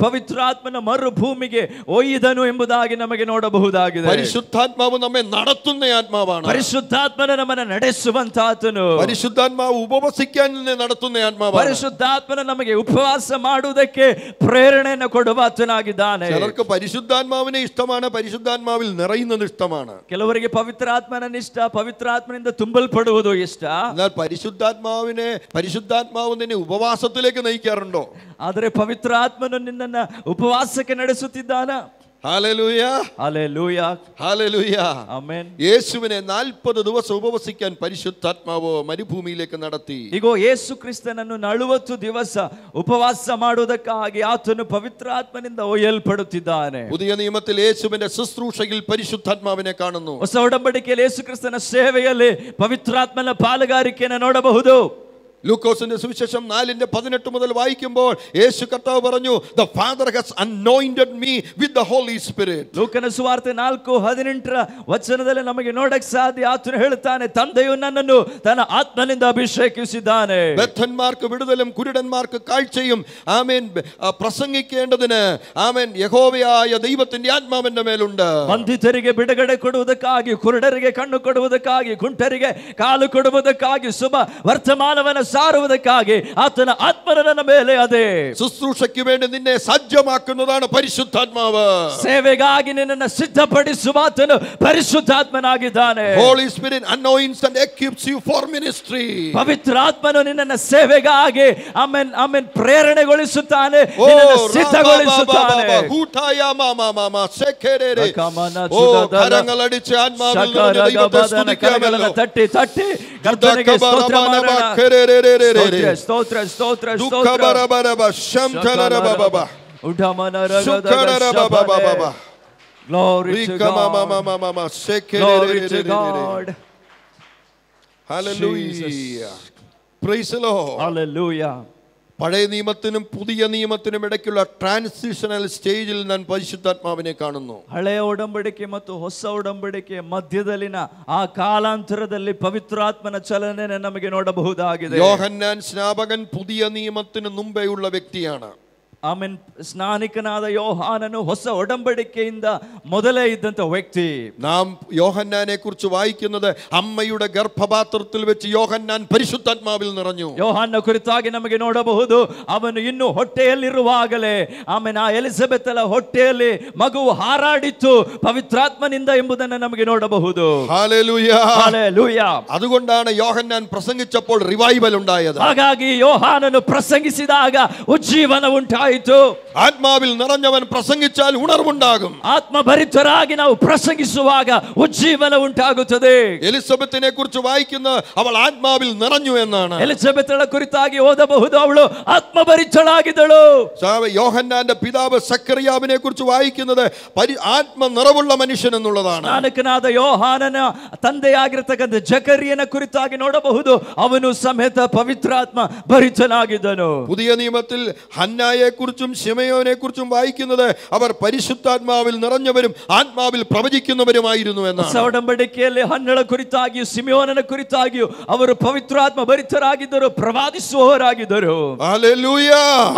ಪವಿತ್ರಾತ್ಮನ ಮರುಭೂಮಿಗೆ ಒಯ್ದನು ಎಂಬುದಾಗಿ ನಮಗೆ ನೋಡಬಹುದಾಗಿದೆ. പരിശുദ്ധാത്മാവ് നമ്മെ നടത്തുന്ന ആത്മാവാണ്. ಪರಿಶುದ್ಧಾತ್ಮನ ನಮ್ಮನ್ನು ನಡೆಸುವಂತ ಆತನು. പരിശുദ്ധാത്മാവ് ഉപവസിക്കാൻ നടത്തുന്ന ആത്മാവാണ്. ಪರಿಶುದ್ಧಾತ್ಮನ ನಮಗೆ ಉಪವಾಸ ಮಾಡುವುದಕ್ಕೆ ಪ್ರೇರಣೆಯನ್ನು ಕೊಡುವ ಆತನಾಗಿದ್ದಾನೆ. ചിലർക്ക് പരിശുദ്ധാത്മാവിനെ ഇഷ്ടമാണ്, പരിശുദ്ധാത്മാവിൽ നിറയുന്നത് ഇഷ്ടമാണ്. ಕೆಲವರಿಗೆ ಪವಿತ್ರಾತ್ಮನ ಇಷ್ಟ, ಪವಿತ್ರಾತ್ಮನಿಂದ ತುಂಬಲ್ಪಡುವುದು ಇಷ್ಟ. എന്നാൽ പരിശുദ്ധാത്മാവ് നിന്നെ ഉപവാസത്തിലേക്ക് നയിക്കാറുണ്ടോ? ಆದರೆ ಪವಿತ್ರಾತ್ಮನು ನಿನ್ನನ್ನು ಉಪವಾಸಕ್ಕೆ ನಡೆಸುತ್ತಿದ್ದಾನ. ഹല്ലേലൂയ, ഹല്ലേലൂയ, ഹല്ലേലൂയ, ആമേൻ. യേശുവിനെ 40 ദിവസം ഉപവസിക്കാൻ പരിശുദ്ധാത്മാവ് മരുഭൂമിയിലേക്ക് നടത്തി. ಇಗೋ ಯೇಸು ಕ್ರಿಸ್ತನನ್ನು 40 ದಿವಸ ಉಪವಾಸ ಮಾಡುವುದಕ್ಕಾಗಿ ಆತನು ಪವಿತ್ರಾತ್ಮನಿಂದ ಒಯ್ಯಲ್ಪಡುತ್ತಿದ್ದಾನೆ. പുതിയ നിയമത്തിൽ യേശുവിന്റെ ശുശ്രൂഷയിൽ പരിശുദ്ധാത്മാവിനെ കാണുന്നു. ಹೊಸ ಒಡಂಬಡಿಕೆಯಲ್ಲಿ ಯೇಸು ಕ್ರಿಸ್ತನ ಸೇವೆಯಲ್ಲಿ ಪವಿತ್ರಾತ್ಮನ ಪಾಲುಗಾರಿಕೆಯನ್ನು ನೋಡಬಹುದು. ലൂക്കോസിന്റെ സുവിശേഷം 4:18 മുതൽ വായിക്കുമ്പോൾ യേശു കർത്താവ് പറഞ്ഞു, the father has anointed me with the holy spirit. ಲೂಕನ ಸುವಾರ್ತೆ 4:18 ವಚನದಲ್ಲಿ ನಮಗೆ ನೋಡಕ್ಕೆ ಸಾಧ್ಯ. ಆತನು ಹೇಳುತ್ತಾನೆ, ತಂದೆಯು ನನ್ನನ್ನು ತನ್ನ ಆತ್ಮನಿಂದ ಅಭಿಷೇಕಿಸಿದ್ದಾನೆ. ബദ്ധന്മാർക്ക് വിടുതലും കുരുടന്മാർക്ക് കാഴ്ചയും ആമേൻ പ്രസംഗിക്കേണ്ടതിന് ആമേൻ യഹോവയായ ദൈവത്തിന്റെ ആത്മാവിന്റെ മേലുണ്ട്. ಬಂಧಿತರಿಗೆ ಬಿಡುಗಡೆ ಕೊಡುವುದಕ್ಕಾಗಿ, ಕುರುಡರಿಗೆ ಕಣ್ಣು ಕೊಡುವುದಕ್ಕಾಗಿ, ಕುಂಟರಿಗೆ ಕಾಲು ಕೊಡುವುದಕ್ಕಾಗಿ, ಶುಭ ವರ್ತಮಾನವನ್ನು ಸಾರುವುದಕ್ಕಾಗಿ ಆತನ ಆತ್ಮನ ನನ್ನ ಮೇಲೆ ಅದೇ. ശുശ്രൂഷയ്ക്ക് വേണ്ടി നിന്നെ സജ്ജമാക്കുന്നതാണ് പരിശുദ്ധാത്മാവ്. ಸೇವೆಗಾಗಿ ನಿನ್ನನ್ನು ಸಿದ್ಧಪಡಿಸುವ ಆತನು ಪರಿಶುದ್ಧಾತ್ಮನಾಗಿದ್ದಾನೆ. Holy Spirit anoints and equips you for ministry. ಪವಿತ್ರಾತ್ಮನು ನಿನ್ನನ್ನು ಸೇವೆಗಾಗಿ ಆಮೆನ್ ಆಮೆನ್ ಪ್ರೇರಣೆಗೊಳಿಸುತ್ತಾನೆ, ನಿನ್ನನ್ನು ಸಿದ್ಧಗೊಳಿಸುತ್ತಾನೆ. കരങ്ങളടിച്ച് ആത്മാവിൽ നിറഞ്ഞ ദൈവത്തെ സ്തുതിക്കാമല്ലോ. തട്ടി തട്ടി കർത്തനിಗೆ ಸ್ತೋತ್ರ ಮಾಡೋಣ. ಸ್ತೋತ್ರ ಸ್ತೋತ್ರ ಸ್ತೋತ್ರ. Glory to God. Hallelujah. Praise the Lord. Hallelujah. പഴയ നിയമത്തിനും പുതിയ നിയമത്തിനും ഇടയ്ക്കുള്ള ട്രാൻസിഷണൽ സ്റ്റേജിൽ ഞാൻ പരിശുദ്ധാത്മാവിനെ കാണുന്നു. ಹಳೆಯ ಒಡಂಬಡಿಕೆ ಮತ್ತು ಹೊಸ ಒಡಂಬಡಿಕೆ ಮಧ್ಯದಲ್ಲಿನ ಆ ಕಾಲಾಂತರದಲ್ಲಿ ಪವಿತ್ರಾತ್ಮನ ಚಲನೆ ನಮಗೆ ನೋಡಬಹುದಾಗಿದೆ. യോഹന്നാൻ സ്നാപകൻ പുതിയ നിയമത്തിന് മുമ്പേയുള്ള വ്യക്തിയാണ്. ಆಮೆನ್. ಸ್ನಾನಿಕನಾದ ಯೋಹಾನನು ಹೊಸ ಒಡಂಬಡಿಕೆಯಿಂದ ಮೊದಲೇ ಇದ್ದಂತ ವ್ಯಕ್ತಿ. നാം യോഹന്നാനെ കുറിച്ച് വായിക്കുന്നത് അമ്മയുടെ ഗർഭപാത്രത്തിൽ വെച്ച് യോഹന്നാൻ പരിശുദ്ധാത്മാവിൽ നിറഞ്ഞു. ಯೋಹಾನನ ಕುರಿತಾಗಿ ನಮಗೆ ನೋಡಬಹುದು, ಅವನು ಇನ್ನು ಹೊಟ್ಟೆಯಲ್ಲಿರುವಾಗಲೇ ಆಮೆನ್ ಆ ಎಲಿಜಬೆತಳ ಹೊಟ್ಟೆಯಲ್ಲಿ ಮಗು ಹಾರಾಡಿತ್ತು ಪವಿತ್ರಾತ್ಮನಿಂದ ಎಂಬುದನ್ನು ನಮಗೆ ನೋಡಬಹುದು. ഹല്ലേലൂയ. ಹಲ್ಲೆಲೂಯ. അതുകൊണ്ടാണ് യോഹന്നാൻ പ്രസംഗിച്ചപ്പോൾ റിവൈവൽ ഉണ്ടായത്. ಹಾಗಾಗಿ ಯೋಹಾನನು ಪ್ರಸಂಗಿಸಿದಾಗ ಉಜ್ಜೀವನ ಉಂಟಾಯಿತು. ആത്മാവിൽ നിറഞ്ഞവൻ പ്രസംഗിച്ചാൽ ഉണർവുണ്ടാകും. ಆತ್ಮಭರಿತರಾಗಿ ನಾವು ಪ್ರಸಂಗಿಸುವಾಗ ಉಜ್ಜೀವನ ಉಂಟಾಗುತ್ತದೆ. എലിസബത്തിനെ കുറിച്ച് വായിക്കുന്ന അവൾ ആത്മാവിൽ നിറഞ്ഞു എന്നാണ്. ಎಲಿಜಬೆತಳ ಕುರಿತಾಗಿ ಓದಬಹುದು, ಅವಳು ಆತ್ಮಭರಿತಳಾಗಿದ್ದಳು. യോഹന്നാന്റെ പിതാവ് സക്കറിയാവിനെ കുറിച്ച് വായിക്കുന്നത് ആത്മ നിറവുള്ള മനുഷ്യൻ എന്നുള്ളതാണ്. ಸ್ನಾನಿಕನಾದ ಯೋಹಾನನ ತಂದೆಯಾಗಿರತಕ್ಕಂಥ ಜಕರಿಯನ ಕುರಿತಾಗಿ ನೋಡಬಹುದು, ಅವನು ಸಮೇತ ಪವಿತ್ರಾತ್ಮ ಭರಿತನಾಗಿದ್ದನು. പുതിയ നിയമത്തിൽ ഹന്നായെ കുറിച്ചും ശിമയോനെ കുറിച്ചും വായിക്കുന്നത് അവർ പരിശുദ്ധാത്മാവിൽ നിറഞ്ഞവരും ആത്മാവിൽ പ്രവചിക്കുന്നവരുമായിരുന്നു എന്നാണ്. ಒಡಂಬಡಿಕೆಯಲ್ಲಿ ಹನ್ನಳ ಕುರಿತಾಗಿಯೂ ಸಿಮೆಯೋನನ ಕುರಿತಾಗಿಯೂ ಅವರು ಪವಿತ್ರಾತ್ಮ ಭರಿತರಾಗಿದ್ದರು, ಪ್ರವಾದಿಸುವವರಾಗಿದ್ದರು. ഹല്ലേലൂയ.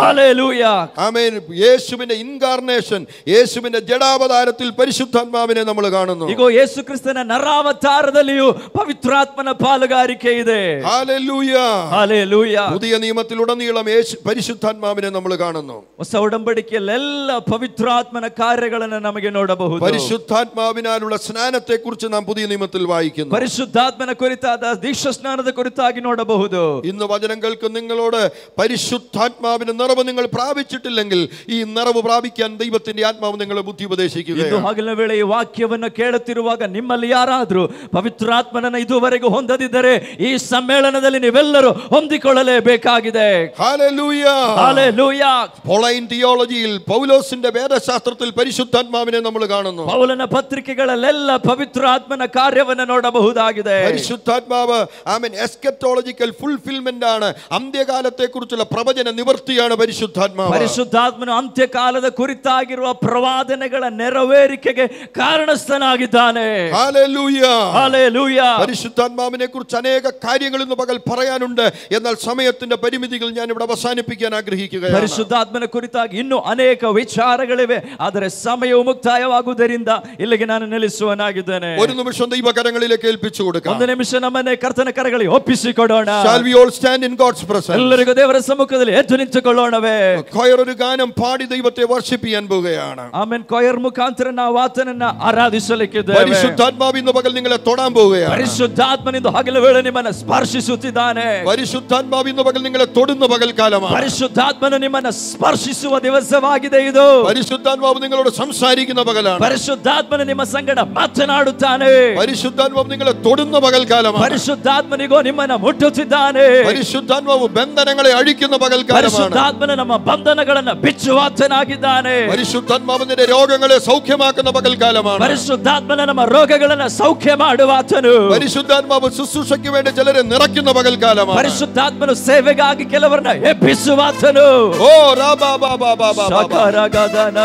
ഹല്ലേലൂയ. ആമേൻ. യേശുവിന്റെ ഇൻകാർനേഷൻ, യേശുവിന്റെ ജഡാവതാരത്തിൽ പരിശുദ്ധാത്മാവിനെ നമ്മൾ കാണുന്നു. ಈಗ ಯೇಸು ಕ್ರಿಸ್ತನ ನರಾವತಾರದಲ್ಲಿಯೂ ಪವಿತ್ರಾತ್ಮನ ಪಾಲುಗಾರಿಕೆ ಇದೆ. ഹല്ലേലൂയ. ಹಲ್ಲೆಲೂಯ. പുതിയ നിയമത്തിലുടനീളം പരിശുദ്ധാത്മാവിനെ നമ്മൾ കാണുന്നു. ಹೊಸ ಒಡಂಬಡಿಕೆಯಲ್ಲೆಲ್ಲ ಪವಿತ್ರಾತ್ಮನ ಕಾರ್ಯಗಳನ್ನು ನಮಗೆ ನೋಡಬಹುದು. പരിശുദ്ധാത്മാവിനാലുള്ള സ്നാനത്തെ കുറിച്ച് നാം പുതിയ നിയമത്തിൽ വായിക്കുന്നു. ಪರಿಶುದ್ಧಾತ್ಮನ ಕುರಿತಾದ ದೀಕ್ಷಾ ಸ್ನಾನದ ಕುರಿತಾಗಿ ನೋಡಬಹುದು. ഇന്ന് വചനം കേൾക്കുന്ന നിങ്ങളോട് പരിശുദ്ധാത്മാവിന്റെ നിറവ് നിങ്ങൾ പ്രാപിച്ചിട്ടില്ലെങ്കിൽ ഈ നിറവ് പ്രാപിക്കാൻ ദൈവത്തിന്റെ ആത്മാവ് നിങ്ങളെ ബുദ്ധി ഉപദേശിക്കുകയാണ്. ಹಗಲ ವೇಳೆ ಈ ವಾಕ್ಯವನ್ನು ಕೇಳುತ್ತಿರುವಾಗ ನಿಮ್ಮಲ್ಲಿ ಯಾರಾದರೂ ಪವಿತ್ರಾತ್ಮನನ್ನು ಇದುವರೆಗೂ ಹೊಂದದಿದ್ದರೆ ಈ ಸಮ್ಮೇಳನದಲ್ಲಿ ನೀವೆಲ್ಲರೂ ಹೊಂದಿಕೊಳ್ಳಲೇಬೇಕಾಗಿದೆ. ഹല്ലേലൂയ. ಹಲ್ಲೆಲೂಯ. പൗലൈൻ തിയോളജിയിൽ പൗലോസിന്റെ വേദശാസ്ത്രത്തിൽ പരിശുദ്ധാത്മാവിനെ നമ്മൾ കാണുന്നു. ಪೌಲನ ಪತ್ರಿಕೆಗಳಲ್ಲೆಲ್ಲ ಪವಿತ್ರಾತ್ಮನ ಕಾರ್ಯವನ್ನು ನೋಡಬಹುದಾಗಿದೆ. പരിശുദ്ധാത്മാവ് ആമേൻ എസ്കറ്റോളജിക്കൽ ഫുൾഫിൽമെന്റ് ആണ്. അന്ത്യകാലത്തെ കുറിച്ചുള്ള പ്രവചന നിവർത്തിയാണ് പരിശുദ്ധാത്മാവ്. ಪರಿಶುದ್ಧಾತ್ಮನು ಅಂತ್ಯಕಾಲದ ಕುರಿತಾಗಿರುವ ಪ್ರವಾದನೆಗಳ ನೆರವೇರಿಕೆಗೆ ಕಾರಣಸ್ಥನಾಗಿದ್ದಾನೆ. ഹല്ലേലൂയ. ಹಲ್ಲೆಲೂಯ. പരിശുദ്ധാത്മാവിനെ കുറിച്ച് അനേക കാര്യങ്ങൾ ഇന്ന് പകൽ പറയാനുണ്ട്. എന്നാൽ സമയത്തിന്റെ പരിമിതികൾ ഞാൻ ഇവിടെ അവസാനിപ്പിക്കാൻ ആഗ്രഹിക്കുകയാണ്. ಪರಿಶುದ್ಧಾತ್ಮನ ಕುರಿತಾಗಿ ಇನ್ನೂ ಅನೇಕ ವಿಚಾರಗಳಿವೆ, ಆದರೆ ಸಮಯವು ಮುಕ್ತಾಯವಾಗುವುದರಿಂದ ಇಲ್ಲಿಗೆ ನಾನು ನಿಲ್ಲಿಸುವನಾಗಿದ್ದೇನೆ. ഒരു നിമിഷം ദൈവകരങ്ങളിലേക്ക് ഏൽപ്പിച്ചു കൊടുക്കാം. ಒಂದು ನಿಮಿಷ ನಮ್ಮನ್ನೇ ಕರ್ತನ ಕರಗಳಿಗೆ ಒಪ್ಪಿಸಿಕೊಡೋಣ. Shall we all stand in God's presence? ಎಲ್ಲರಿಗೂ ದೇವರ ಸಮ್ಮುಖದಲ್ಲಿ ಎದ್ದು ನಿಂತುಕೊಳ್ಳೋಣವೇ. കൊയർ ഒരു ഗാനം പാടി ദൈവത്തെ വർഷിപ്പ് ചെയ്യാൻ പോവുകയാണ്. ಆಮೆನ್. ಕೊಯರ್ ಮುಖಾಂತರ ನಾವು ಆತನನ್ನ ಆರಾಧಿಸಲಿಕ್ಕಿದ್ದೇವೆ. പരിശുദ്ധാത്മാവ് ഇന്ന് പകൽ നിങ്ങളെ തൊടാൻ പോവുകയാണ്. ಪರಿಶುದ್ಧಾತ್ಮನಿಂದ ಹಗಲ ವೇಳೆ ನಿಮ್ಮನ್ನು ಸ್ಪರ್ಶಿಸುತ್ತಿದ್ದಾನೆ. പരിശുദ്ധാത്മാവ് ഇന്ന് പകൽ നിങ്ങളെ തൊടുന്ന പകൽക്കാലമാണ്. ಪರಿಶುದ್ಧಾತ್ಮನು ನಿಮ್ಮನ್ನು ಸ್ಪರ್ಶಿಸುವ ದಿವಸವಾಗಿದೆ ಇದು. പരിശുദ്ധാത്മാവ് നിങ്ങളോട് സംസാരിക്കുന്ന പകലാണ്. ಪರಿಶುದ್ಧಾತ್ಮನು ನಿಮ್ಮ ಸಂಗಡ ಮಾತನಾಡುತ್ತಾನೆ. പരിശുദ്ധാത്മാവ് നിങ്ങളെ തൊടുന്ന പകൽക്കാലമാണ്. ಪರಿಶುದ್ಧಾತ್ಮನಿಗೋ ನಿಮ್ಮನ್ನು ಮುಟ್ಟುತ್ತಿದ್ದಾನೆ. പരിശുദ്ധാത്മാവ് ബന്ധനങ്ങളെ അഴിക്കുന്ന പകൽക്കാലമാണ്. ಪರಿಶುದ್ಧಾತ್ಮನು ನಮ್ಮ ಬಂಧನಗಳನ್ನು ಬಿಚ್ಚುವಾತನಾಗಿದ್ದಾನೆ. പരിശുദ്ധാത്മാവ് നിന്റെ രോഗങ്ങളെ സൗഖ്യമാക്കുന്ന പകൽക്കാലമാണ്. ಪರಿಶುದ್ಧಾತ್ಮನು ನಮ್ಮ ರೋಗಗಳನ್ನು ಸೌಖ್ಯ ಮಾಡುವಾತನು. പരിശുദ്ധാത്മാവ് ശുശ്രൂഷയ്ക്ക് വേണ്ടി ചിലരെ നിറയ്ക്കുന്ന പകൽക്കാലമാണ്. ಪರಿಶುದ್ಧಾತ್ಮನು ಸೇವೆಗಾಗಿ ಕೆಲವರನ್ನ ಎಬ್ಬಿಸುವಾತನು. ഓ രാബാ ബാബാ ബാബാ ಸಕರಗದನ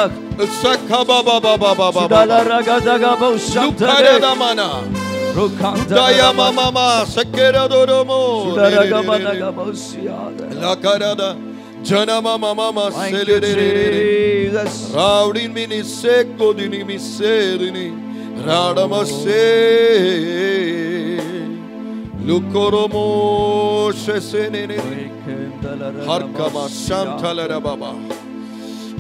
സഖബബബബബബ ಸುಡಲರಗದಗಬ ലുഖരദമന ദയമമമ സക്കരദോരമോ ಸುಡರಗಮನಗಬಸಿಯಾದ ലകരദ ജനമമമ സെലിരേ റൗഡിൻ മിനി സെഗോദിനി മിസേദിനി രാഡമസേ ലുക്കോറമോ ശസനനെ ഹർക്കമ ശാന്തലരബബ.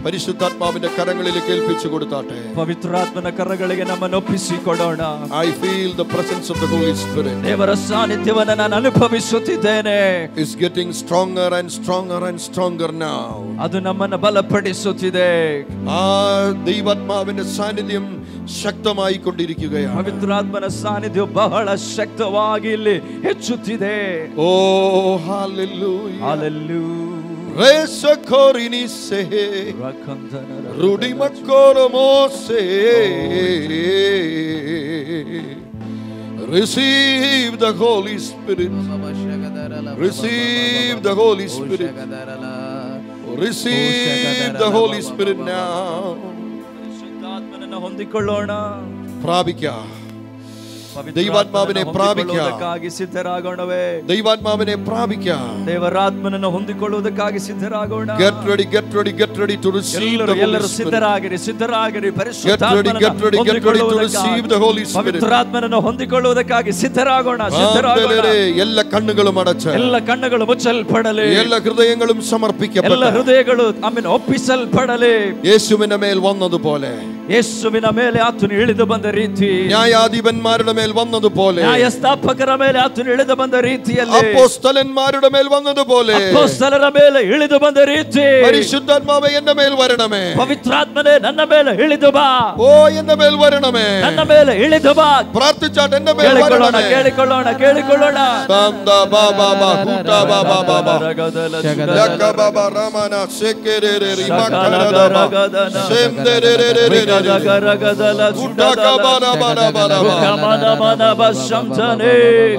പരിശുദ്ധാത്മാവിന്റെ കരങ്ങളിലേക്ക് ഏൽപ്പിച്ചു കൊടുത്താട്ടെ. ಪವಿತ್ರಾತ್ಮನ ಕರಗಳಿಗೆ ನಮ್ಮನ್ನು ಒಪ್ಪಿಸಿಕೊಡೋಣ. I feel the presence of the Holy Spirit. ದೇವರ ಸಾನ್ನಿಧ್ಯವನ್ನು ನಾನು ಅನುಭವಿಸುತ್ತಿದ್ದೇನೆ. Is getting stronger and stronger and stronger now. ಅದು ನಮ್ಮನ್ನು ಬಲಪಡಿಸುತ್ತಿದೆ. ആ ദൈവാത്മാവിന്റെ സാന്നിധ്യം ശക്തമായി കൊണ്ടിരിക്കുകയാണ്. ಪವಿತ್ರಾತ್ಮನ ಸಾನ್ನಿಧ್ಯವು ಬಹಳ ಶಕ್ತವಾಗಿ ಇಲ್ಲಿ ಹೆಚ್ಚುತ್ತಿದೆ. ഓ hallelujah. Hallelujah. Resa korini se rudi makoro mose. Receive the Holy Spirit. Receive the Holy Spirit. Receive the Holy Spirit now. ಪರಿಶುದ್ಧಾತ್ಮನನ್ನು ಹೊಂದಿಕೊಳ್ಳೋಣ. പ്രാപിക്കാം. ദൈവാത്മാവിനെ പ്രാപിക്കാം. ಸಿದ್ಧರಾಗೋಣವೇ. ദൈവാത്മാവിനെ പ്രാപിക്കാം. ದೇವರಾತ್ಮನನ್ನು ಹೊಂದಿಕೊಳ್ಳುವುದಕ್ಕಾಗಿ ಸಿದ್ಧರಾಗೋಣ. Get ready, get ready, get ready to receive the Holy ಎಲ್ಲರೂ Spirit. ಸಿದ್ಧರಾಗಿರಿ ಪರಿಶುದ್ಧಾತ್ಮನನ್ನು get ready to receive the Holy Spirit. ಪವಿತ್ರಾತ್ಮನನ್ನು ಹೊಂದಿಕೊಳ್ಳುವುದಕ್ಕಾಗಿ ಸಿದ್ಧರಾಗೋಣ. ಎಲ್ಲ ಕಣ್ಣುಗಳು ಮಡಚ, ಎಲ್ಲ ಕಣ್ಣುಗಳು ಮುಚ್ಚಲ್ಪಡಲಿ, ಎಲ್ಲ ಹೃದಯങ്ങളും സമർപ്പിക്കപ്പെട്ട, ಎಲ್ಲ ಹೃದಯಗಳು ಒಪ್ಪಿಸಲ್ಪಡಲಿ. യേശുവിന്റെ മേൽ വന്നതുപോലെ, ಯೇಸುವಿನ ಮೇಲೆ ಆತನು ಇಳಿದು ಬಂದ ರೀತಿ, ന്യായാധിപന്മാരുടെ മേൽ വന്നതുപോലെ, ನ್ಯಾಯಸ್ಥಾಪಕರ ಮೇಲೆ ಆತನು ಇಳಿದು ಬಂದ ರೀತಿಯಲ್ಲಿ, അപ്പോസ്തലന്മാരുടെ മേൽ വന്നതുപോലെ, ಅಪೊಸ್ತಲರ ಮೇಲೆ ಇಳಿದು ಬಂದ ರೀತಿ, പരിശുദ്ധാത്മാവേ എന്റെ മേൽ വരണമേ, ಪವಿತ್ರಾತ್ಮನೇ ನನ್ನ ಮೇಲೆ ಇಳಿದು ಬಾ, ഓ എന്റെ മേൽ വരണമേ, ನನ್ನ ಮೇಲೆ ಇಳಿದು ಬಾ. പ്രാർത്ഥിച്ചാട്ട് എന്റെ മേൽ വരണമേ. ಕೇಳಿಕೊಳ್ಳೋಣ. തന്ദ ബാബാ ബാ കൂട്ട ബാബാ ബാബാ ലക ബാബാ രമന സെകെരേരെ റിമകനദ സെംദെരേരെ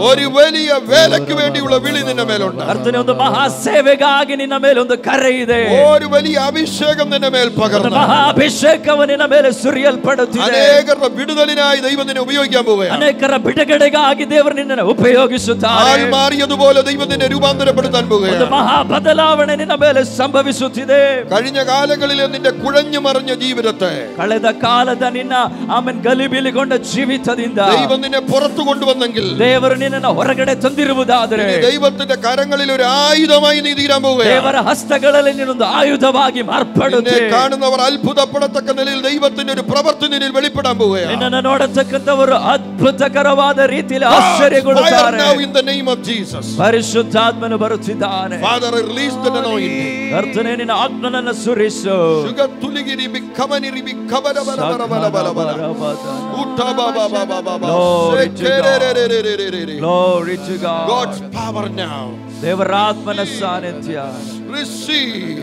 ഒരു വലിയ വേലയ്ക്ക് വേണ്ടിയുള്ള വിളി നിന്റെ മേലുണ്ട്. ಕರ್ತನೇ, ಒಂದು ಮಹಾ ಸೇವೆಗಾಗಿ ನಿನ್ನ ಮೇಲೆ ಒಂದು ಕರೆ ಇದೆ. ഒരു വലിയ അഭിഷേകം നിന്റെ മേൽ പകർന്നു, ಮಹಾ ಅಭಿಷೇಕವು ನಿನ್ನ ಮೇಲೆ ಸುರಿಯಲ್ಪಡುತ್ತಿದೆ. അനേകരുടെ വിടുതലിനായി ദൈവം നിന്നെ ഉപയോഗിക്കാൻ പോവുകയാണ്. ಅನೇಕರ ಬಿಡುಗಡೆಗಾಗಿ ದೇವರು ನಿನ್ನನ್ನು ಉಪಯೋಗಿಸುತ್ತಾರೆ. ആൾ മാറിയതുപോലെ ദൈവം നിന്നെ രൂപാന്തരപ്പെടുത്താൻ പോവുകയാണ്. ಒಂದು ಮಹಾ ಬದಲಾವಣೆ ನಿನ್ನ ಮೇಲೆ ಸಂಭವಿಸುತ್ತಿದೆ. കഴിഞ്ഞ കാലങ്ങളിലെ നിന്റെ കുഴഞ്ഞു മറിഞ്ഞ ജീവിതത്തെ, ಕಳೆದ ಕಾಲದ ನಿನ್ನ ಗಲಿಬಿಲಿಗೊಂಡ ಜೀವಿತದಿಂದ ദൈവം നിന്നെ പുറത്തു കൊണ്ടുവന്നെങ്കിൽ, ದೇವರು ನಿನ್ನನ್ನು ಹೊರಗಡೆ ತಂದಿರುವುದಾದರೆ, ദൈവത്തിന്റെ കരങ്ങളിൽ ഒരു ആയുധമായി നീ തീരാൻ പോവുകയാണ്. ದೇವರ ಹಸ್ತಗಳಲ್ಲಿ ನೀನೊಂದು ಆಯುಧವಾಗಿ ಮಾರ್ಪಡುತ್ತೆ. കാണുന്നവർ അത്ഭുതപ്പെടത്തക്ക നിലയിൽ ദൈവത്തിന്റെ ഒരു പ്രവൃത്തി നിന്നിൽ വെളിപ്പെടാൻ പോവുകയാണ്. ನಿನ್ನನ್ನು ನೋಡತಕ್ಕಂತವರು ಅದ್ಭುತಕರವಾದ ರೀತಿಯಲ್ಲಿ ಆಶ್ಚರ್ಯಗೊಳ್ಳುತ್ತಾರೆ. In the name of Jesus. ಪರಿಶುದ್ಧಾತ್ಮನು ಬರುತ್ತಿದ್ದಾನೆ. Father, release the anointing. ಕರ್ತನೇ, ನಿನ್ನ ಆತ್ಮನನ್ನು ಸುರಿಸು. ಶುಗತುಲಿಗಿರಿ ಬಿಕ್ಕಮನಿರಿ ಬಿಕ್ಕಬರ ಬರ ಬರ ಬರ ಬರ ಬರ ಉಠ ಬಾಬಾ ಬಾಬಾ ಬಾಬಾ. Glory to God. God's power now. ದೇವರ ಆತ್ಮನ ಸಾನ್ನಿಧ್ಯ. Receive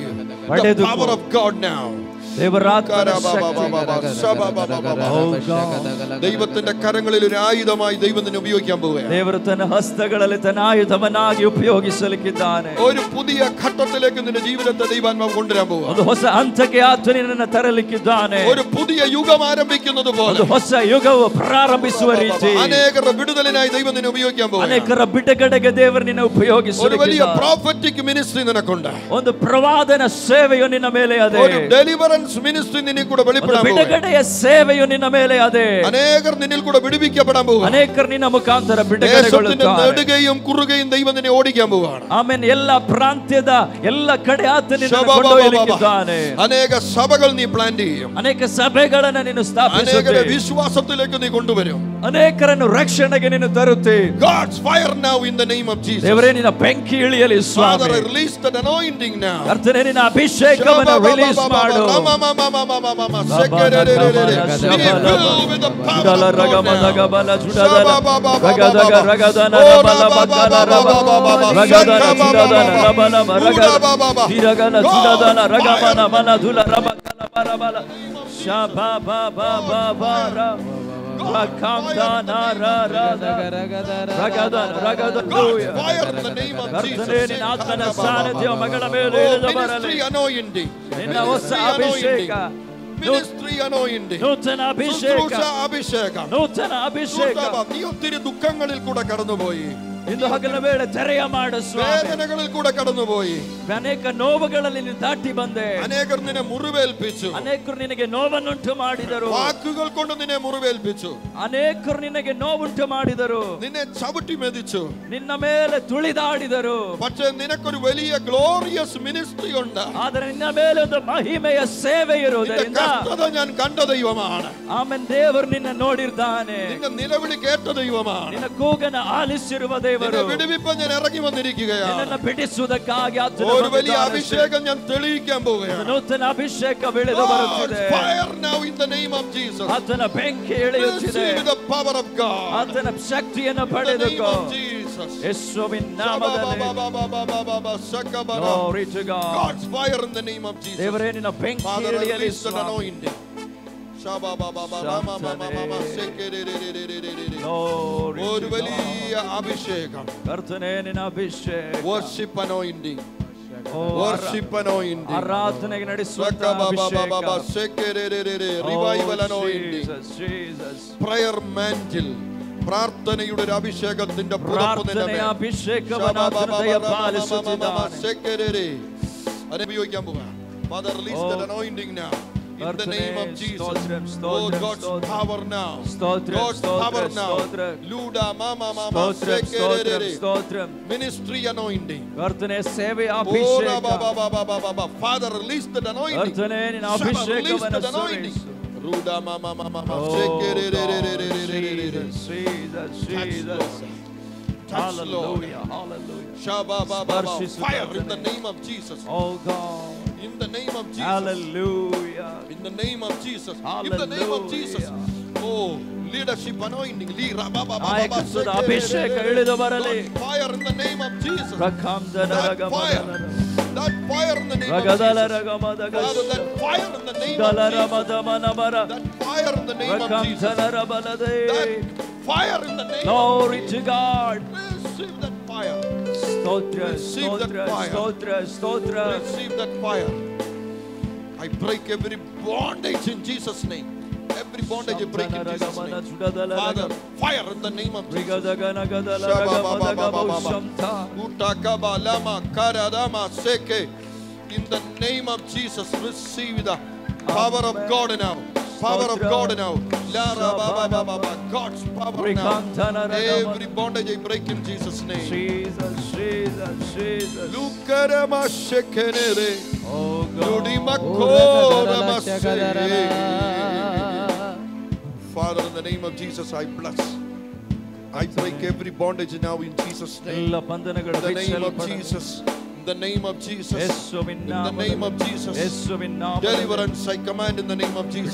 the power of God now. ദൈവത്തിന്റെ കരങ്ങളിൽ ഒരു ആയുധമായി ദൈവം നിന്നെ ഉപയോഗിക്കാൻ പോവുകയാണ്. ದೇವರು ತನ್ನ ಹಸ್ತಗಳಲ್ಲಿ ತನ್ನ ಆಯುಧವನ್ನಾಗಿ ಉಪಯೋಗಿಸಲಿಕ್ಕಿದ್ದಾನೆ. ഒരു പുതിയ ഘട്ടത്തിലേക്ക് നിന്റെ ജീവിതത്തെ ദൈവാത്മാവ് കൊണ്ടുവരാൻ പോവുകയാണ്. ಒಂದು ಹೊಸ ಹಂತಕ್ಕೆ ಆತನು ನಿನ್ನನ್ನು ತರಲಿಕ್ಕಿದ್ದಾನೆ. ഒരു പുതിയ യുഗം ആരംഭിക്കുന്നത് പോലെ, ಒಂದು ಹೊಸ ಯುಗವು ಪ್ರಾರಂಭಿಸುವ ರೀತಿ അനേകരുടെ വിടുതലിനായി ദൈവം നിന്നെ ഉപയോഗിക്കാൻ പോവുകയാണ്. ಅನೇಕರ ಬಿಡುಗಡೆಗೆ ದೇವರು ನಿನ್ನ ಉಪಯೋಗಿಸುವ ഒരു വലിയ prophetic ministry നിനക്കുണ്ട്. ಒಂದು ಪ್ರವಾದನ ಸೇವೆಯು ನಿನ್ನ ಮೇಲೆ ಇದೆ. ഒരു deliverance ministry നിന്നിൽ കൂടെ വെളിപ്പെടാൻ പോവുകയാണ്. ಬಿಡುಗಡೆಯ ಸೇವೆಯು ನಿನ್ನ ಮೇಲೆ ಇದೆ. അനേകർ നിന്നിൽ കൂടെ വിടുവിക്കപ്പെടാൻ പോവുകയാണ്. ಅನೇಕರು ನಿನ್ನ ಮುಖಾಂತರ ಬಿಡುಗಡೆಗೊಳ್ಳುತ್ತಾರೆ. നെടുകയും കുറുകയും ദൈവം നിന്നെ ഓടിക്കാൻ പോവുകയാണ്. ಆಮೆನ್. ಎಲ್ಲ ಪ್ರಾಂತ್ಯದ ಎಲ್ಲ ಕಡೆ ಆತನು ನಿನ್ನನ್ನು ಕೊಂಡೊಯ್ಯಲಿಕ್ಕಿದ್ದಾನೆ. അനേക സഭകൾ നീ പ്ലാൻ ചെയ്യും. ಅನೇಕ ಸಭೆಗಳನ್ನು ನೀನು ಸ್ಥಾಪಿಸುತ್ತೆ. അനേകരെ വിശ്വാസത്തിലേക്ക് നീ കൊണ്ടുവരും. ಅನೇಕರನ್ನು ರಕ್ಷಣೆಗೆ ನೀನು ತರುತ್ತೆ. God's fire now in the name of Jesus. ದೇವರೇ, ನಿನ್ನ ಬೆಂಕಿ ಇಳಿಯಲಿ ಸ್ವಾಮಿ. Father, release that anointing now. ಕರ್ತನೇ, ನಿನ್ನ ಅಭಿಷೇಕವನ್ನು ರಿಲೀಸ್ ಮಾಡು. Ministry anointing. നൂതന അഭിഷേകം. നൂതന അഭിഷേകം. നീ ഒത്തിരി ദുഃഖങ്ങളിൽ കൂടെ കടന്നുപോയി. ಇಂದು ಹಗಲ ವೇಳೆ ತೆರೆಯ ಮಾಡು ಸ್ವಾಮಿ. വേദനകളിൽ കൂടെ കടന്നുപോയി. ಅನೇಕ ನೋವುಗಳಲ್ಲಿ ನೀನು ದಾಟಿ ಬಂದೆ. അനേകർ നിന്നെ മുറിവേൽപ്പിച്ചു. ಅನೇಕರು ನಿನಗೆ ನೋವನ್ನುಂಟು ಮಾಡಿದರು. വാക്കുകൾ കൊണ്ട് നിന്നെ മുറിവേൽപ്പിച്ചു. ಅನೇಕರು ನಿನಗೆ ನೋವುಂಟು ಮಾಡಿದರು. നിന്നെ ചവിട്ടി മെതിച്ചു. ನಿನ್ನ ಮೇಲೆ ತುಳಿದಾಡಿದರು. പക്ഷേ നിനക്കൊരു വലിയ ഗ്ലോറിയസ് മിനിസ്ട്രി ഉണ്ട്. ಆದರೆ ನಿನ್ನ ಮೇಲೆ ಒಂದು ಮಹಿಮೆಯ ಸೇವೆ ಇರುವುದರಿಂದ ഞാൻ കണ്ട ദൈവമാണ്. ಆಮೆನ್. ದೇವರು ನಿನ್ನ ನೋಡಿರ್ತಾನೆ. നിന്റെ നിലവിളി കേട്ട ദൈവമാണ്. ನಿನ್ನ ಕೂಗನ ಆಲಿಸಿರುವ ದೇವರು. വിടുവിപ്പാൻ ഞാൻ ഇറങ്ങി വന്നിരിക്കുകയാണ്. ನಿನ್ನನ್ನು ಬಿಡಿಸುವುದಕ್ಕಾಗಿ ഒരു വലിയ അഭിഷേകം ഞാൻ തെളിയിക്കാൻ പോവുകയാണ്. ನೂತನ ಅಭಿಷೇಕ ಬೆಳೆದು ಬರುತ್ತಿದೆ. Fire now in the name of Jesus. ಆತನ ಬೆಂಕಿ ಇಳಿಯುತ್ತಿದೆ. Receive the power of God. ಆತನ ಶಕ್ತಿಯನ್ನು ಪಡೆದುಕೋ. ಯೇಸುವಿನ ನಾಮದಲ್ಲಿ. Glory to God. God's fire in the name of Jesus. ದೇವರೇ, ನಿನ್ನ ಬೆಂಕಿ ಇಳಿಯಲಿ ಸ್ವಾಮಿ. ഒരു വലിയ അഭിഷേകം. കർത്തനേ, നിന്ന അഭിഷേകം. Worship anointing. Worship anointing. ಆರಾಧನೆಗೆ ನಡೆಸುವಂತ ಅಭಿಷೇಕ. Revival anointing. Jesus. Prayer mantle. ಪ್ರಾರ್ಥನೆയുടെ ഒരു അഭിഷേകത്തിന്റെ പുതപ്പ് നിന്നെ അനുഭവിക്കാൻ പോകാം. Father, release that anointing now. In the name of Jesus. Oh, God's power now. God's power now. Luda mama mama sekerere. Ministry anointing. Oh, Father, release that anointing. Release that anointing. Ruda mama mama sekerere. Touch, Lord. Hallelujah. Fire in the name of Jesus. Oh God. In the name of Jesus. Hallelujah. In the name of Jesus. In the name of Jesus. Oh, leadership anointing. Fire in the name of Jesus. That fire. That fire in the name of Jesus. Father, that fire in the name of Jesus. That fire in the name of Jesus. That fire in the name of Jesus. Glory to God. Receive that fire. Receive that fire. Receive that fire. I break every bondage in Jesus' name. Every bondage I break in Jesus' name. Father, fire in the name of Jesus. In the name of Jesus, receive the power of God now. Power of God now. God's power now. Every bondage I break in Jesus' name. Jesus. Oh God. Father, in the name of Jesus, I bless. I break every bondage now in Jesus' name. In the name of Jesus. In the name of Jesus. In the name of Jesus. Deliverance I command in the name of Jesus.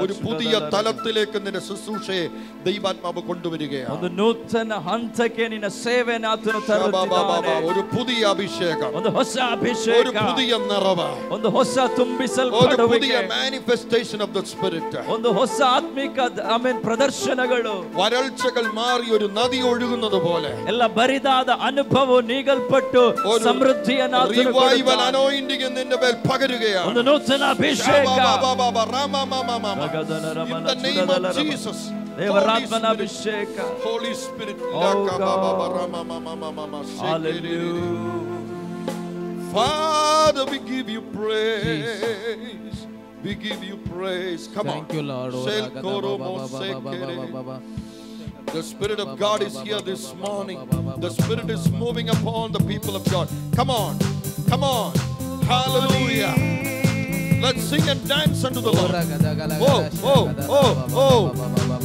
ഒരു പുതിയ തലത്തിലേക്ക് നിന്റെ ശുശ്രൂഷയെ ദൈവാത്മാവ് കൊണ്ടുവരികയാണ്. ಒಂದು ನೂತನ ಹಂತಕ್ಕೆ ನಿನ್ನ ಸೇವೆಯನ್ನು ಆತನು ತರುತ್ತಿದ್ದಾನೆ. ഒരു പുതിയ അഭിഷേകം, ಒಂದು ಹೊಸ ಅಭಿಷೇಕ, ഒരു പുതിയ നിറവ്, ಒಂದು ಹೊಸ ತುಂಬಿಸಲ್ಪಡುವಿಕೆ, ഒരു പുതിയ manifestation of the spirit, ಒಂದು ಹೊಸ ಆತ್ಮಿಕ ಪ್ರದರ್ಶನಗಳು. വരൾച്ചകൾ മാറി ഒരു നദി ഒഴുകുന്നത് പോലെ ಎಲ್ಲ ಬರಿದಾದ ಅನುಭವ ನೀಗಲ್ಪಟ್ಟು ಸಮೃದ್ಧಿಯನ್ನು ಆತನು ಕೊಡುತ್ತಾನೆ. revival anointing ನಿನ್ನ ಮೇಲೆ ಪಗರುകയാണ്. ಒಂದು ನೂತನ ಅಭಿಷೇಕ. In the name of Jesus. Holy Spirit. Hallelujah. Father, we give you praise. We give you praise. Come on. Thank you, Lord. The Spirit of God is here this morning. The Spirit is moving upon the people of God. Come on. Come on. Hallelujah. Let's sing and dance unto the Lord. Oh.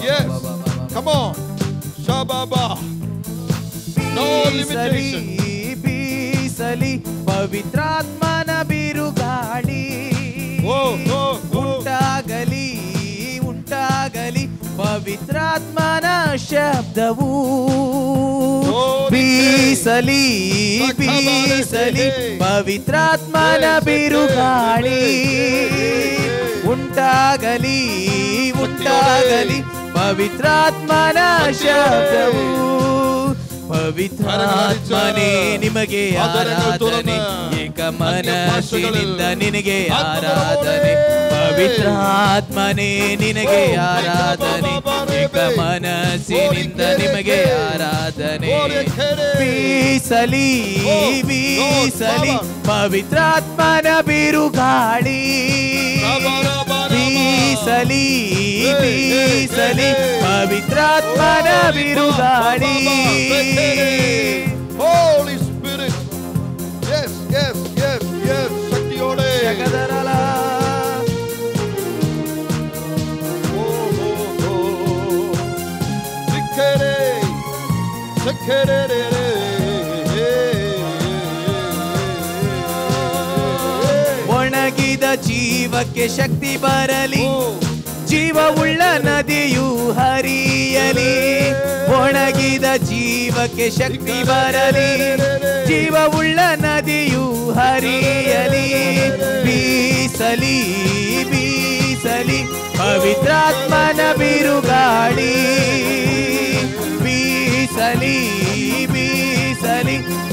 Yes. Come on. Shababa. No limitation. ಪವಿತ್ರಾತ್ಮನ ಬಿರುಗಾಳಿ ಉಂಟಾಗಲಿ ಪವಿತ್ರಾತ್ಮನ ಶಬ್ದವು ಬೀಸಲಿ ಪವಿತ್ರಾತ್ಮನ ಬಿರುಗಾಳಿ ಉಂಟಾಗಲಿ ಪವಿತ್ರಾತ್ಮನ ಶಬ್ದವು ಪವಿತ್ರಾತ್ಮನೇ ನಿಮಗೆ ಆರಾಧನೆ ಏಕ ಮನಸ್ಸಿನಿಂದ ನಿನಗೆ ಆರಾಧನೆ ಪವಿತ್ರಾತ್ಮನೇ ನಿನಗೆ ಆರಾಧನೆ ಏಕ ಮನಸ್ಸಿನಿಂದ ನಿಮಗೆ ಆರಾಧನೆ ಬೀಸಲಿ ಪವಿತ್ರಾತ್ಮನ ಬಿರುಗಾಳಿ ಬೀಸಲಿ ಪವಿತ್ರಾತ್ಮನ ಬಿರುಗಾಳಿ Holy Spirit. Yes. ಶಕ್ತಿಯೋಡೆ ಒಣಗಿದ ಜೀವಕ್ಕೆ ಶಕ್ತಿ ಬರಲಿ ಜೀವವುಳ್ಳ ನದಿಯು ಹರಿಯಲಿ ಒಣಗಿದ ಜೀವಕ್ಕೆ ಶಕ್ತಿ ಬರಲಿ ಜೀವವುಳ್ಳ ನದಿಯು ಹರಿಯಲಿ ಬೀಸಲಿ ಪವಿತ್ರಾತ್ಮನ ಬಿರುಗಾಳಿ ಬೀಸಲಿ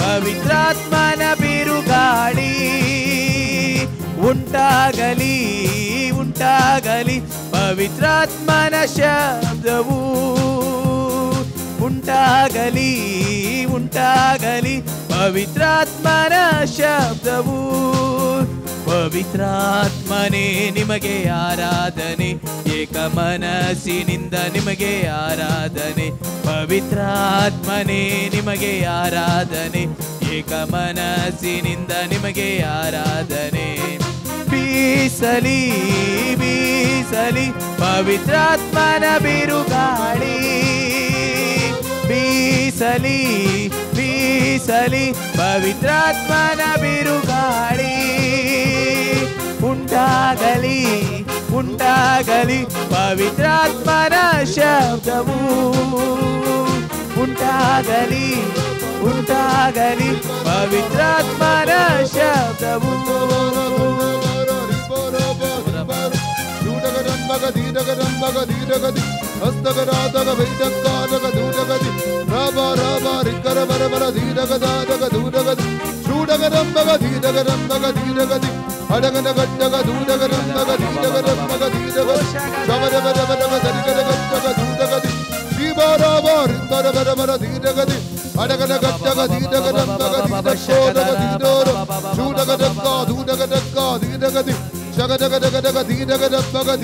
ಪವಿತ್ರಾತ್ಮನ ಬಿರುಗಾಳಿ ಉಂಟ ಉಂಟಾಗಲಿ ಉಂಟಾಗಲಿ ಪವಿತ್ರಾತ್ಮನ ಶಬ್ದವು ಉಂಟಾಗಲಿ ಉಂಟಾಗಲಿ ಪವಿತ್ರಾತ್ಮನ ಶಬ್ದವು ಪವಿತ್ರಾತ್ಮನೇ ನಿಮಗೆ ಆರಾಧನೆ ಏಕ ಮನಸ್ಸಿನಿಂದ ನಿಮಗೆ ಆರಾಧನೆ ಪವಿತ್ರಾತ್ಮನೇ ನಿಮಗೆ ಆರಾಧನೆ ಏಕ ಮನಸ್ಸಿನಿಂದ ನಿಮಗೆ ಆರಾಧನೆ ಬೀಸಲಿ ಬೀಸಲಿ ಪವಿತ್ರಾತ್ಮನ ಬಿರುಗಾಳಿ ಬೀಸಲಿ ಬೀಸಲಿ ಪವಿತ್ರಾತ್ಮನ ಬಿರುಗಾಳಿ ಉಂಟಾಗಲಿ ಉಂಟಾಗಲಿ ಪವಿತ್ರಾತ್ಮನ ಶಬ್ದವು ಉಂಟಾಗಲಿ ಉಂಟಾಗಲಿ ಪವಿತ್ರಾತ್ಮನ ಶಬ್ದವು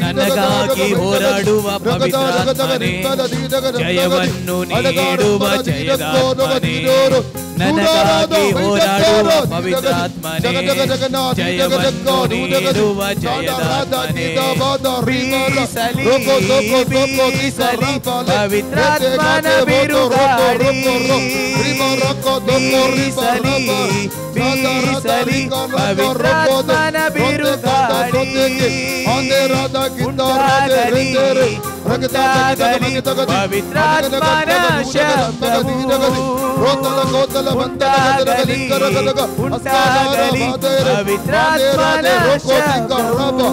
ನನಗಾಗಿ ಹೋರಾಡುವ ಪವಿತ್ರಾತ್ಮನೇ ಜಯವನ್ನು ನೀಡುವ ಜಯದಾತ್ಮನೇ ನನಗಾಗಿ ಹೋರಾಡುವ ಪವಿತ್ರಾತ್ಮನೇ ಜಯವನ್ನು ನೀಡುವ ಜಯದಾತ್ಮನೇ ಬೀಸಲಿ ಬೀಸಲಿ ಪವಿತ್ರಾತ್ಮನ ಬಿರುಗಾಳಿ ಬೀಸಲಿ ಬೀಸಲಿ ಪವಿತ್ರಾತ್ಮನ ಬಿರುಗಾಳಿ ಉಂಟಾಗಲಿ ಉಂಟಾಗಲಿ ಪವಿತ್ರಾತ್ಮನ ಶಬ್ದವು ಉಂಟಾಗಲಿ ಉಂಟಾಗಲಿ ಪವಿತ್ರಾತ್ಮನ ಶಬ್ದವು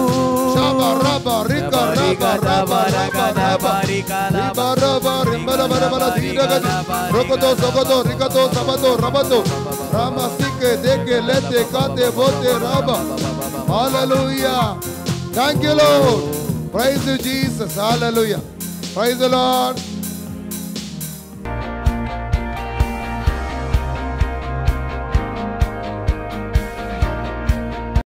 Hallelujah. Thank you, Lord. Praise you, Jesus. Hallelujah. Praise the Lord.